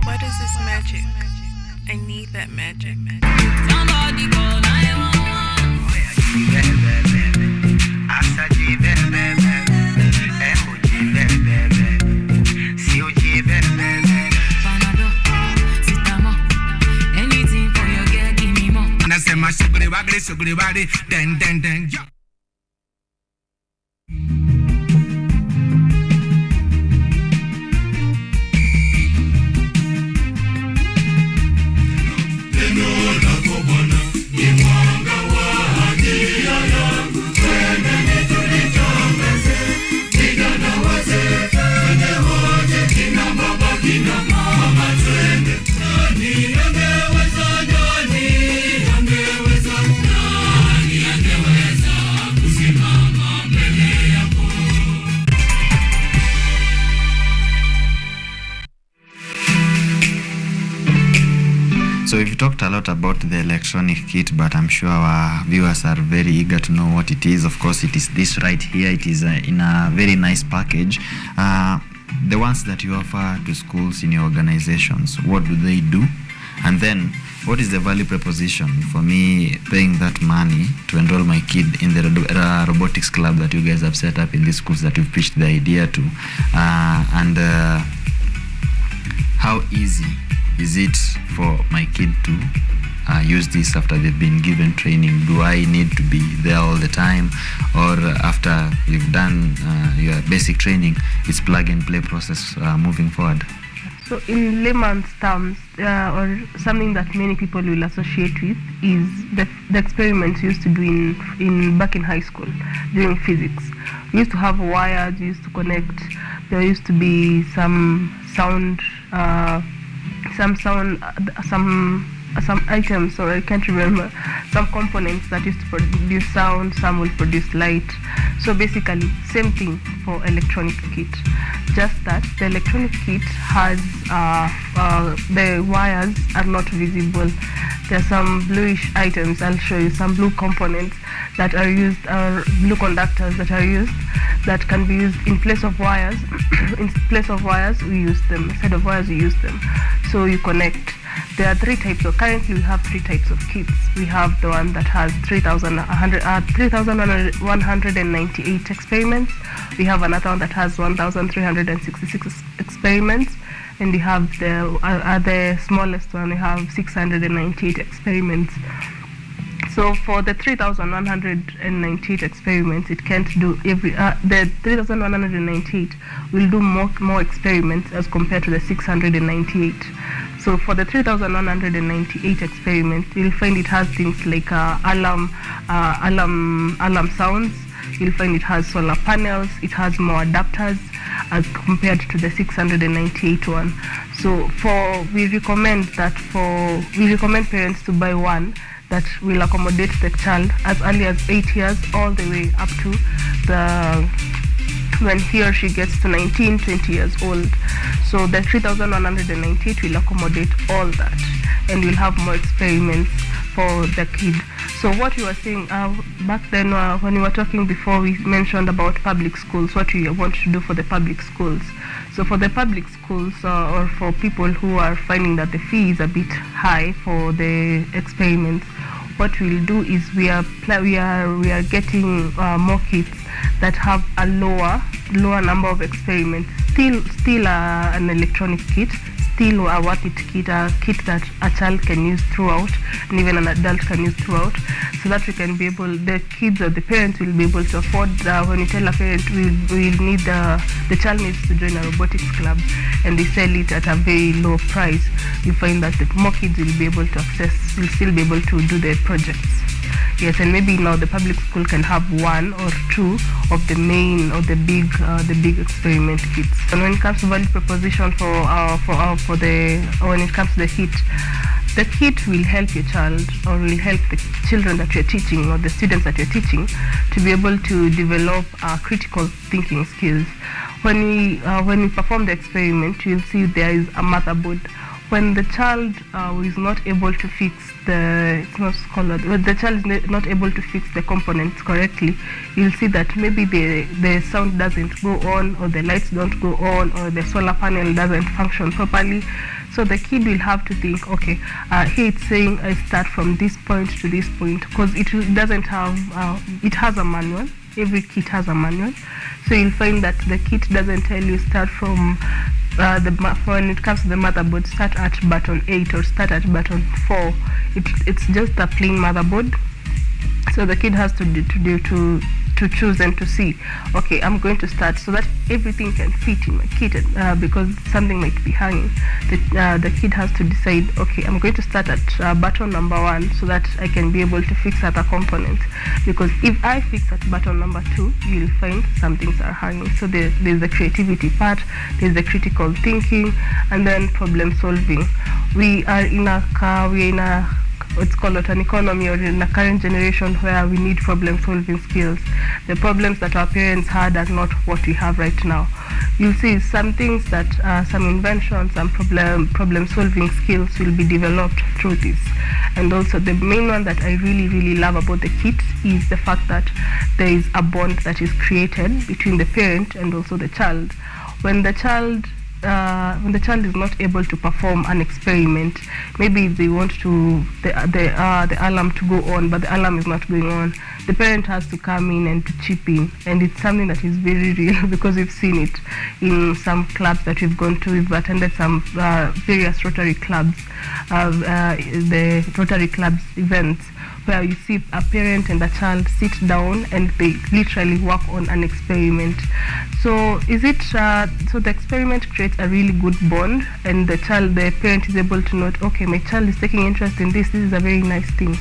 What is this magic? I need that magic. Somebody call 911. Panadol, Citamol, anything for your girl, give me more. Nasema shughuli wagli, den. So we've talked a lot about the electronic kit, but I'm sure our viewers are very eager to know what it is. Of course, it is this right here. It is in a very nice package. The ones that you offer to schools in your organizations, what do they do? And then, what is the value proposition for me paying that money to enroll my kid in the robotics club that you guys have set up in these schools that you've pitched the idea to? And how easy is it for my kid to use this after they've been given training? Do I need to be there all the time, or after you've done your basic training, it's plug and play process moving forward? So in layman's terms, or something that many people will associate with, is the experiments we used to do in back in high school during physics. We used to have wires, we used to connect. There used to be some items, or I can't remember, some components that used to produce sound, some will produce light. So basically, same thing for electronic kit. Just that the electronic kit has the wires are not visible. There are some bluish items. I'll show you some blue components that are used, blue conductors that are used, that can be used in place of wires. In place of wires, we use them. Instead of wires, we use them. So you connect. There are currently we have three types of kits. We have the one that has 3,198 experiments. We have another one that has 1,366 experiments. And we have the smallest one, we have 698 experiments. So for the 3,198 experiments, it can't do the 3,198 will do more experiments as compared to the 698. So for the 3,198 experiments, you'll find it has things like alarm sounds. You'll find it has solar panels. It has more adapters as compared to the 698 one. So we recommend parents to buy one that will accommodate the child as early as 8 years all the way up to when he or she gets to 19, 20 years old. So the 3,198 will accommodate all that, and we'll have more experiments for the kid. So what you were saying back then when we were talking before, we mentioned about public schools, what we want to do for the public schools. So for the public schools, or for people who are finding that the fee is a bit high for the experiments, what we'll do is we are getting more kits that have a lower number of experiments. Still an electronic kit, still a worth it kit, a kit that a child can use throughout, and even an adult can use throughout, so that we can be able, the kids or the parents will be able to afford. When you tell a parent we need the child needs to join a robotics club, and they sell it at a very low price, you find that the more kids will be able to access, will still be able to do their projects. Yes, and maybe now the public school can have one or two of the main or the big experiment kits. And when it comes to value proposition when it comes to the kit will help your child, or will help the children that you're teaching or the students that you're teaching to be able to develop critical thinking skills. When we perform the experiment, you'll see there is a motherboard. When the child is not able to fix when the child is not able to fix the components correctly, you'll see that maybe the sound doesn't go on, or the lights don't go on, or the solar panel doesn't function properly. So the kid will have to think, okay, here it's saying I start from this point to this point, because it doesn't have, it has a manual. Every kit has a manual. So you'll find that the kit doesn't tell you start from when it comes to the motherboard, start at button 8 or start at button 4. It's just a plain motherboard. So the kid has to choose and to see, okay, I'm going to start, so that everything can fit in my kit, because something might be hanging. The kid has to decide, okay, I'm going to start at button number 1, so that I can be able to fix other components. Because if I fix at button number 2, you'll find some things are hanging. So there's the creativity part, there's the critical thinking, and then problem solving. We are in a it's called an economy, or in a current generation, where we need problem solving skills. The problems that our parents had are not what we have right now. You'll see some things that some inventions and problem solving skills will be developed through this. And also the main one that I really love about the kit is the fact that there is a bond that is created between the parent and also the child. When the child is not able to perform an experiment, maybe they want the alarm to go on, but the alarm is not going on, the parent has to come in and to chip in. And it's something that is very real, because we've seen it in some clubs that we've gone to. We've attended some various Rotary clubs, the Rotary clubs events, where you see a parent and a child sit down and they literally work on an experiment. So so the experiment creates a really good bond, and the parent is able to note, okay, my child is taking interest in this is a very nice thing.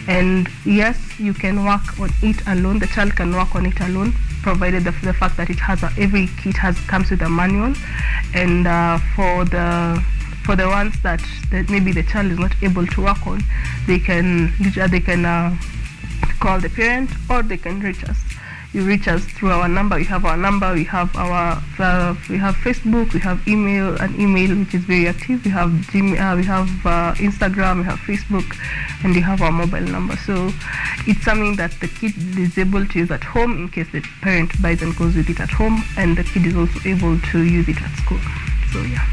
And yes, you can work on it alone, the child can work on it alone, provided the fact that every kit comes with a manual. And for the ones that maybe the child is not able to work on, they can call the parent, or they can reach us. You reach us through our number. We have our number. We have Facebook. We have an email which is very active. We have Gmail. We have Instagram. We have Facebook, and we have our mobile number. So it's something that the kid is able to use at home in case the parent buys and goes with it at home, and the kid is also able to use it at school. So yeah.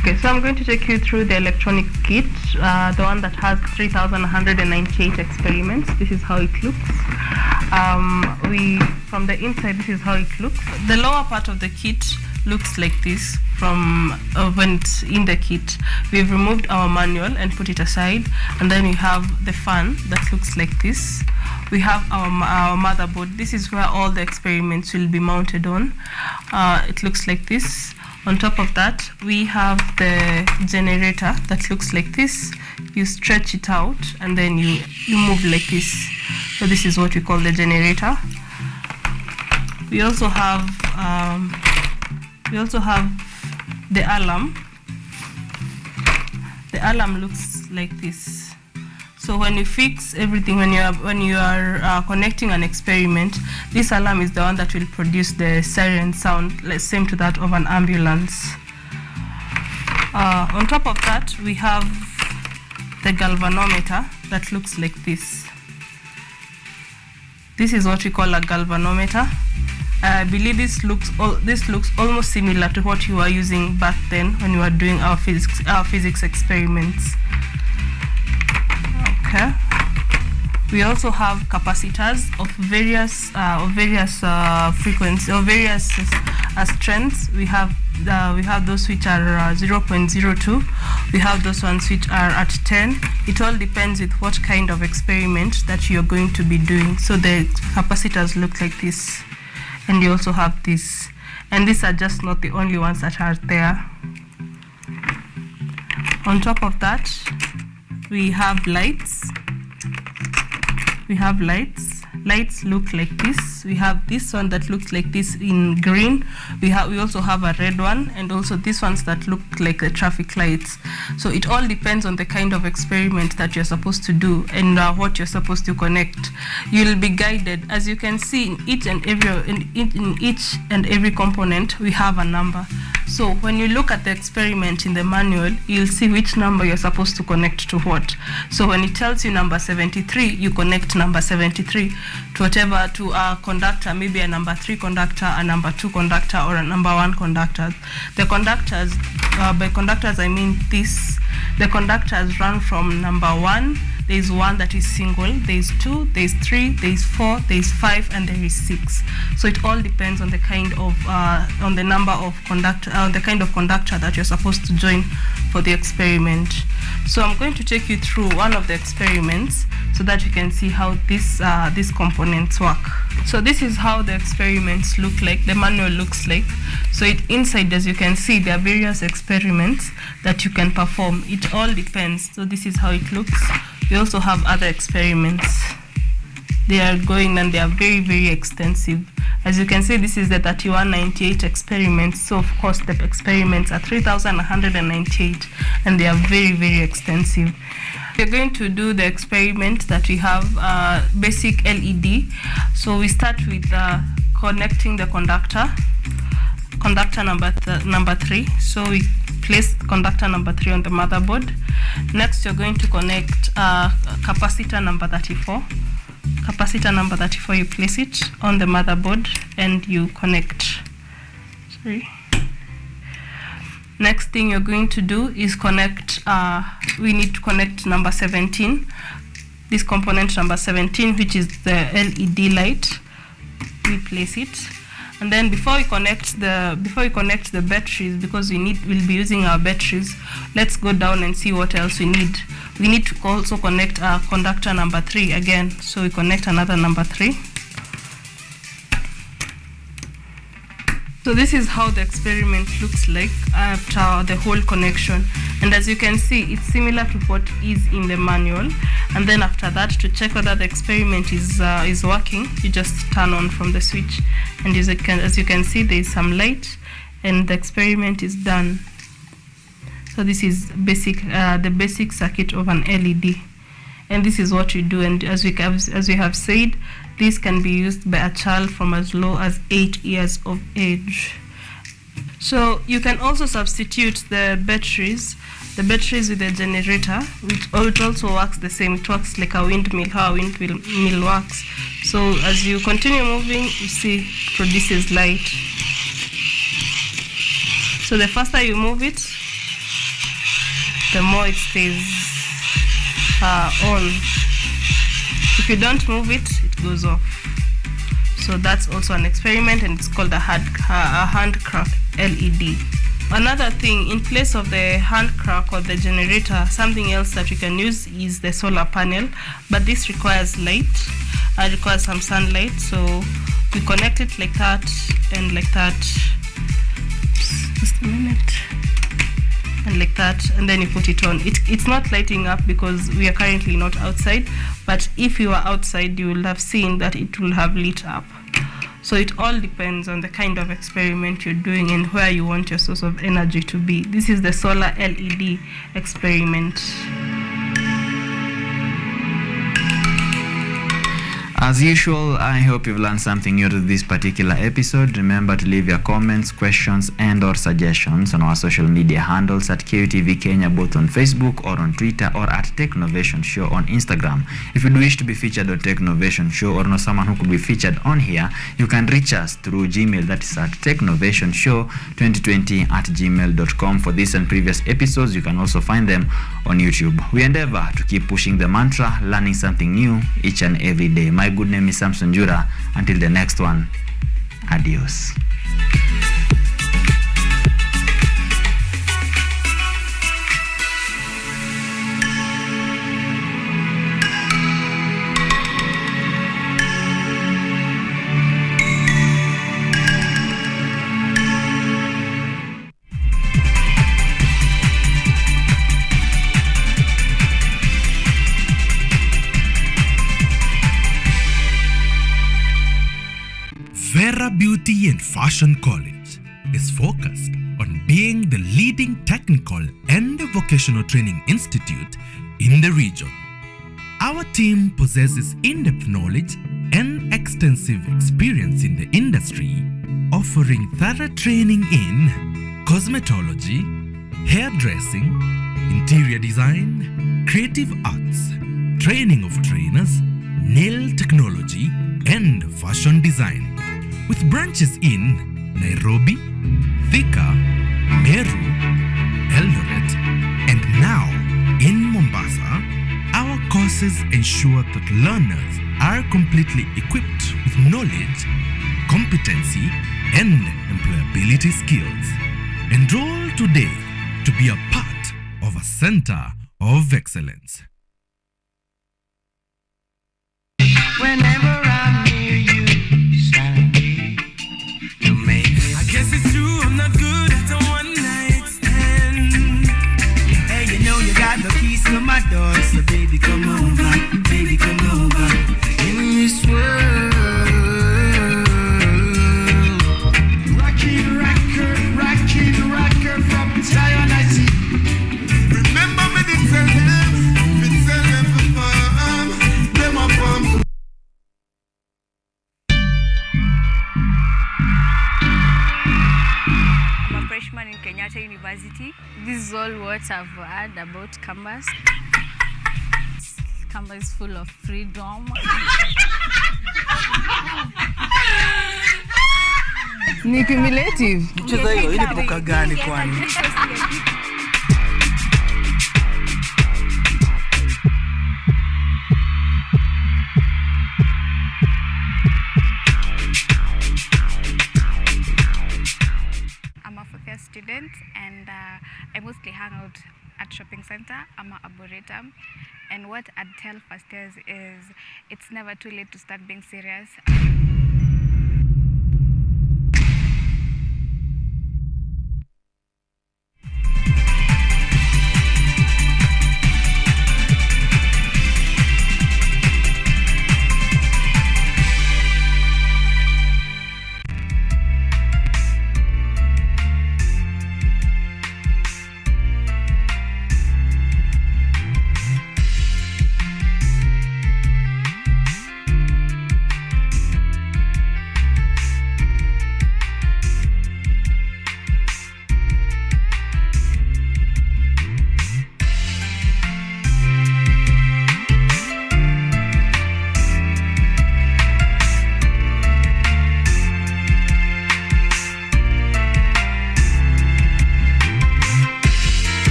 Okay, so I'm going to take you through the electronic kit, the one that has 3,198 experiments. This is how it looks. From the inside, this is how it looks. The lower part of the kit looks like this from when it's in the kit. We've removed our manual and put it aside, and then we have the fan that looks like this. We have our motherboard. This is where all the experiments will be mounted on. It looks like this. On top of that, we have the generator that looks like this. You stretch it out and then you move like this. So this is what we call the generator. We also have the alarm. The alarm looks like this. So when you fix everything, when you are connecting an experiment, this alarm is the one that will produce the siren sound, same to that of an ambulance. On top of that, we have the galvanometer that looks like this. This is what we call a galvanometer. I believe this looks almost similar to what you were using back then when you were doing our physics experiments. Okay. We also have capacitors of various frequencies, or various as strengths, we have those which are 0.02. We have those ones which are at 10. It all depends with what kind of experiment that you're going to be doing. So the capacitors look like this, and you also have this. And these are just not the only ones that are there. On top of that, we have lights. Lights look like this. We have this one that looks like this in green. We also have a red one, and also these ones that look like the traffic lights. So it all depends on the kind of experiment that you're supposed to do and what you're supposed to connect. You'll be guided. As you can see, in each and every component, we have a number. So when you look at the experiment in the manual, you'll see which number you're supposed to connect to what. So when it tells you number 73, you connect number 73 to a conductor, maybe a number 3 conductor, a number 2 conductor, or a number 1 conductor. The conductors, by conductors I mean this, the conductors run from number 1. There is 1 that is single, there is 2, there is 3, there is 4, there is 5, and there is 6. So it all depends on the kind of on the number of conductor, the kind of conductor that you're supposed to join for the experiment. So I'm going to take you through one of the experiments so that you can see how these components work. So this is how the experiments look like, the manual looks like. So inside, as you can see, there are various experiments that you can perform. It all depends. So this is how it looks. We also have other experiments. They are going, and they are very, very extensive. As you can see, this is the 3198 experiments. So of course the experiments are 3198, and they are very, very extensive. We're going to do the experiment that we have, basic LED. So we start with connecting the conductor number 3. So we place conductor number 3 on the motherboard. Next, you're going to connect capacitor number 34. Capacitor number 34, you place it on the motherboard and you connect. Next thing you're going to do is connect, we need to connect number 17, this component number 17, which is the LED light. We place it. And then before we connect the batteries, because we'll be using our batteries, let's go down and see what else we need. We need to also connect our conductor number 3 again. So we connect another number 3. So this is how the experiment looks like after the whole connection. And as you can see, it's similar to what is in the manual. And then after that, to check whether the experiment is working, you just turn on from the switch. And as you can see, there is some light, and the experiment is done. So this is the basic circuit of an LED. And this is what you do. And as we have said, this can be used by a child from as low as 8 years of age. So you can also substitute the batteries with the generator, which also works the same. It works like a windmill, how a windmill works. So as you continue moving, you see it produces light. So the faster you move it, the more it stays on. If you don't move it, it goes off. So that's also an experiment, and it's called a hand crank LED. Another thing, in place of the hand crank or the generator, something else that you can use is the solar panel, but this requires light. It requires some sunlight, so we connect it like that and like that. Just a minute. And like that, and then you put it on. It's not lighting up because we are currently not outside, but if you are outside, you will have seen that it will have lit up. So it all depends on the kind of experiment you're doing and where you want your source of energy to be. This is the solar LED experiment. As usual, I hope you've learned something new to this particular episode. Remember to leave your comments, questions, and or suggestions on our social media handles at KUTV Kenya, both on Facebook or on Twitter, or at Technovation Show on Instagram. If you wish to be featured on Technovation Show or know someone who could be featured on here, you can reach us through Gmail, that is at technovationshow2020@gmail.com. For this and previous episodes, you can also find them on YouTube. We endeavor to keep pushing the mantra, learning something new each and every day. My good name is Samson Jura. Until the next one, adios. Beauty and Fashion College is focused on being the leading technical and vocational training institute in the region. Our team possesses in-depth knowledge and extensive experience in the industry, offering thorough training in cosmetology, hairdressing, interior design, creative arts, training of trainers, nail technology, and fashion design, with branches in Nairobi, Thika, Meru, Eldoret, and now in Mombasa. Our courses ensure that learners are completely equipped with knowledge, competency, and employability skills. Enroll today to be a part of a center of excellence. Whenever I'm near you, Sandy, you make me. I guess it's true, I'm not good at a one-night stand. Hey, you know you got the keys to my door, so baby come over, baby come over. In this world, rocking record from Zion I see. Remember me to tell them for fun, them up on. I'm a freshman in Kenyatta University. This is all what I've heard about campus. Campus is full of freedom. Ni cumulative. Mchezo hiyo ile poka gani kwani? I'm a fourth year student and I mostly hang out at shopping center. I'm a arboretum, and what I'd tell first years is it's never too late to start being serious.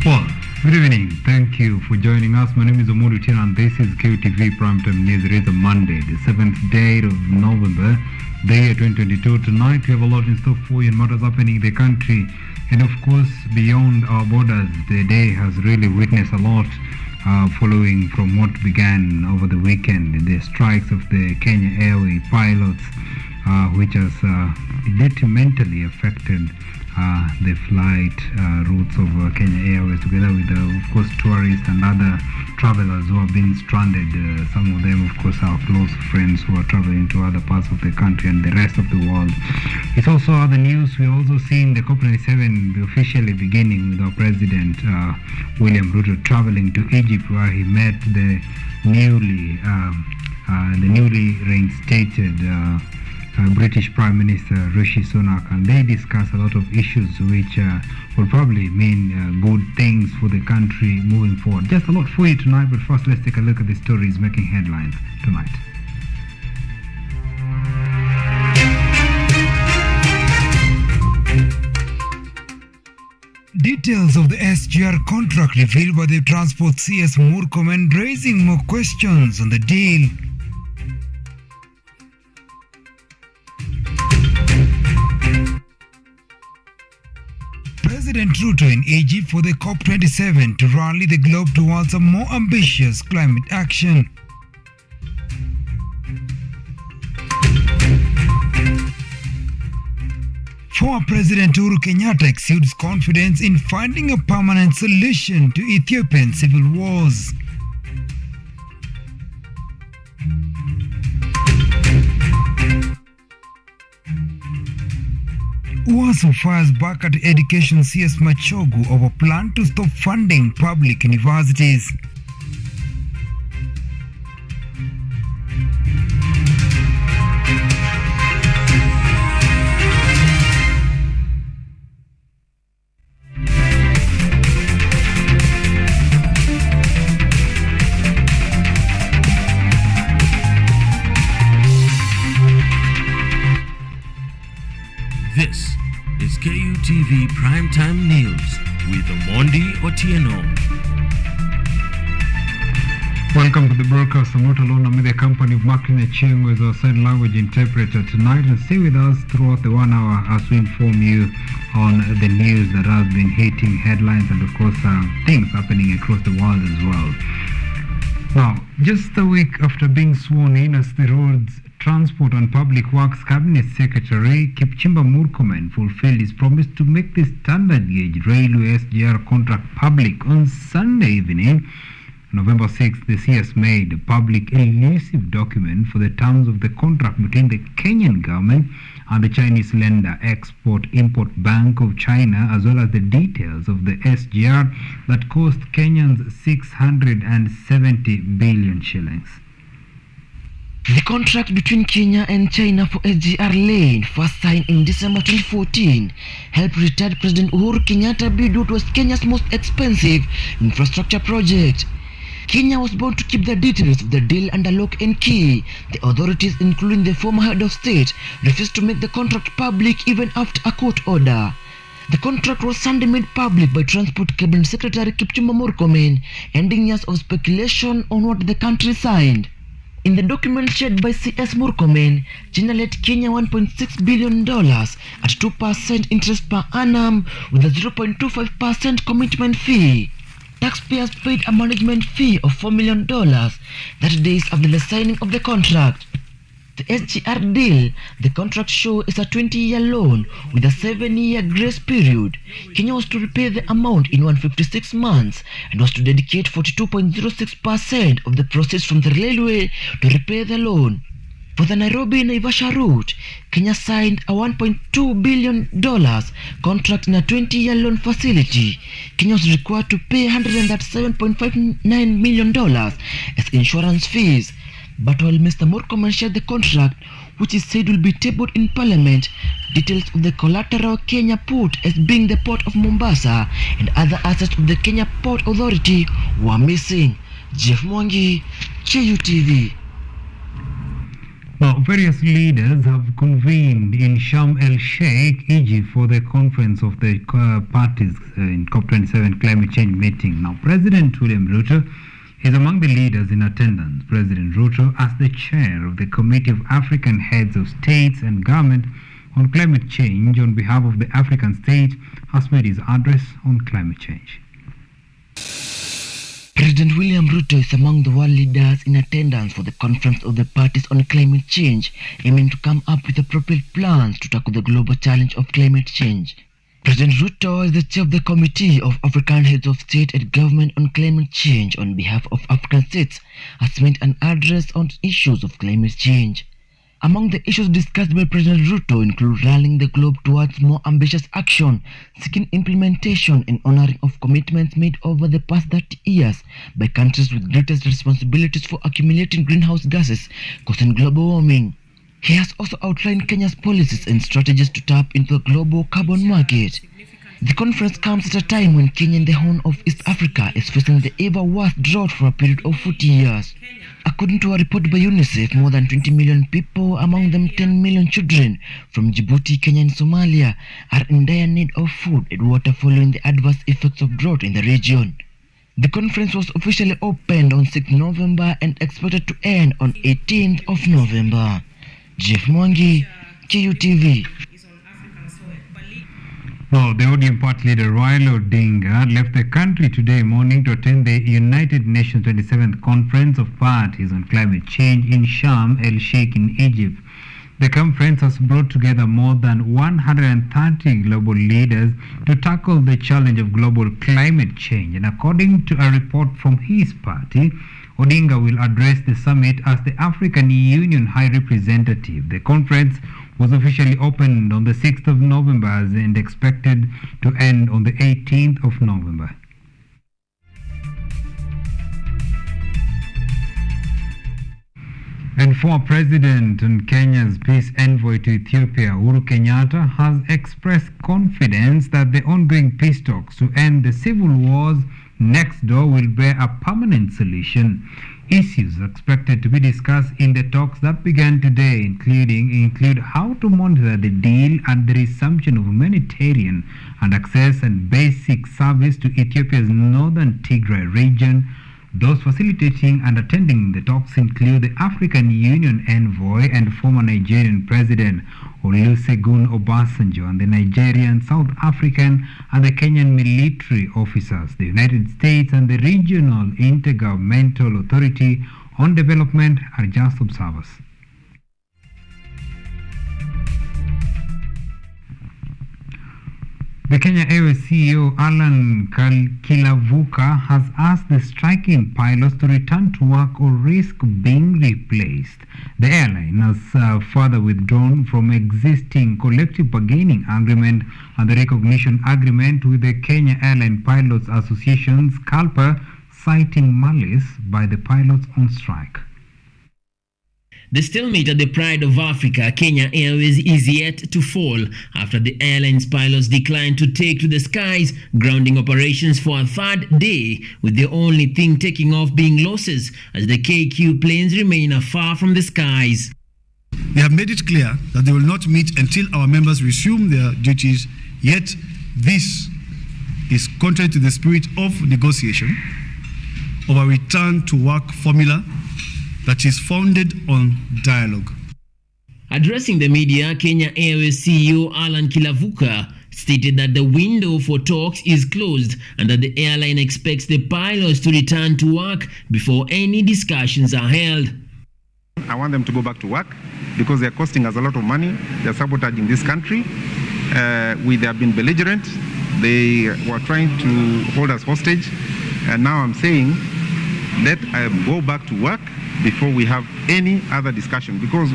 Well, good evening. Thank you for joining us. My name is Omodu Tina and this is QTV Primetime News. It is a Monday, the 7th day of November, the year 2022. Tonight we have a lot in store for you and matters happening in the country. And of course, beyond our borders, the day has really witnessed a lot following from what began over the weekend, the strikes of the Kenya Airway pilots, which has detrimentally affected the flight routes of Kenya Airways, together with, of course, tourists and other travelers who have been stranded. Some of them, of course, are close friends who are traveling to other parts of the country and the rest of the world. It's also other news. We're also seeing the COP27 officially beginning with our President William Ruto traveling to Egypt, where he met the newly reinstated British Prime Minister Rishi Sunak, and they discuss a lot of issues which will probably mean good things for the country moving forward. Just a lot for you tonight, but first let's take a look at the stories making headlines tonight. Details of the SGR contract revealed by the Transport CS Murkomen, raising more questions on the deal. President Ruto in Egypt for the COP27 to rally the globe towards a more ambitious climate action. Former President Uhuru Kenyatta exudes confidence in finding a permanent solution to Ethiopian civil wars. UASU fires back at Education CS Machogu over plan to stop funding public universities. This is KUTV Primetime News with Omondi Otieno. Welcome to the broadcast. I'm not alone. I'm with the company of Macklin Chieng, as our sign language interpreter tonight, and stay with us throughout the 1 hour as we inform you on the news that has been hitting headlines and, of course, things happening across the world as well. Now, just a week after being sworn in as the Roads, Transport and Public Works Cabinet Secretary, Kipchumba Murkomen fulfilled his promise to make the standard gauge railway SGR contract public on Sunday evening. November 6th, the CS made a public elusive document for the terms of the contract between the Kenyan government and the Chinese lender Export-Import Bank of China, as well as the details of the SGR that cost Kenyans 670 billion shillings. The contract between Kenya and China for SGR lane, first signed in December 2014, helped retired President Uhuru Kenyatta build what was Kenya's most expensive infrastructure project. Kenya was bound to keep the details of the deal under lock and key. The authorities, including the former head of state, refused to make the contract public even after a court order. The contract was Sunday made public by Transport Cabinet Secretary Kipchumba Murkomen, ending years of speculation on what the country signed. In the document shared by CS Murkomen, China lent Kenya $1.6 billion at 2% interest per annum with a 0.25% commitment fee. Taxpayers paid a management fee of $4 million 30 days after the signing of the contract. The SGR deal, the contract show, is a 20-year loan with a 7-year grace period. Kenya was to repay the amount in 156 months and was to dedicate 42.06% of the proceeds from the railway to repay the loan. For the Nairobi-Naivasha route, Kenya signed a $1.2 billion contract in a 20-year loan facility. Kenya was required to pay $137.59 million as insurance fees. But while Mr. Murkomen shared the contract, which is said will be tabled in Parliament, details of the collateral Kenya put as being the port of Mombasa and other assets of the Kenya Port Authority were missing. Jeff Mwangi, KUTV. Now, various leaders have convened in Sharm el-Sheikh, Egypt, for the conference of the parties in COP27 climate change meeting. Now, President William Ruto is among the leaders in attendance. President Ruto, as the chair of the Committee of African Heads of States and Government on Climate Change on behalf of the African state, has made his address on climate change. President William Ruto is among the world leaders in attendance for the conference of the parties on climate change, aiming to come up with appropriate plans to tackle the global challenge of climate change. President Ruto is the chair of the Committee of African Heads of State and Government on Climate Change on behalf of African states, has made an address on issues of climate change. Among the issues discussed by President Ruto include rallying the globe towards more ambitious action, seeking implementation and honoring of commitments made over the past 30 years by countries with greatest responsibilities for accumulating greenhouse gases causing global warming. He has also outlined Kenya's policies and strategies to tap into the global carbon market. The conference comes at a time when Kenya and the Horn of East Africa is facing the ever worst drought for a period of 40 years. According to a report by UNICEF, more than 20 million people, among them 10 million children from Djibouti, Kenya and Somalia, are in dire need of food and water following the adverse effects of drought in the region. The conference was officially opened on 6 November and expected to end on 18th of November. Jeff Mwangi, KUTV. Now, the ODM party leader Raila Odinga left the country today morning to attend the United Nations 27th Conference of Parties on Climate Change in Sharm el-Sheikh in Egypt. The conference has brought together more than 130 global leaders to tackle the challenge of global climate change. And according to a report from his party, Odinga will address the summit as the African Union High Representative. The conference was officially opened on the 6th of November and expected to end on the 18th of November. And former President and Kenya's peace envoy to Ethiopia, Uhuru Kenyatta, has expressed confidence that the ongoing peace talks to end the civil wars next door will bear a permanent solution. Issues expected to be discussed in the talks that began today include how to monitor the deal and the resumption of humanitarian and access and basic service to Ethiopia's northern Tigray region. Those facilitating and attending the talks include the African Union envoy and former Nigerian President Olusegun Obasanjo, and the Nigerian, South African and the Kenyan military officers. The United States and the Regional Intergovernmental Authority on Development are just observers. The Kenya Airways CEO Alan Kilavuka has asked the striking pilots to return to work or risk being replaced. The airline has further withdrawn from existing collective bargaining agreement and the recognition agreement with the Kenya Airline Pilots Association's CALPA, citing malice by the pilots on strike. The stalemate at the Pride of Africa, Kenya Airways, is yet to fall after the airline's pilots declined to take to the skies, grounding operations for a third day, with the only thing taking off being losses as the KQ planes remain afar from the skies. They have made it clear that they will not meet until our members resume their duties, yet this is contrary to the spirit of negotiation of a return to work formula that is founded on dialogue. Addressing the media, Kenya Airways CEO Alan Kilavuka stated that the window for talks is closed and that the airline expects the pilots to return to work before any discussions are held. I want them to go back to work because they're costing us a lot of money. They're sabotaging this country. They have been belligerent. They were trying to hold us hostage. And now I'm saying, let them go back to work before we have any other discussion, because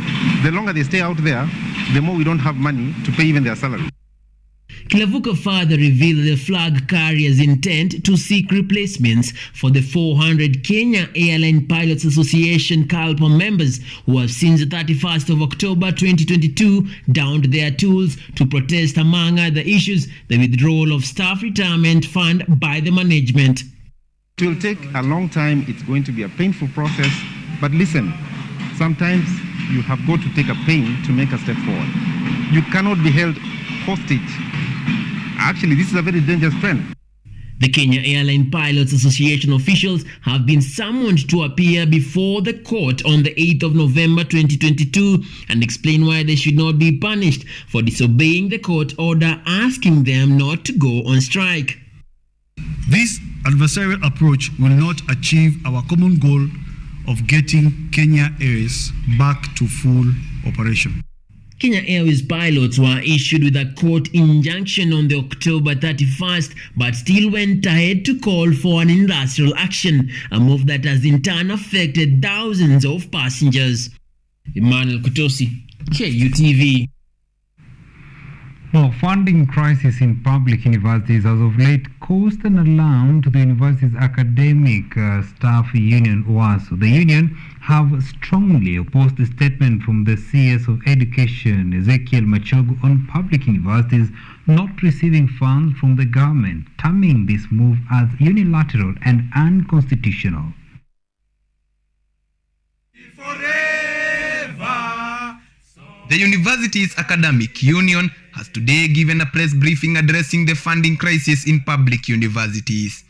the longer they stay out there, the more we don't have money to pay even their salary. Kilavuka further revealed the flag carrier's intent to seek replacements for the 400 Kenya Airline Pilots Association CALPA members who have since the 31st of October 2022 downed their tools to protest, among other issues, the withdrawal of staff retirement fund by the management. It will take a long time. It's going to be a painful process. But listen, sometimes you have got to take a pain to make a step forward. You cannot be held hostage. Actually, this is a very dangerous trend. The Kenya Airline Pilots Association officials have been summoned to appear before the court on the 8th of November 2022 and explain why they should not be punished for disobeying the court order asking them not to go on strike. This adversarial approach will not achieve our common goal of getting Kenya Airways back to full operation. Kenya Airways pilots were issued with a court injunction on the October 31st, but still went ahead to call for an industrial action, a move that has in turn affected thousands of passengers. Emmanuel Kutosi, KUTV. Now, funding crisis in public universities has of late caused an alarm to the university's academic staff union, UASU. The union have strongly opposed the statement from the CS of Education, Ezekiel Machogu, on public universities not receiving funds from the government, terming this move as unilateral and unconstitutional. The university's academic union has today given a press briefing addressing the funding crisis in public universities.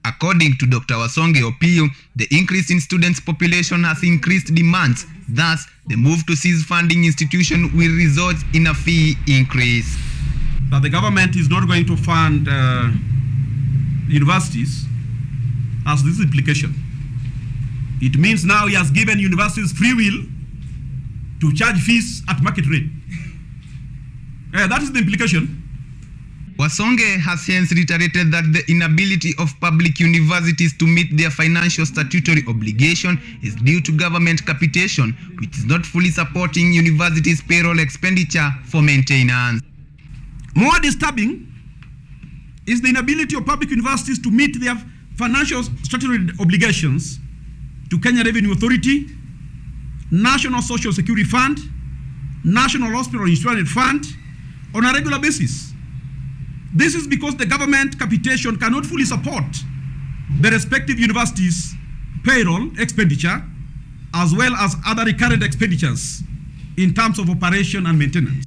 According to Dr. Wasonge Opio, the increase in students' population has increased demands. Thus, the move to cease funding institutions will result in a fee increase. That the government is not going to fund universities has this implication. It means now he has given universities free will to charge fees at market rate. That is the implication. Wasonge has hence reiterated that the inability of public universities to meet their financial statutory obligation is due to government capitation, which is not fully supporting universities' payroll expenditure for maintenance. More disturbing is the inability of public universities to meet their financial statutory obligations to Kenya Revenue Authority, National Social Security Fund, National Hospital Insurance Fund on a regular basis. This is because the government capitation cannot fully support the respective universities' payroll expenditure as well as other recurrent expenditures in terms of operation and maintenance.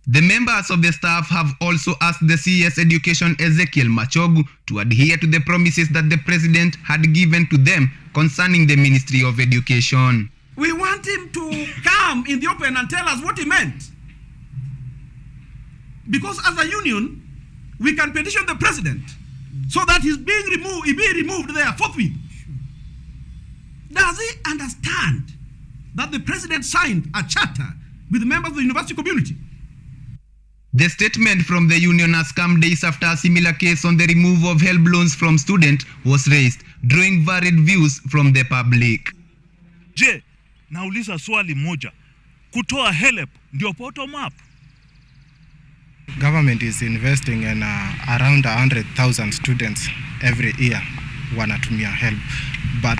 The members of the staff have also asked the CS Education Ezekiel Machogu to adhere to the promises that the president had given to them concerning the Ministry of Education. We want him to come in the open and tell us what he meant. Because as a union, we can petition the president so that he's being removed there forthwith. Does he understand that the president signed a charter with members of the university community? The statement from the union has come days after a similar case on the removal of HELB loans from students was raised, drawing varied views from the public. Je, nauliza swali moja. Kutoa HELB ndio bottom up? Government is investing in around 100,000 students every year wanatumia HELB, but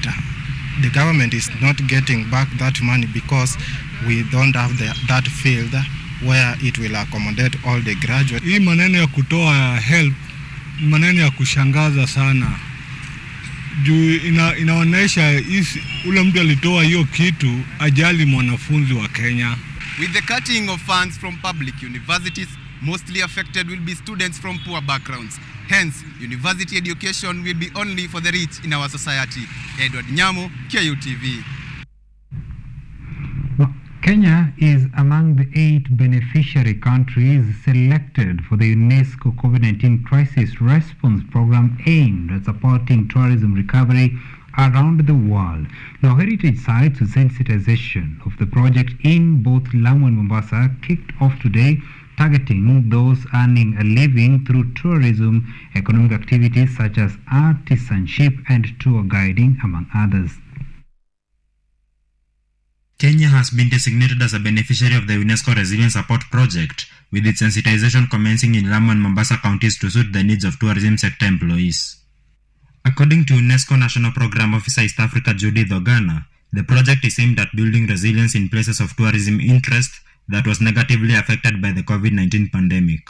the government is not getting back that money because we don't have that field where it will accommodate all the graduates. Hii maneno ya kutoa HELB maneno ya kushangaza sana. Juu inaonesha ule mtu alitoa hiyo kitu ajali mwanafunzi wa Kenya. With the cutting of funds from public universities, mostly affected will be students from poor backgrounds. Hence, university education will be only for the rich in our society. Edward Nyamo, KUTV. Kenya is among the 8 beneficiary countries selected for the UNESCO COVID-19 Crisis Response Program aimed at supporting tourism recovery around the world. Now, heritage sites with sensitization of the project in both Lamu and Mombasa kicked off today, targeting those earning a living through tourism, economic activities such as artisanship and tour guiding, among others. Kenya has been designated as a beneficiary of the UNESCO Resilience Support Project, with its sensitization commencing in Lamu and Mombasa counties to suit the needs of tourism sector employees. According to UNESCO National Program Officer East Africa Judith Ogana, the project is aimed at building resilience in places of tourism interest that was negatively affected by the COVID-19 pandemic.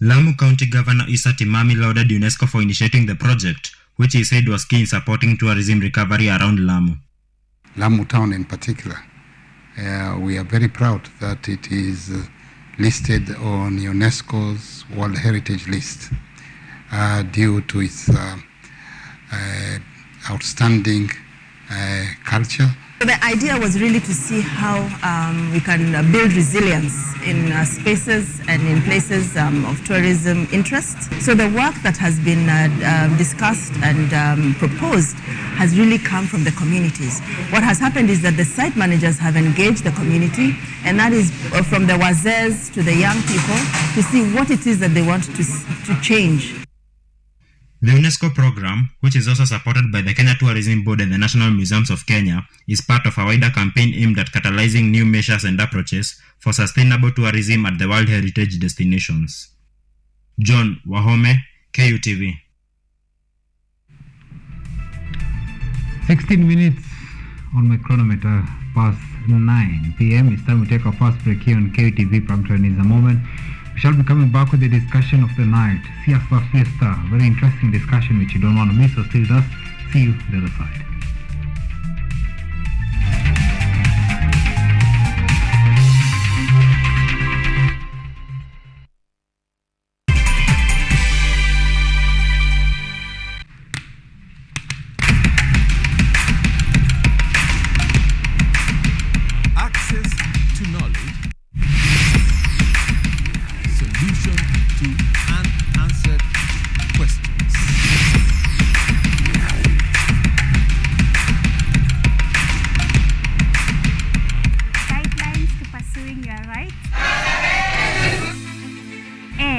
Lamu County Governor Issa Timami lauded UNESCO for initiating the project, which he said was key in supporting tourism recovery around Lamu. Lamu town in particular, we are very proud that it is listed on UNESCO's World Heritage List due to its outstanding culture. The idea was really to see how we can build resilience in spaces and in places of tourism interest. So the work that has been discussed and proposed has really come from the communities. What has happened is that the site managers have engaged the community, and that is from the wazes to the young people, to see what it is that they want to change. The UNESCO program, which is also supported by the Kenya Tourism Board and the National Museums of Kenya, is part of a wider campaign aimed at catalyzing new measures and approaches for sustainable tourism at the World Heritage destinations. John Wahome, KUTV. 16 minutes on my chronometer past 9 p.m. It's time we take our first break here on KUTV. Primetime is a moment. We shall be coming back with the discussion of the night. Siesta Fiesta, very interesting discussion which you don't want to miss, so stay with us. See you the other side. Access to knowledge, solution to unanswered questions.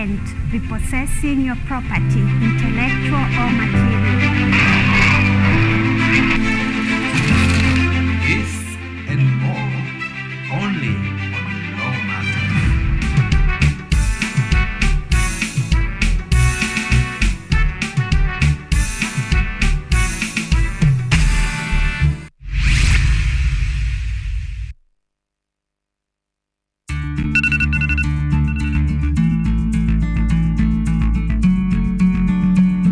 prevent repossessing your property, intellectual or material. This and more only on Law Matters.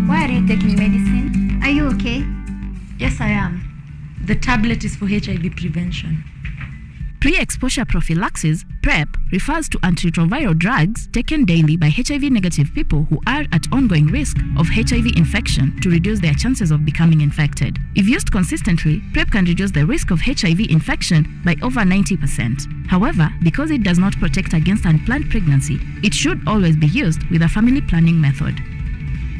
Why are you taking medicine? Are you okay? Yes, I am. The tablet is for HIV prevention. Pre-exposure prophylaxis, PrEP, refers to antiretroviral drugs taken daily by HIV-negative people who are at ongoing risk of HIV infection to reduce their chances of becoming infected. If used consistently, PrEP can reduce the risk of HIV infection by over 90%. However, because it does not protect against unplanned pregnancy, it should always be used with a family planning method.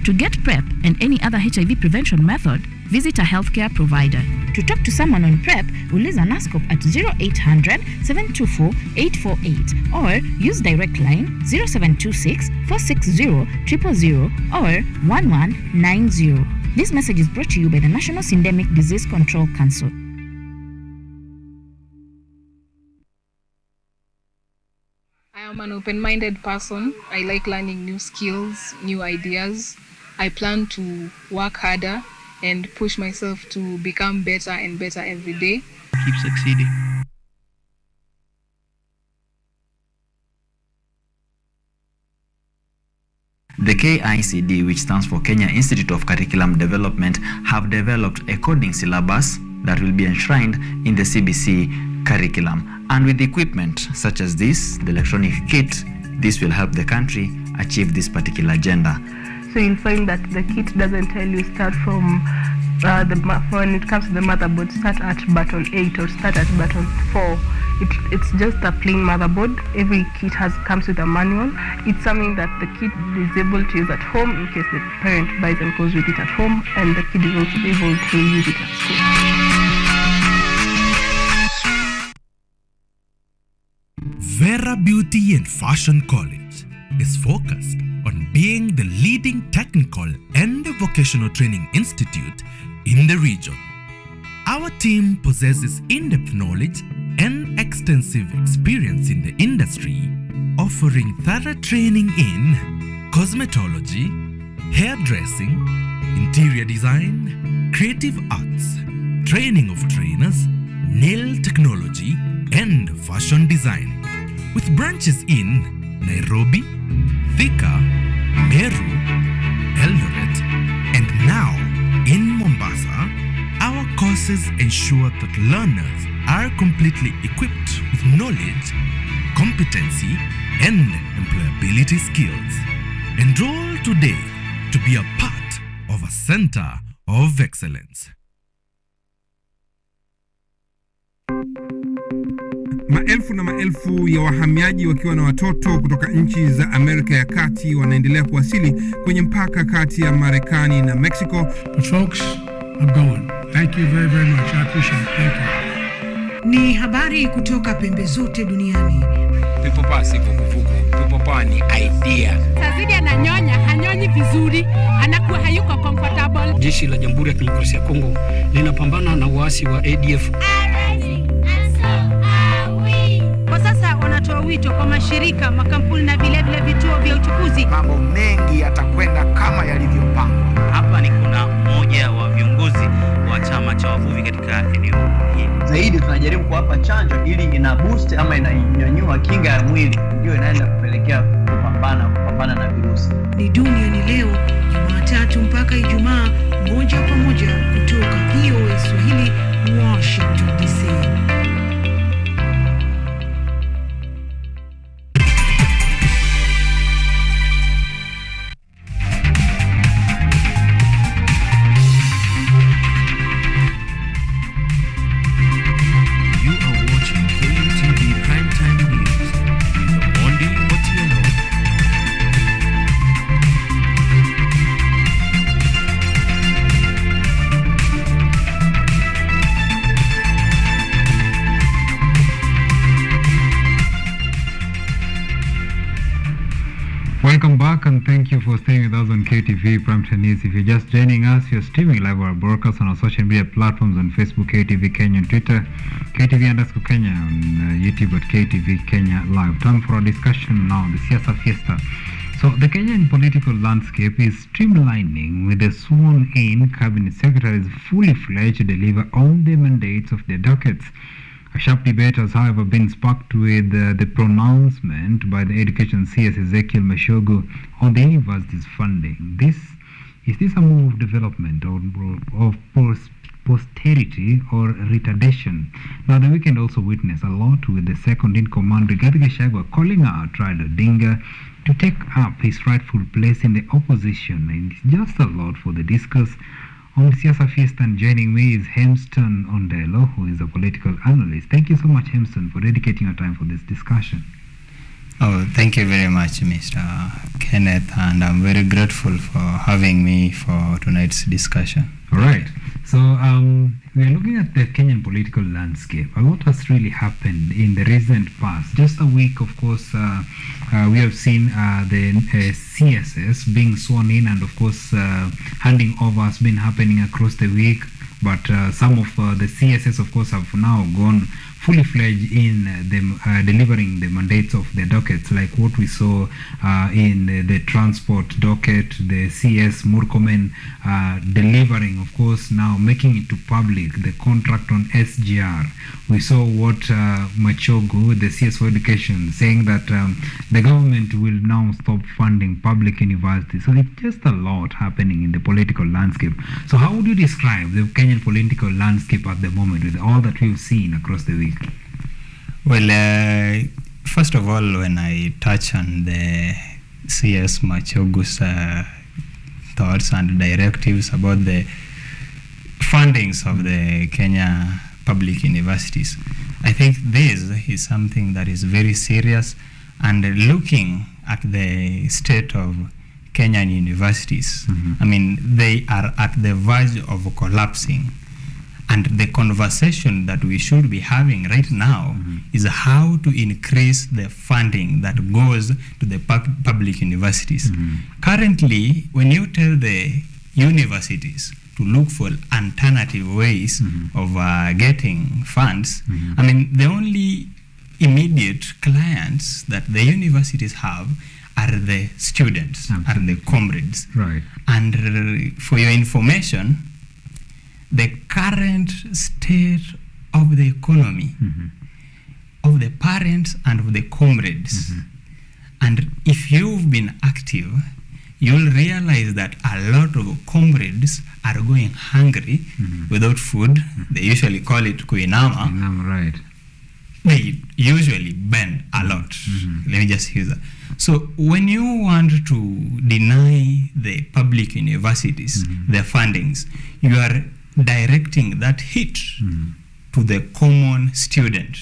To get PrEP and any other HIV prevention method, visit a healthcare provider. To talk to someone on PrEP, uliza NASCOP at 0800 724 848 or use direct line 0726 460 000 or 1190. This message is brought to you by the National Syndemic Disease Control Council. I am an open-minded person. I like learning new skills, new ideas. I plan to work harder and push myself to become better and better every day. Keep succeeding. The KICD, which stands for Kenya Institute of Curriculum Development, have developed a coding syllabus that will be enshrined in the CBC curriculum. And with equipment such as this, the electronic kit, this will help the country achieve this particular agenda. So you'll find that the kit doesn't tell you start from when it comes to the motherboard, start at button 8 or start at button 4. It's just a plain motherboard. Every kit comes with a manual. It's something that the kid is able to use at home in case the parent buys and goes with it at home, and the kid is also able to use it at school. Vera Beauty and Fashion College is focused on being the leading technical and vocational training institute in the region. Our team possesses in-depth knowledge and extensive experience in the industry, offering thorough training in cosmetology, hairdressing, interior design, creative arts, training of trainers, nail technology, and fashion design, with branches in Nairobi, Thika, Meru, Eldoret, and now in Mombasa. Our courses ensure that learners are completely equipped with knowledge, competency, and employability skills. Enroll today to be a part of a center of excellence. Maelfu na maelfu ya wahamiaji wakiwa na watoto kutoka nchi za Amerika ya Kati wanaendelea kuwasili kwenye mpaka kati ya Marekani na Mexico. But folks, I'm going. Thank you very, very much. I appreciate it. Thank you. Ni habari kutoka pembe zote duniani. Pipopa si vuguvugu. Pipopa ni idea. Sazidi ananyonya, hanyonyi vizuri, anakuwa hayuko comfortable. Jeshi la Jamhuri ya Kidemokrasia ya Kongo linapambana na waasi wa ADF. Kwa sasa wanatoa wito kwa mashirika, makampuni na vile vituo vya uchukuzi. Mambo mengi yatakwenda kama yalivyopangwa. Hapa ni kuna mmoja wa viongozi wa chama cha wavuvi katika eneo hili. Zaidi tunajaribu kuwapa chanjo ili ina boost ama inanyanyua kinga ya mwili, ndio inaenda kupelekea kupambana na virusi. Ni Duniani Leo, Jumatatu mpaka Ijumaa, moja kwa moja kutoka VOA Swahili, Washington DC. You are watching KUTV Primetime News with Omondi Otieno. Welcome back and thank you for staying with us on KTV Brampton News. If you're just joining us, you're streaming live our broadcast on our social media platforms on Facebook, KTV Kenya, on Twitter, KTV_Kenya, on YouTube at KTV Kenya Live. Time for our discussion now, the Siasa Fiesta. So the Kenyan political landscape is streamlining with the sworn-in cabinet secretaries fully fledged to deliver on the mandates of their dockets. A sharp debate has, however, been sparked with the pronouncement by the Education CS Ezekiel Mashogu on the university's funding. Is this a move of development or of posterity or retardation? Now, the weekend also witnessed a lot with the second-in-command, Rigathi Gachagua, calling out Raila Odinga to take up his rightful place in the opposition. And it's just a lot for the discourse. On Siasa Fiesta, and joining me is Hemston Ondelo, who is a political analyst. Thank you so much, Hemston, for dedicating your time for this discussion. Oh, thank you very much, Mr. Kenneth, and I'm very grateful for having me for tonight's discussion. All right. So we are looking at the Kenyan political landscape. A lot has really happened in the recent past. Just a week, of course, we have seen the CSS being sworn in, and of course, handing over has been happening across the week. But some of the CSS, of course, have now gone fully fledged in them delivering the mandates of their dockets, like what we saw in the transport docket, the CS Murkomen delivering, of course, now making it to public the contract on SGR. We saw what Machogu, the CS for Education, saying that the government will now stop funding public universities. So it's just a lot happening in the political landscape. So how would you describe the Kenyan political landscape at the moment with all that we've seen across the week? Well, first of all, when I touch on the CS Machogu's thoughts and directives about the fundings of the Kenya public universities, I think this is something that is very serious, and looking at the state of Kenyan universities, I mean, they are at the verge of collapsing. And the conversation that we should be having right now is how to increase the funding that goes to the public universities. Currently, when you tell the universities to look for alternative ways of getting funds, I mean, the only immediate clients that the universities have are the students, are the comrades. Right. And for your information, the current state of the economy, of the parents and of the comrades, and if you've been active, you'll realize that a lot of comrades are going hungry without food. They usually call it kuinama. Right. They usually bend a lot. Let me just use that. So when you want to deny the public universities their fundings, you are directing that hit to the common student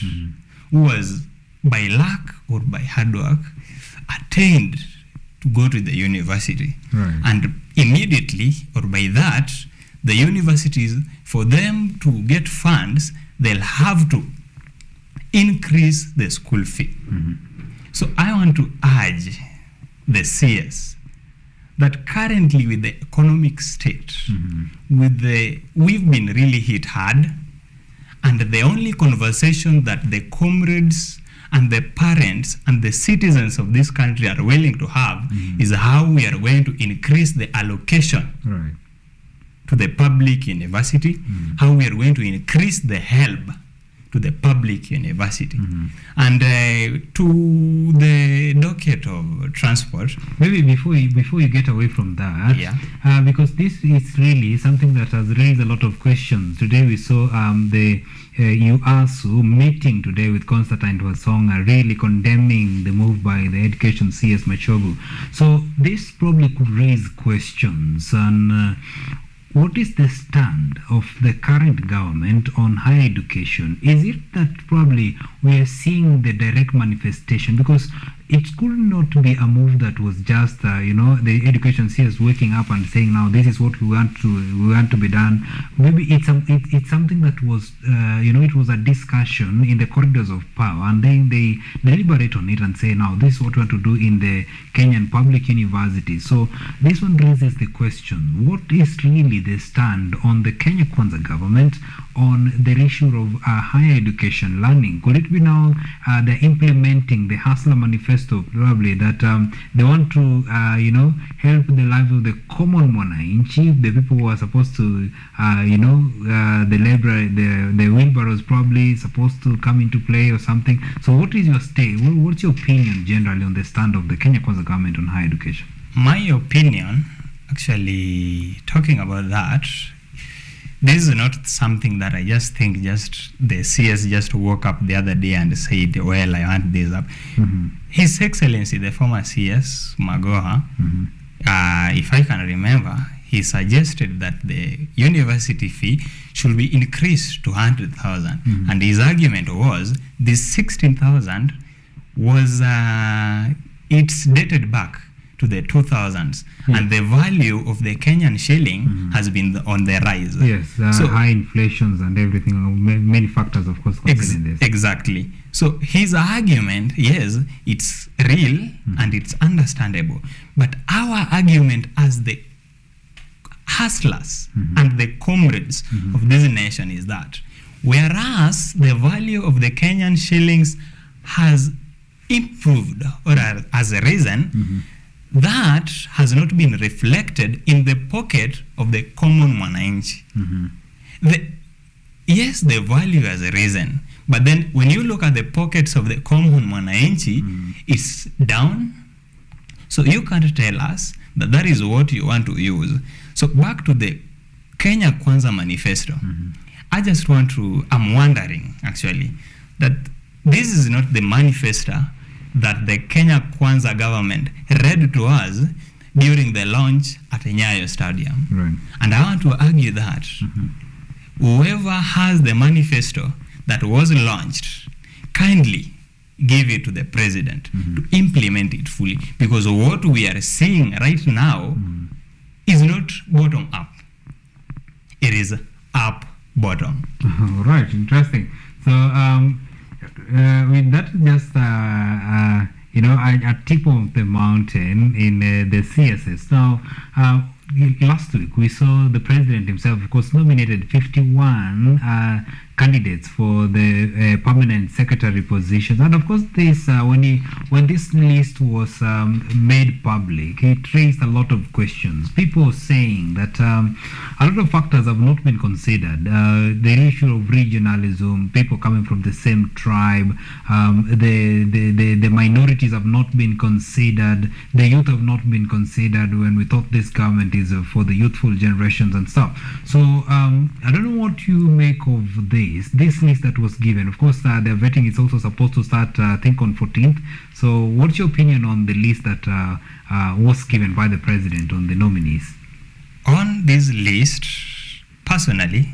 who was by luck or by hard work attained to go to the university. Right. And immediately, or by that, the universities, for them to get funds, they'll have to increase the school fee. So I want to urge the CS that currently with the economic state, we've been really hit hard, and the only conversation that the comrades and the parents and the citizens of this country are willing to have is how we are going to increase the allocation to the public university, how we are going to increase the help to the public university. And to the docket of transport. Maybe before you get away from that, because this is really something that has raised a lot of questions. Today we saw the UASU meeting today with Constantine Wasonga really condemning the move by the Education CS Machogu. So this probably could raise questions on what is the stand of the current government on higher education? Is it that probably we are seeing the direct manifestation? Because it could not be a move that was just the education CS waking up and saying, now this is what we want to be done. Maybe it's something that was it was a discussion in the corridors of power, and then they deliberate on it and say, now this is what we want to do in the Kenyan public universities. So this one raises the question, what is really the stand on the Kenya Kwanza government on the issue of higher education learning? Could it be now they're implementing the Hustler Manifesto, probably, that they want to help the life of the common mwananchi, the people who are supposed to the labor, the wheelbarrows probably supposed to come into play or something. So what is your stay? What's your opinion generally on the stand of the Kenya Kwanza government on higher education? My opinion, actually, talking about that, this is not something that I just think the CS just woke up the other day and said, well, I want this up. His Excellency, the former CS, Magoha, if I can remember, he suggested that the university fee should be increased to 100,000. And his argument was this 16,000 was, it's dated back to the 2000s, and the value of the Kenyan shilling has been on the rise. Yes, so high inflations and everything, many factors, of course, considering this. Exactly. So his argument, yes, it's real and it's understandable, but our argument as the hustlers and the comrades of this nation is that whereas the value of the Kenyan shillings has improved or as a reason, that has not been reflected in the pocket of the common mwananchi. Yes, the value has risen, but then when you look at the pockets of the common mwananchi, it's down. So you can't tell us that that is what you want to use. So back to the Kenya Kwanza Manifesto. I'm wondering actually that this is not the manifesto that the Kenya Kwanza government read to us during the launch at Nyayo Stadium. Right. And I want to argue that whoever has the manifesto that was launched, kindly give it to the president to implement it fully, because what we are seeing right now is not bottom up. It is up bottom. Right, interesting. So with that, just a tip of the mountain in the CSS. Now, last week we saw the president himself, of course, nominated 51 candidates for the permanent secretary positions, and of course, this when this list was made public, it raised a lot of questions. People saying that a lot of factors have not been considered. The issue of regionalism, people coming from the same tribe, the minorities have not been considered, the youth have not been considered when we thought this government is for the youthful generations and stuff. So I don't know what you make of this list that was given. Of course, the vetting is also supposed to start, I think, on 14th. So what's your opinion on the list that was given by the president on the nominees? On this list, personally,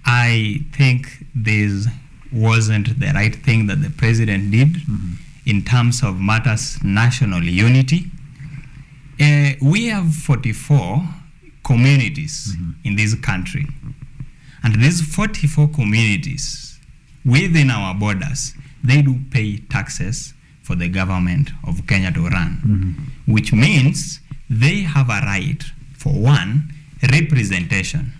I think this wasn't the right thing that the president did in terms of matters national unity. We have 44 communities in this country. And these 44 communities within our borders, they do pay taxes for the government of Kenya to run, which means they have a right, for one, representation.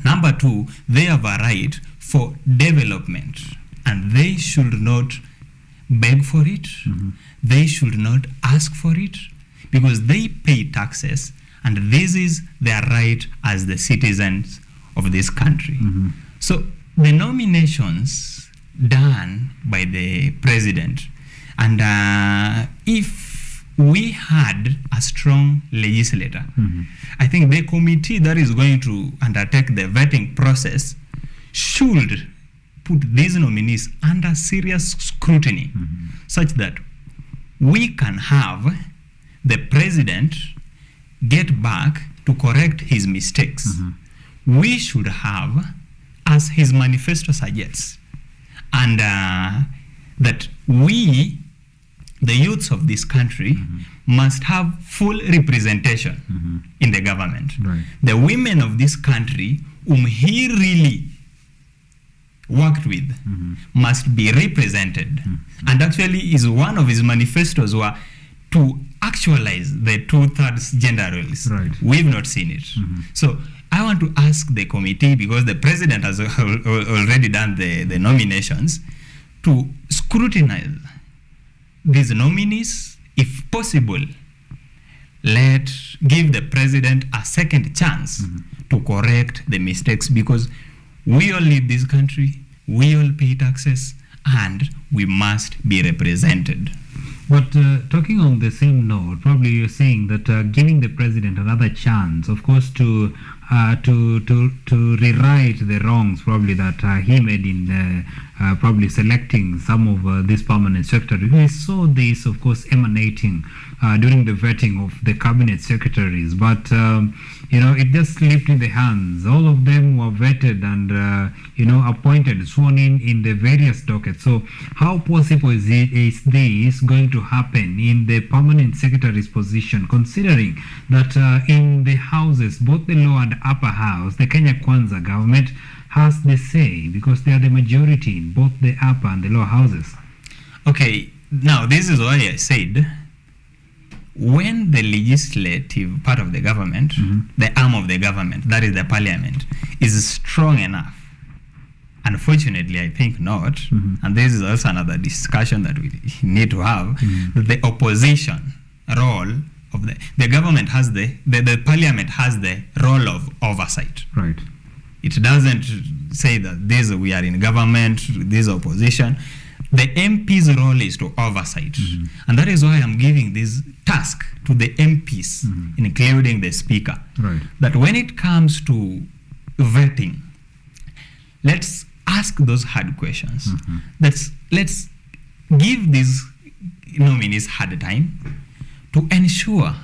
Number two, they have a right for development, and they should not beg for it. They should not ask for it, because they pay taxes, and this is their right as the citizens of this country. So the nominations done by the president, and if we had a strong legislator, I think the committee that is going to undertake the vetting process should put these nominees under serious scrutiny, such that we can have the president get back to correct his mistakes. We should have, as his manifesto suggests, and that we the youths of this country must have full representation in the government. Right. The women of this country, whom he really worked with, must be represented. And actually, is one of his manifestos were to actualize the 2/3 gender roles. Right. We've not seen it. So I want to ask the committee, because the president has already done the nominations, to scrutinize these nominees. If possible, give the president a second chance to correct the mistakes, because we all live this country, we all pay taxes, and we must be represented. But talking on the same note, probably you're saying that giving the president another chance, of course, to rewrite the wrongs probably that he made in probably selecting some of these permanent secretaries. We saw this, of course, emanating during the vetting of the cabinet secretaries, but it just slipped in the hands. All of them were vetted and appointed, sworn in the various dockets. So how possible is this going to happen in the permanent secretary's position, considering that in the houses, both the lower and upper house, the Kenya Kwanza government has the say, because they are the majority in both the upper and the lower houses? Okay, now this is why I said, when the legislative part of the government, the arm of the government, that is the parliament, is strong enough, unfortunately I think not, and this is also another discussion that we need to have, that the opposition role of the government has the parliament has the role of oversight. Right. It doesn't say that we are in government, this opposition. The MP's role is to oversight. And that is why I'm giving this task to the MPs, including the speaker. Right. That when it comes to vetting, let's ask those hard questions. Let's give these nominees hard time to ensure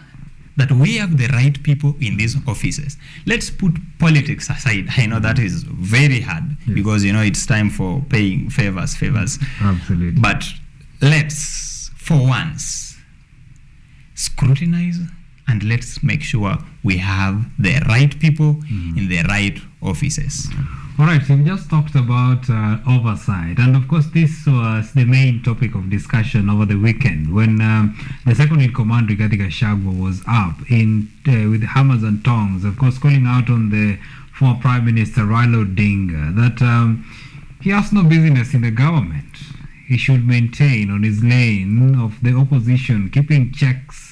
that we have the right people in these offices. Let's put politics aside. I know that is very hard, because it's time for paying favors. Absolutely. But let's, for once, scrutinize, and let's make sure we have the right people in the right offices. All right, so we just talked about oversight, and of course this was the main topic of discussion over the weekend when the second in command, Rigathi Gachagua, was up with hammers and tongs, of course, calling out on the former Prime Minister Raila Odinga that he has no business in the government. He should maintain on his lane of the opposition, keeping checks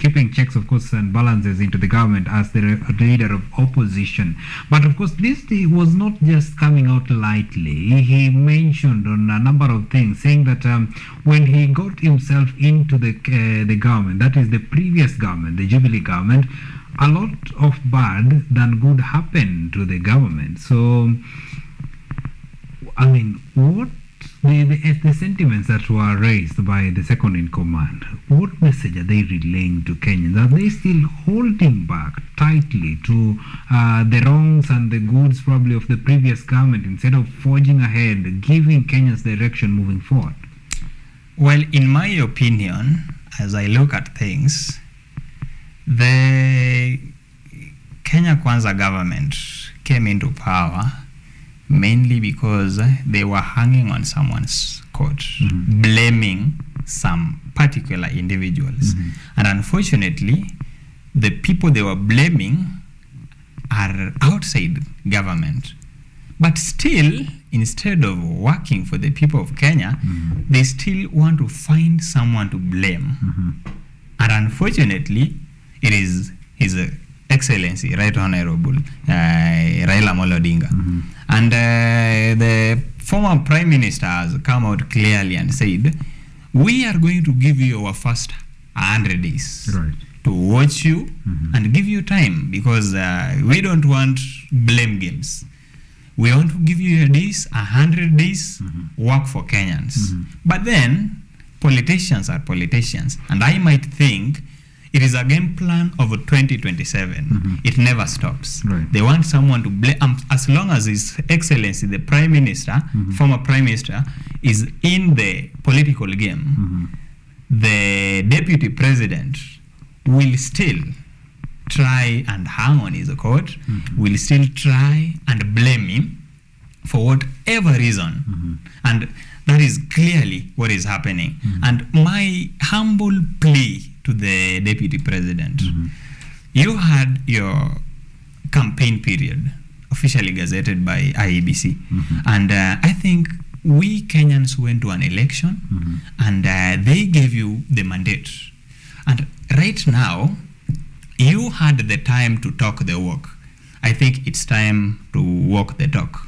keeping checks, of course, and balances into the government as the leader of opposition. But of course, this was not just coming out lightly. He mentioned on a number of things, saying that when he got himself into the government, that is the previous government, the Jubilee government, a lot of bad than good happened to the government. So, I mean, what the sentiments that were raised by the second in command, what message are they relaying to Kenyans? Are they still holding back tightly to the wrongs and the goods probably of the previous government, instead of forging ahead, giving Kenyans direction moving forward? Well, in my opinion, as I look at things, the Kenya Kwanza government came into power mainly because they were hanging on someone's coat, blaming some particular individuals. And unfortunately, the people they were blaming are outside government. But still, instead of working for the people of Kenya, they still want to find someone to blame. And unfortunately, it is His Excellency, Right Honorable Raila Amolo Odinga. And the former Prime Minister has come out clearly and said, we are going to give you our first 100 days to watch you and give you time, because we don't want blame games. We want to give you 100 days, work for Kenyans. But then, politicians are politicians, and I might think it is a game plan of 2027. It never stops. Right. They want someone to blame, as long as His Excellency, the Prime Minister, former Prime Minister, is in the political game, the Deputy President will still try and hang on his coat, will still try and blame him for whatever reason. And that is clearly what is happening. And my humble plea to the Deputy President, you had your campaign period officially gazetted by IEBC. And I think we Kenyans went to an election and they gave you the mandate. And right now, you had the time to talk the walk. I think it's time to walk the talk.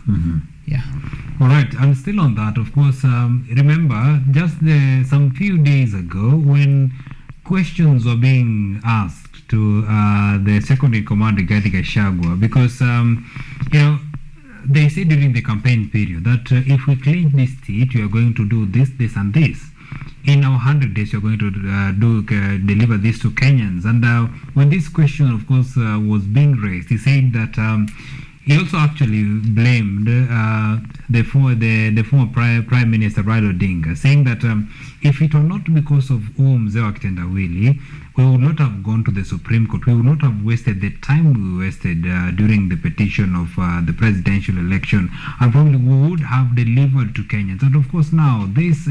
Yeah. All right, and still on that, of course, remember just some few days ago when questions were being asked to the second in command, Rigathi Gachagua, because, you know, they said during the campaign period that if we clinch this seat, we are going to do this, this, and this. In our 100 days, you're going to deliver this to Kenyans. And when this question, of course, was being raised, he said that he also actually blamed the former Prime Minister Raila Odinga, saying that if it were not because of Mzee wa Kitendawili, we would not have gone to the Supreme Court. We would not have wasted the time we wasted during the petition of the presidential election, and probably we would have delivered to Kenyans. And of course now this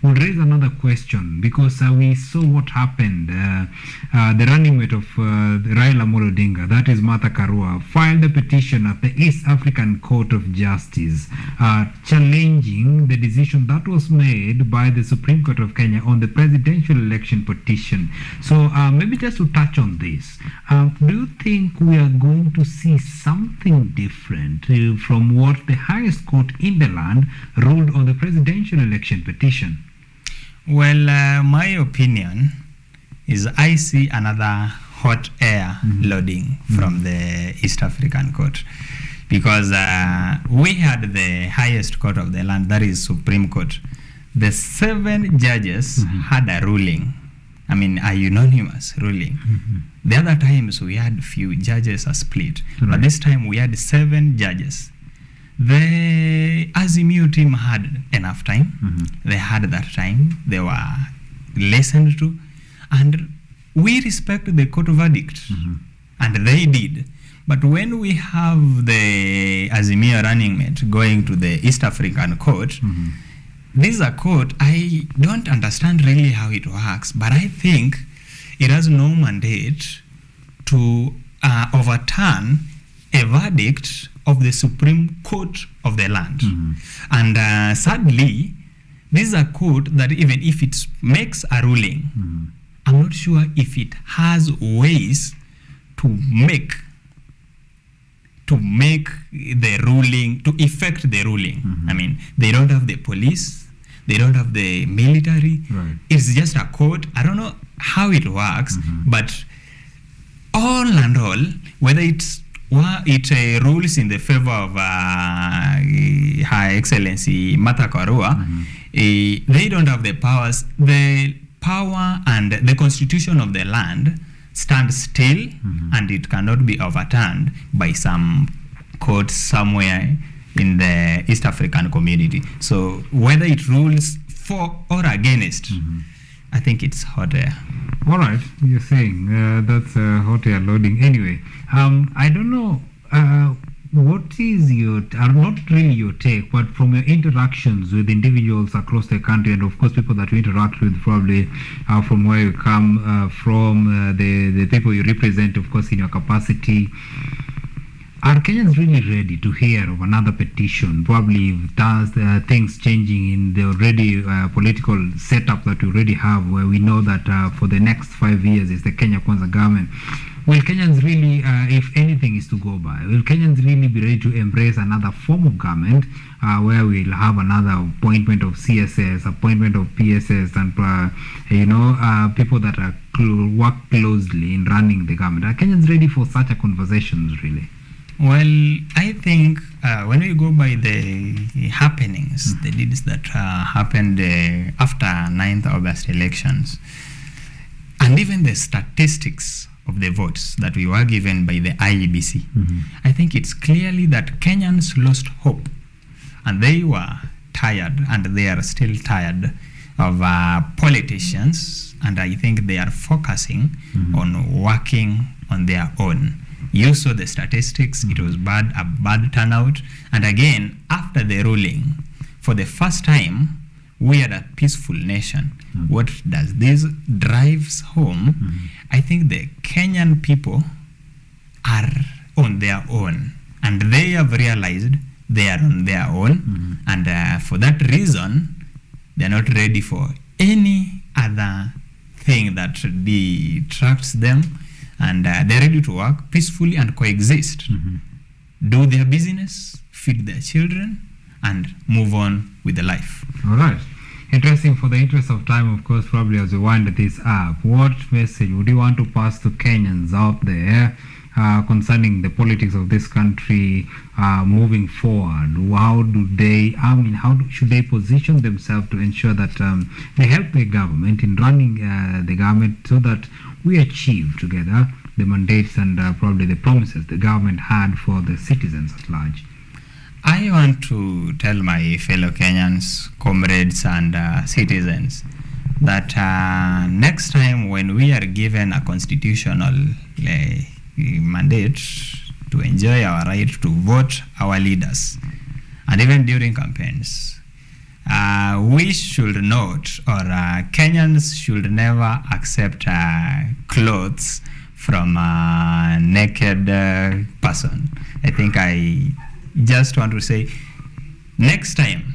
would raise another question, because we saw what happened. The running mate of Raila Amolo Odinga, that is Martha Karua, filed a petition at the East African Court of Justice challenging the decision that was made by the Supreme Court of Kenya on the presidential election petition. So maybe just to touch on this, do you think we are going to see something different from what the highest court in the land ruled on the presidential election petition? Well, my opinion is I see another hot air loading from the East African Court, because we had the highest court of the land, that is Supreme Court. The 7 judges had a ruling. I mean, a unanimous ruling. The other times we had few judges are split, but this time we had 7 judges. The Azimio team had enough time. They had that time. They were listened to, and we respect the court verdict, and they did. But when we have the Azimio running mate going to the East African Court, this is a court, I don't understand really how it works, but I think it has no mandate to overturn a verdict of the Supreme Court of the land. And sadly, this is a court that even if it makes a ruling, I'm not sure if it has ways to make the ruling, to effect the ruling. I mean, they don't have the police, they don't have the military. It's just a court. I don't know how it works, but all and all, whether it rules in the favor of Her Excellency Martha Karua, they don't have the powers. The power and the constitution of the land stands still, and it cannot be overturned by some court somewhere in the East African community. So whether it rules for or against, I think it's hot air. All right, you're saying that's hot air loading. Anyway, I don't know what is your, not really your take, but from your interactions with individuals across the country, and of course people that you interact with probably from where you come from, the people you represent, of course, in your capacity. Are Kenyans really ready to hear of another petition, probably does things changing in the already political setup that we already have, where we know that for the next 5 years is the Kenya Kwanza government? Will Kenyans really, if anything is to go by, will Kenyans really be ready to embrace another form of government where we'll have another appointment of CSS, appointment of PSS, and people that are work closely in running the government? Are Kenyans ready for such a conversations, really? Well, I think when we go by the happenings, the deeds that happened after 9th August elections, and even the statistics of the votes that we were given by the IEBC, I think it's clearly that Kenyans lost hope, and they were tired, and they are still tired of politicians, and I think they are focusing on working on their own. You saw the statistics, it was a bad turnout, and again, after the ruling, for the first time, we are a peaceful nation. What does this drives home? I think the Kenyan people are on their own, and they have realized they are on their own, and for that reason, they are not ready for any other thing that detracts them, and they're ready to work peacefully and coexist, do their business, feed their children, and move on with the life. All right. Interesting. For the interest of time, of course, probably as we wind this up, what message would you want to pass to Kenyans out there concerning the politics of this country moving forward? How should they position themselves to ensure that they help the government in running the government so that we achieve together the mandates and probably the promises the government had for the citizens at large? I want to tell my fellow Kenyans, comrades and citizens that next time when we are given a constitutional mandate to enjoy our right to vote our leaders, and even during campaigns, we should not, or Kenyans should never accept clothes from a naked person. I think I just want to say, next time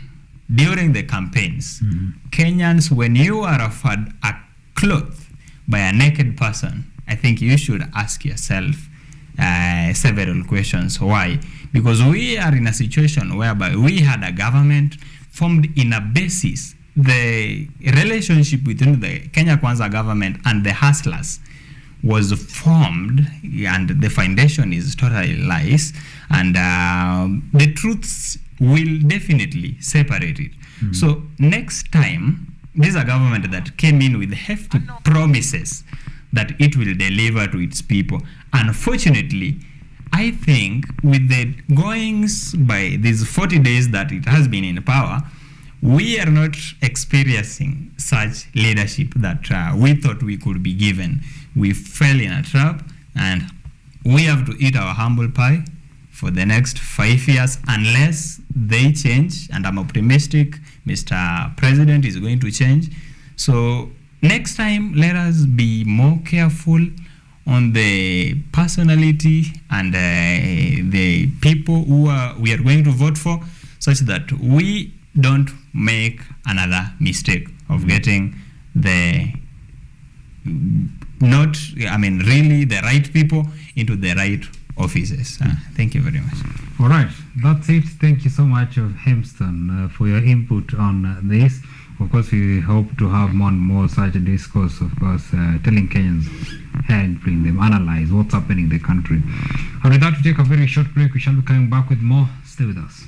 during the campaigns, Kenyans, when you are offered a cloth by a naked person, I think you should ask yourself several questions. Why? Because we are in a situation whereby we had a government formed in a basis, the relationship between the Kenya Kwanza government and the hustlers was formed, and the foundation is totally lies, and the truths will definitely separate it. So next time, this is a government that came in with hefty promises that it will deliver to its people. Unfortunately, I think with the goings by these 40 days that it has been in power, we are not experiencing such leadership that we thought we could be given. We fell in a trap, and we have to eat our humble pie for the next 5 years unless they change, and I'm optimistic Mr. President is going to change. So next time, let us be more careful on the personality and the people who we are going to vote for, such that we don't make another mistake of getting the really the right people into the right offices. Thank you very much. All right, that's it. Thank you so much, Hemston, for your input on this. Of course, we hope to have more and more such a discourse, of course, telling Kenyans, helping them analyze what's happening in the country. And with that, we take a very short break. We shall be coming back with more. Stay with us.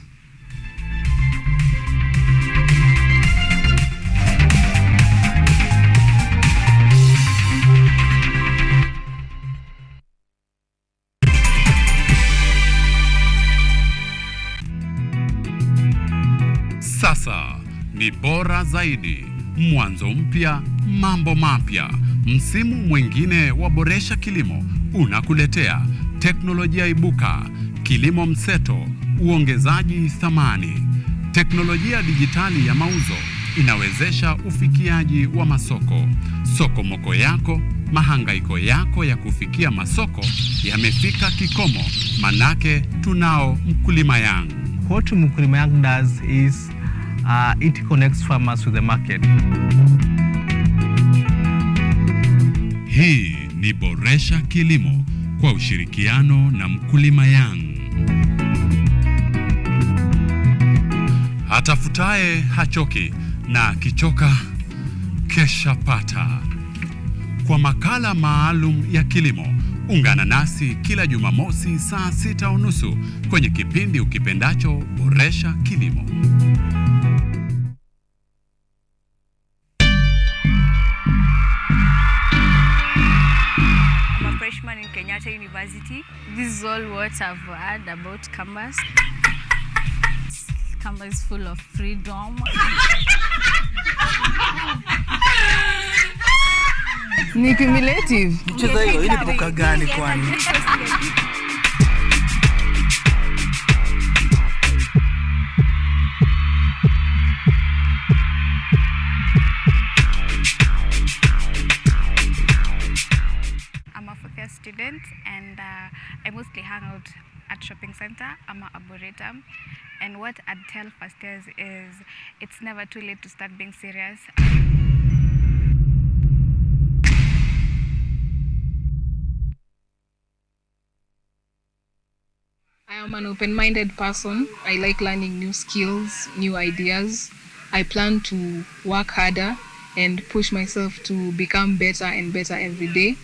Sasa ni bora zaidi, mwanzo mpya, mambo mapya. Msimu mwingine wa Boresha Kilimo unakuletea teknolojia ibuka, kilimo mseto, uongezaji thamani. Teknolojia dijitali ya mauzo inawezesha ufikiaji wa masoko. Soko moko yako, mahangaiko yako ya kufikia masoko yamefika kikomo, manake tunao Mkulima Yangu. What Mkulima Yangu does is it connects farmers with the market. Hii ni Boresha Kilimo kwa ushirikiano na Mkulima Yangu. Atafutaye hachoki na kichoka kesha pata. Kwa makala maalum ya kilimo, ungana nasi kila Jumamosi saa 6:30 kwenye kipindi ukipendacho Boresha Kilimo. Kenyatta University. This is all what I've heard about campus. Campus is full of freedom. Ni cumulative. Mchezo hiyo ilipoka gani kwani? I'm a fourth year student and I mostly hang out at shopping center. I'm a arboretum. And what I'd tell first years is it's never too late to start being serious. I am an open-minded person. I like learning new skills, new ideas. I plan to work harder and push myself to become better and better every day.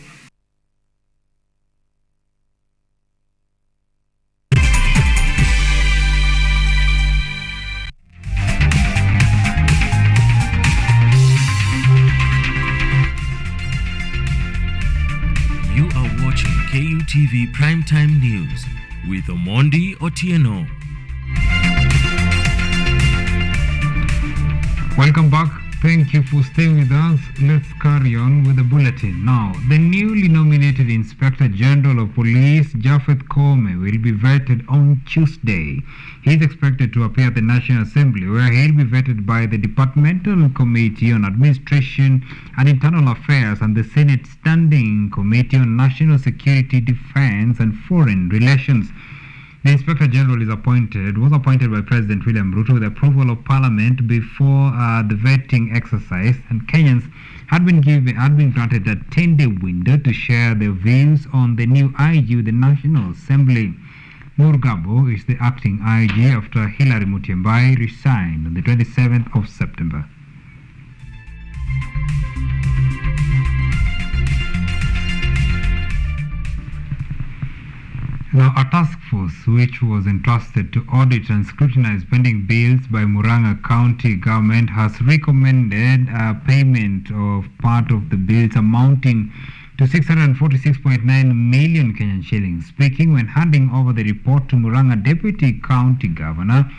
You are watching KUTV Primetime News with Omondi Otieno. Welcome back. Thank you for staying with us. Let's carry on with the bulletin. Now, the newly nominated Inspector General of Police, Japhet Koome, will be vetted on Tuesday. He is expected to appear at the National Assembly, where he'll be vetted by the Departmental Committee on Administration and Internal Affairs and the Senate Standing Committee on National Security, Defense and Foreign Relations. The Inspector General was appointed by President William Ruto with approval of Parliament before the vetting exercise, and Kenyans had been granted a 10-day window to share their views on the new IG with the National Assembly. Murgabo is the acting IG after Hilary Mutyambai resigned on the 27th of September. Now, a task force which was entrusted to audit and scrutinize pending bills by Murang'a County government has recommended a payment of part of the bills amounting to 646.9 million Kenyan shillings. Speaking when handing over the report to Murang'a Deputy County Governor,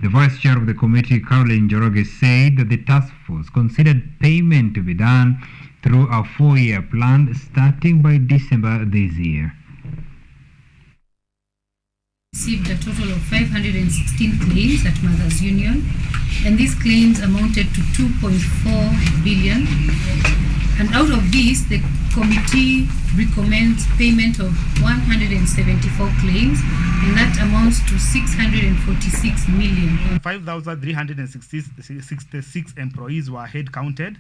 the Vice Chair of the committee, Caroline Njoroge, said that the task force considered payment to be done through a 4-year plan starting by December this year. Received a total of 516 claims at Mothers Union, and these claims amounted to 2.4 billion. And out of these, the committee recommends payment of 174 claims, and that amounts to 646 million. 5,366 employees were head counted,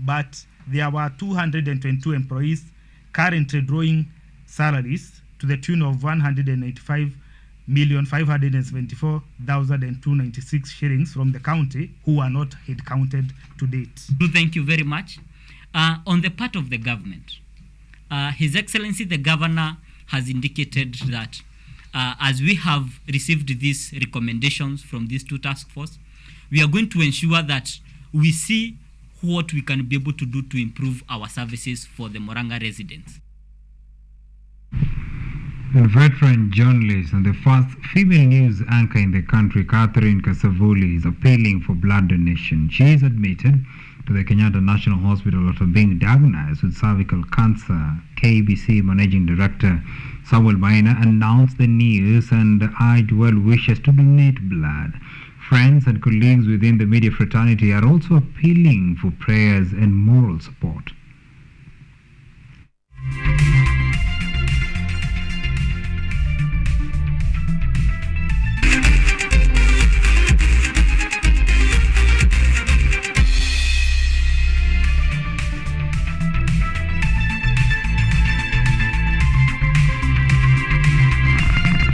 but there were 222 employees currently drawing salaries to the tune of 185,574,296 shillings from the county who are not head counted to date. Thank you very much. On the part of the government, His Excellency the Governor has indicated that as we have received these recommendations from these two task force, we are going to ensure that we see what we can be able to do to improve our services for the Murang'a residents. The veteran journalist and the first female news anchor in the country, Catherine Kasavuli, is appealing for blood donation. She is admitted to the Kenyatta National Hospital after being diagnosed with cervical cancer. KBC Managing Director Samuel Maina announced the news and urged well wishers to donate blood. Friends and colleagues within the media fraternity are also appealing for prayers and moral support.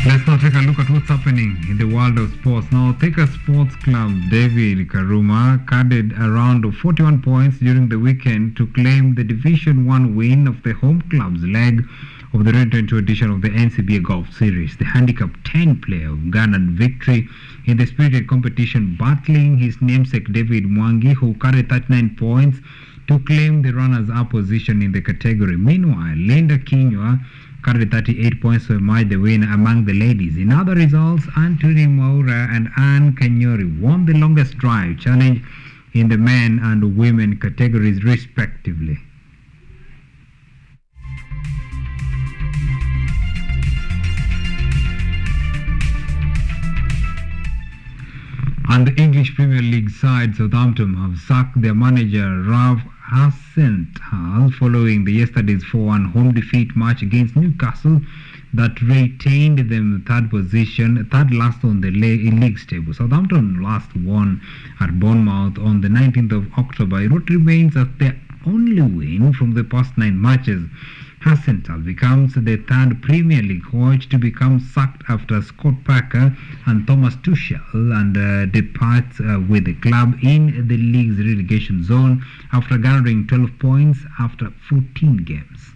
Let's now take a look at what's happening in the world of sports. Now, Thika Sports Club David Karuma carded a round of 41 points during the weekend to claim the Division 1 win of the home club's leg of the 2022 edition of the NCBA Golf Series. The handicap 10 player garnered victory in the spirited competition, battling his namesake David Mwangi, who carried 39 points to claim the runners-up position in the category. Meanwhile, Linda Kinyua carried 38 points to emerge the winner among the ladies. In other results, Anthony Maura and Anne Kanyori won the longest drive challenge in the men and women categories respectively. And the English Premier League side Southampton have sacked their manager Ralph Hasenhuttl following the yesterday's 4-1 home defeat match against Newcastle that retained them third last on the league's table. Southampton last won at Bournemouth on the 19th of October. It remains as their only win from the past 9 matches. Hasenhuttl becomes the third Premier League coach to become sacked after Scott Parker and Thomas Tuchel and departs with the club in the league's relegation zone after garnering 12 points after 14 games.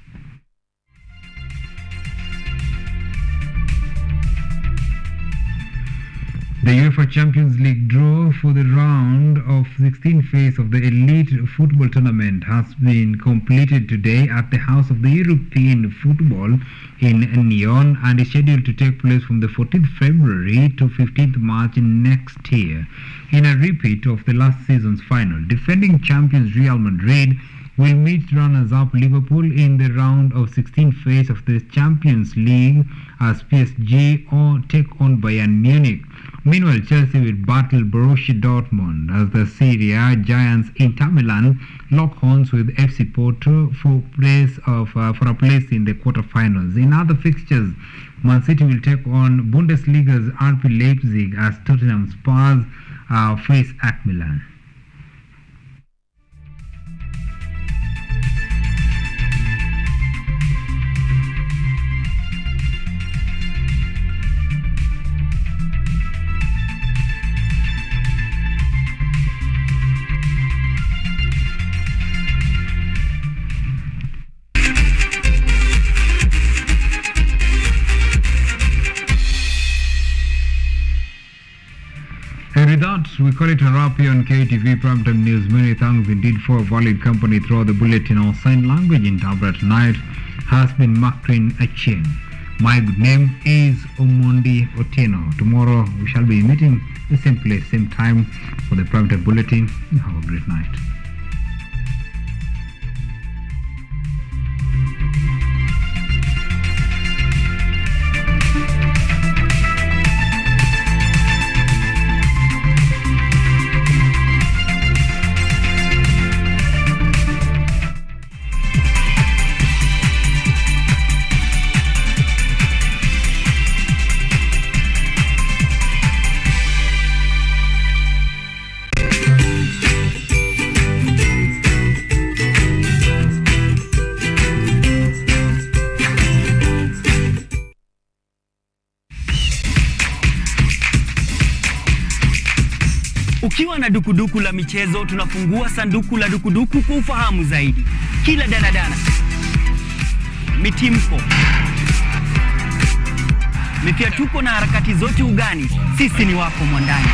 The UEFA Champions League draw for the round of 16 phase of the elite football tournament has been completed today at the House of the European Football in Nyon and is scheduled to take place from the 14th February to 15th March next year. In a repeat of the last season's final, defending champions Real Madrid will meet runners-up Liverpool in the round of 16 phase of the Champions League as PSG or take on Bayern Munich. Meanwhile, Chelsea will battle Borussia Dortmund as the Serie A giants Inter Milan lock horns with FC Porto for a place in the quarterfinals. In other fixtures, Man City will take on Bundesliga's RB Leipzig as Tottenham Spurs face AC Milan. And with that, we call it a wrap here on KTV Primetime News. Many thanks indeed for a valid company throughout the bulletin. Our sign language interpreter tonight has been Makrin Acheng. My good name is Omondi Otieno. Tomorrow we shall be meeting the same place, same time for the Primetime Bulletin. Have a great night. Ukiwa na dukuduku la michezo, tunafungua sanduku la dukuduku kwa ufahamu zaidi. Kila danadana, mitimko, mifiatuko na harakati zote ugani, sisi ni wako mwandani.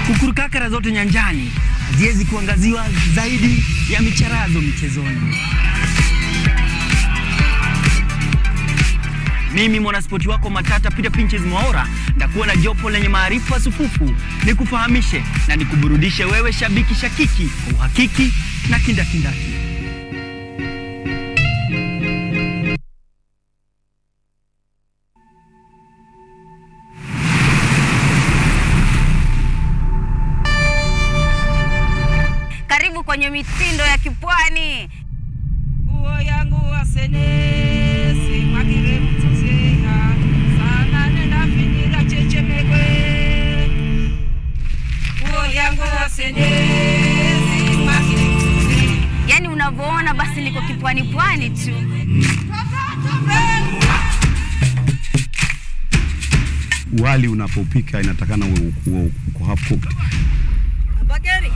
Kukurukakara zote nyanjani, haziwezi kuangaziwa zaidi ya micharazo michezoni. Mimi mwanaspoti wako matata Peter Pinches Mwaora ndakuwa na jopo lenye maarifa sufufu, nikufahamishe na nikuburudishe wewe shabiki shakiki kwa uhakiki na kindakindaki. Karibu kwenye mitindo ya kipwani. Nguo yangu wasenesi magire mtuzeha sana nenda finira chechemekwe. Nguo yangu wasenesi magire mtuzeha. Yani unavyoona basi niko kipwani pwani tu. Wali unapopika inatakana uko half cooked. Bageri.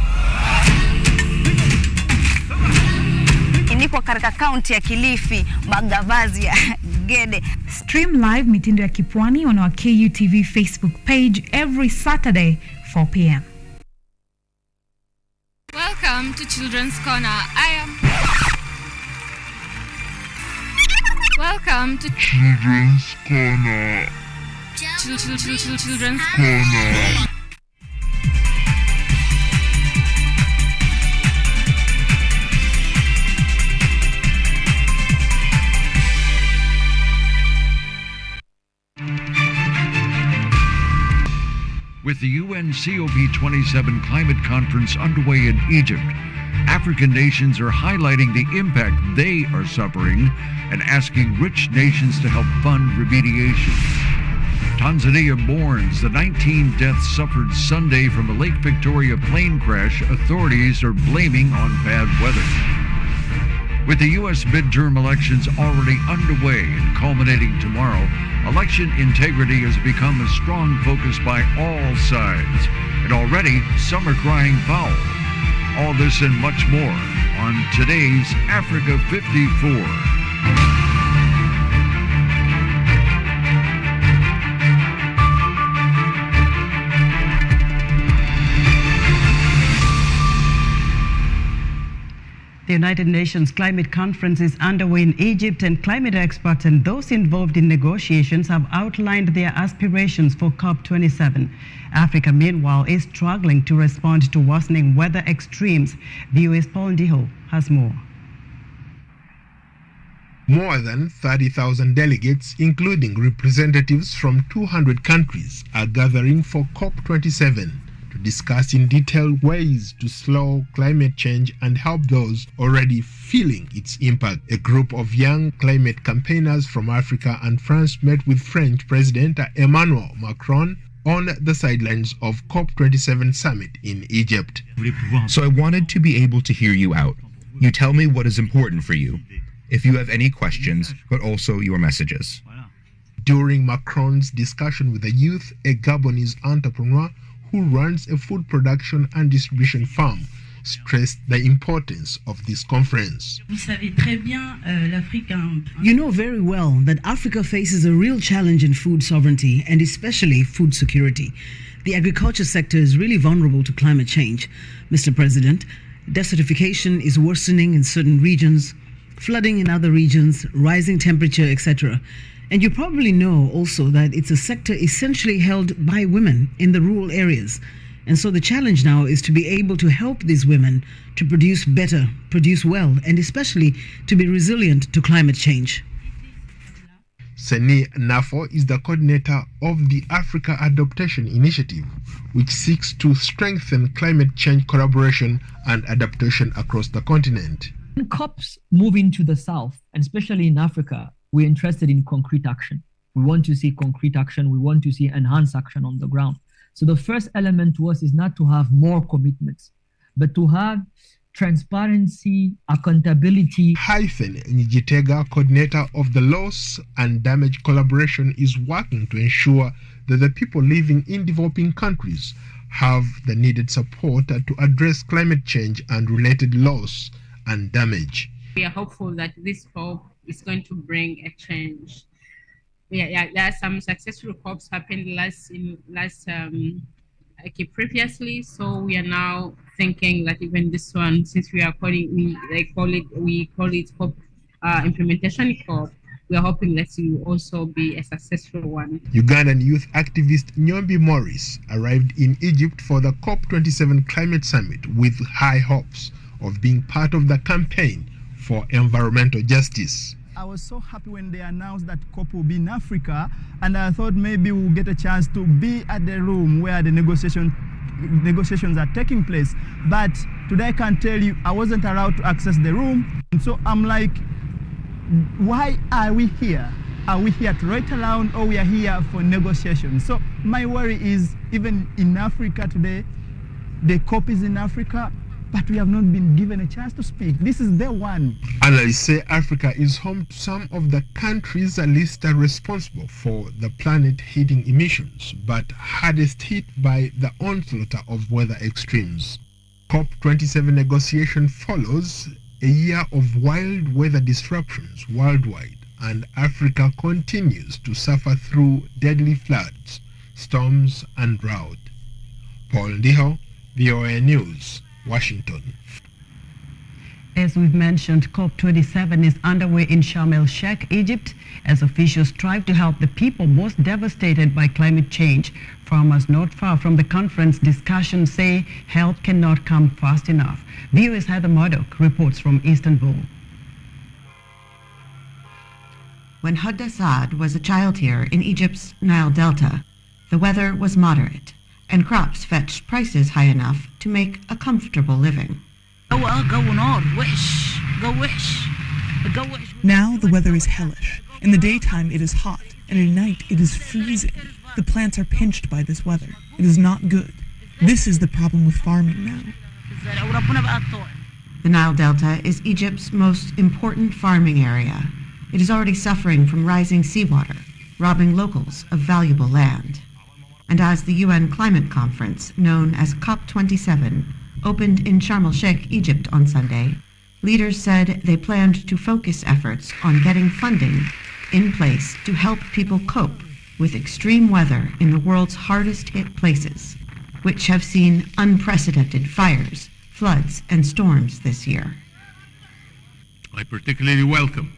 Niko katika kaunti ya Kilifi, Magavazi ya Gede. Stream live mitindo ya kipwani on our KUTV Facebook page every Saturday 4 p.m. Welcome Welcome to Children's Corner. Welcome to Children's Corner. Children's Corner. With the UN COP27 climate conference underway in Egypt, African nations are highlighting the impact they are suffering and asking rich nations to help fund remediation. Tanzania mourns the 19 deaths suffered Sunday from a Lake Victoria plane crash authorities are blaming on bad weather. With the U.S. midterm elections already underway and culminating tomorrow, election integrity has become a strong focus by all sides, and already some are crying foul. All this and much more on today's Africa 54. The United Nations Climate Conference is underway in Egypt, and climate experts and those involved in negotiations have outlined their aspirations for COP27. Africa, meanwhile, is struggling to respond to worsening weather extremes. VOA's Paul Ndiho has more. More than 30,000 delegates, including representatives from 200 countries, are gathering for COP27. Discuss in detail ways to slow climate change and help those already feeling its impact. A group of young climate campaigners from Africa and France met with French President Emmanuel Macron on the sidelines of COP27 summit in Egypt. So I wanted to be able to hear you out. You tell me what is important for you, if you have any questions, but also your messages. During Macron's discussion with the youth, a Gabonese entrepreneur who runs a food production and distribution farm, stressed the importance of this conference. You know very well that Africa faces a real challenge in food sovereignty and especially food security. The agriculture sector is really vulnerable to climate change. Mr. President, desertification is worsening in certain regions, flooding in other regions, rising temperature, etc. And you probably know also that it's a sector essentially held by women in the rural areas. And so the challenge now is to be able to help these women to produce better, produce well, and especially to be resilient to climate change. Seni Nafo is the coordinator of the Africa Adaptation Initiative, which seeks to strengthen climate change collaboration and adaptation across the continent. When COPs move into the South, and especially in Africa, we're interested in concrete action. We want to see concrete action. We want to see enhanced action on the ground. So the first element to us is not to have more commitments, but to have transparency, accountability. Hyphen Njitega, coordinator of the Loss and Damage Collaboration, is working to ensure that the people living in developing countries have the needed support to address climate change and related loss and damage. We are hopeful that this COP is going to bring a change. There are some successful COPs happened previously, so we are now thinking that even this one, since we call it COP implementation COP, we are hoping that it will also be a successful one. Ugandan youth activist Nyombi Morris arrived in Egypt for the COP27 climate summit with high hopes of being part of the campaign for environmental justice. I was so happy when they announced that COP will be in Africa, and I thought maybe we'll get a chance to be at the room where the negotiations are taking place. But today I can tell you I wasn't allowed to access the room. And so I'm like, why are we here? Are we here to write around, or we are here for negotiations? So my worry is, even in Africa today, the COP is in Africa, but we have not been given a chance to speak. This is the one. Analysts say Africa is home to some of the countries listed responsible for the planet heating emissions, but hardest hit by the onslaught of weather extremes. COP27 negotiation follows a year of wild weather disruptions worldwide, and Africa continues to suffer through deadly floods, storms, and drought. Paul Ndiho, VOA News, Washington. As we've mentioned, COP27 is underway in Sharm el-Sheikh, Egypt, as officials strive to help the people most devastated by climate change. Farmers not far from the conference discussions say help cannot come fast enough. VOA's Heather Murdoch reports from Istanbul. When Huda Saad was a child here in Egypt's Nile Delta, the weather was moderate, and crops fetched prices high enough to make a comfortable living. Now the weather is hellish. In the daytime it is hot, and at night it is freezing. The plants are pinched by this weather. It is not good. This is the problem with farming now. The Nile Delta is Egypt's most important farming area. It is already suffering from rising seawater, robbing locals of valuable land. And as the UN climate conference, known as COP27, opened in Sharm el-Sheikh, Egypt on Sunday, leaders said they planned to focus efforts on getting funding in place to help people cope with extreme weather in the world's hardest hit places, which have seen unprecedented fires, floods, and storms this year. I particularly welcome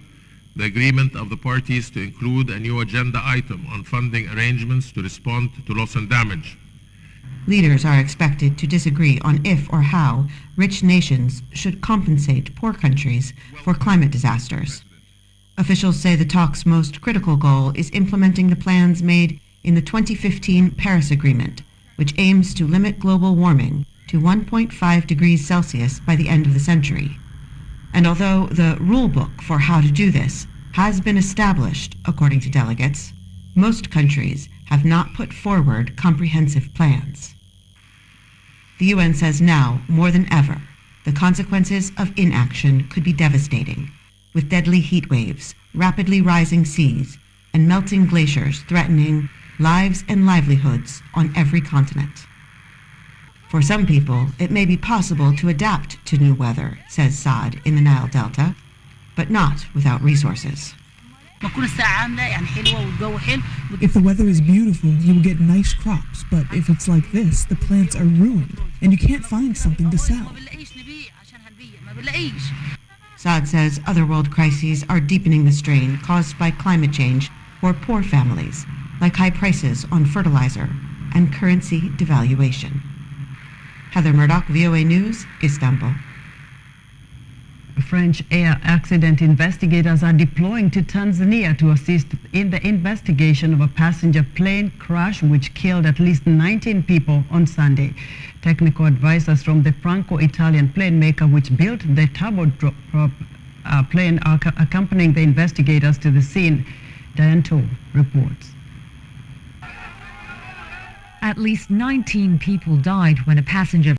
the agreement of the parties to include a new agenda item on funding arrangements to respond to loss and damage. Leaders are expected to disagree on if or how rich nations should compensate poor countries for climate disasters. Officials say the talks' most critical goal is implementing the plans made in the 2015 Paris Agreement, which aims to limit global warming to 1.5 degrees Celsius by the end of the century. And although the rule book for how to do this has been established, according to delegates, most countries have not put forward comprehensive plans. The UN says now, more than ever, the consequences of inaction could be devastating, with deadly heat waves, rapidly rising seas, and melting glaciers threatening lives and livelihoods on every continent. For some people, it may be possible to adapt to new weather, says Saad in the Nile Delta, but not without resources. If the weather is beautiful, you will get nice crops, but if it's like this, the plants are ruined, and you can't find something to sell. Saad says other world crises are deepening the strain caused by climate change for poor families, like high prices on fertilizer and currency devaluation. Heather Murdoch, VOA News, Istanbul. French air accident investigators are deploying to Tanzania to assist in the investigation of a passenger plane crash which killed at least 19 people on Sunday. Technical advisors from the Franco-Italian plane maker which built the turboprop plane are accompanying the investigators to the scene. Diane To reports. At least 19 people died when a passenger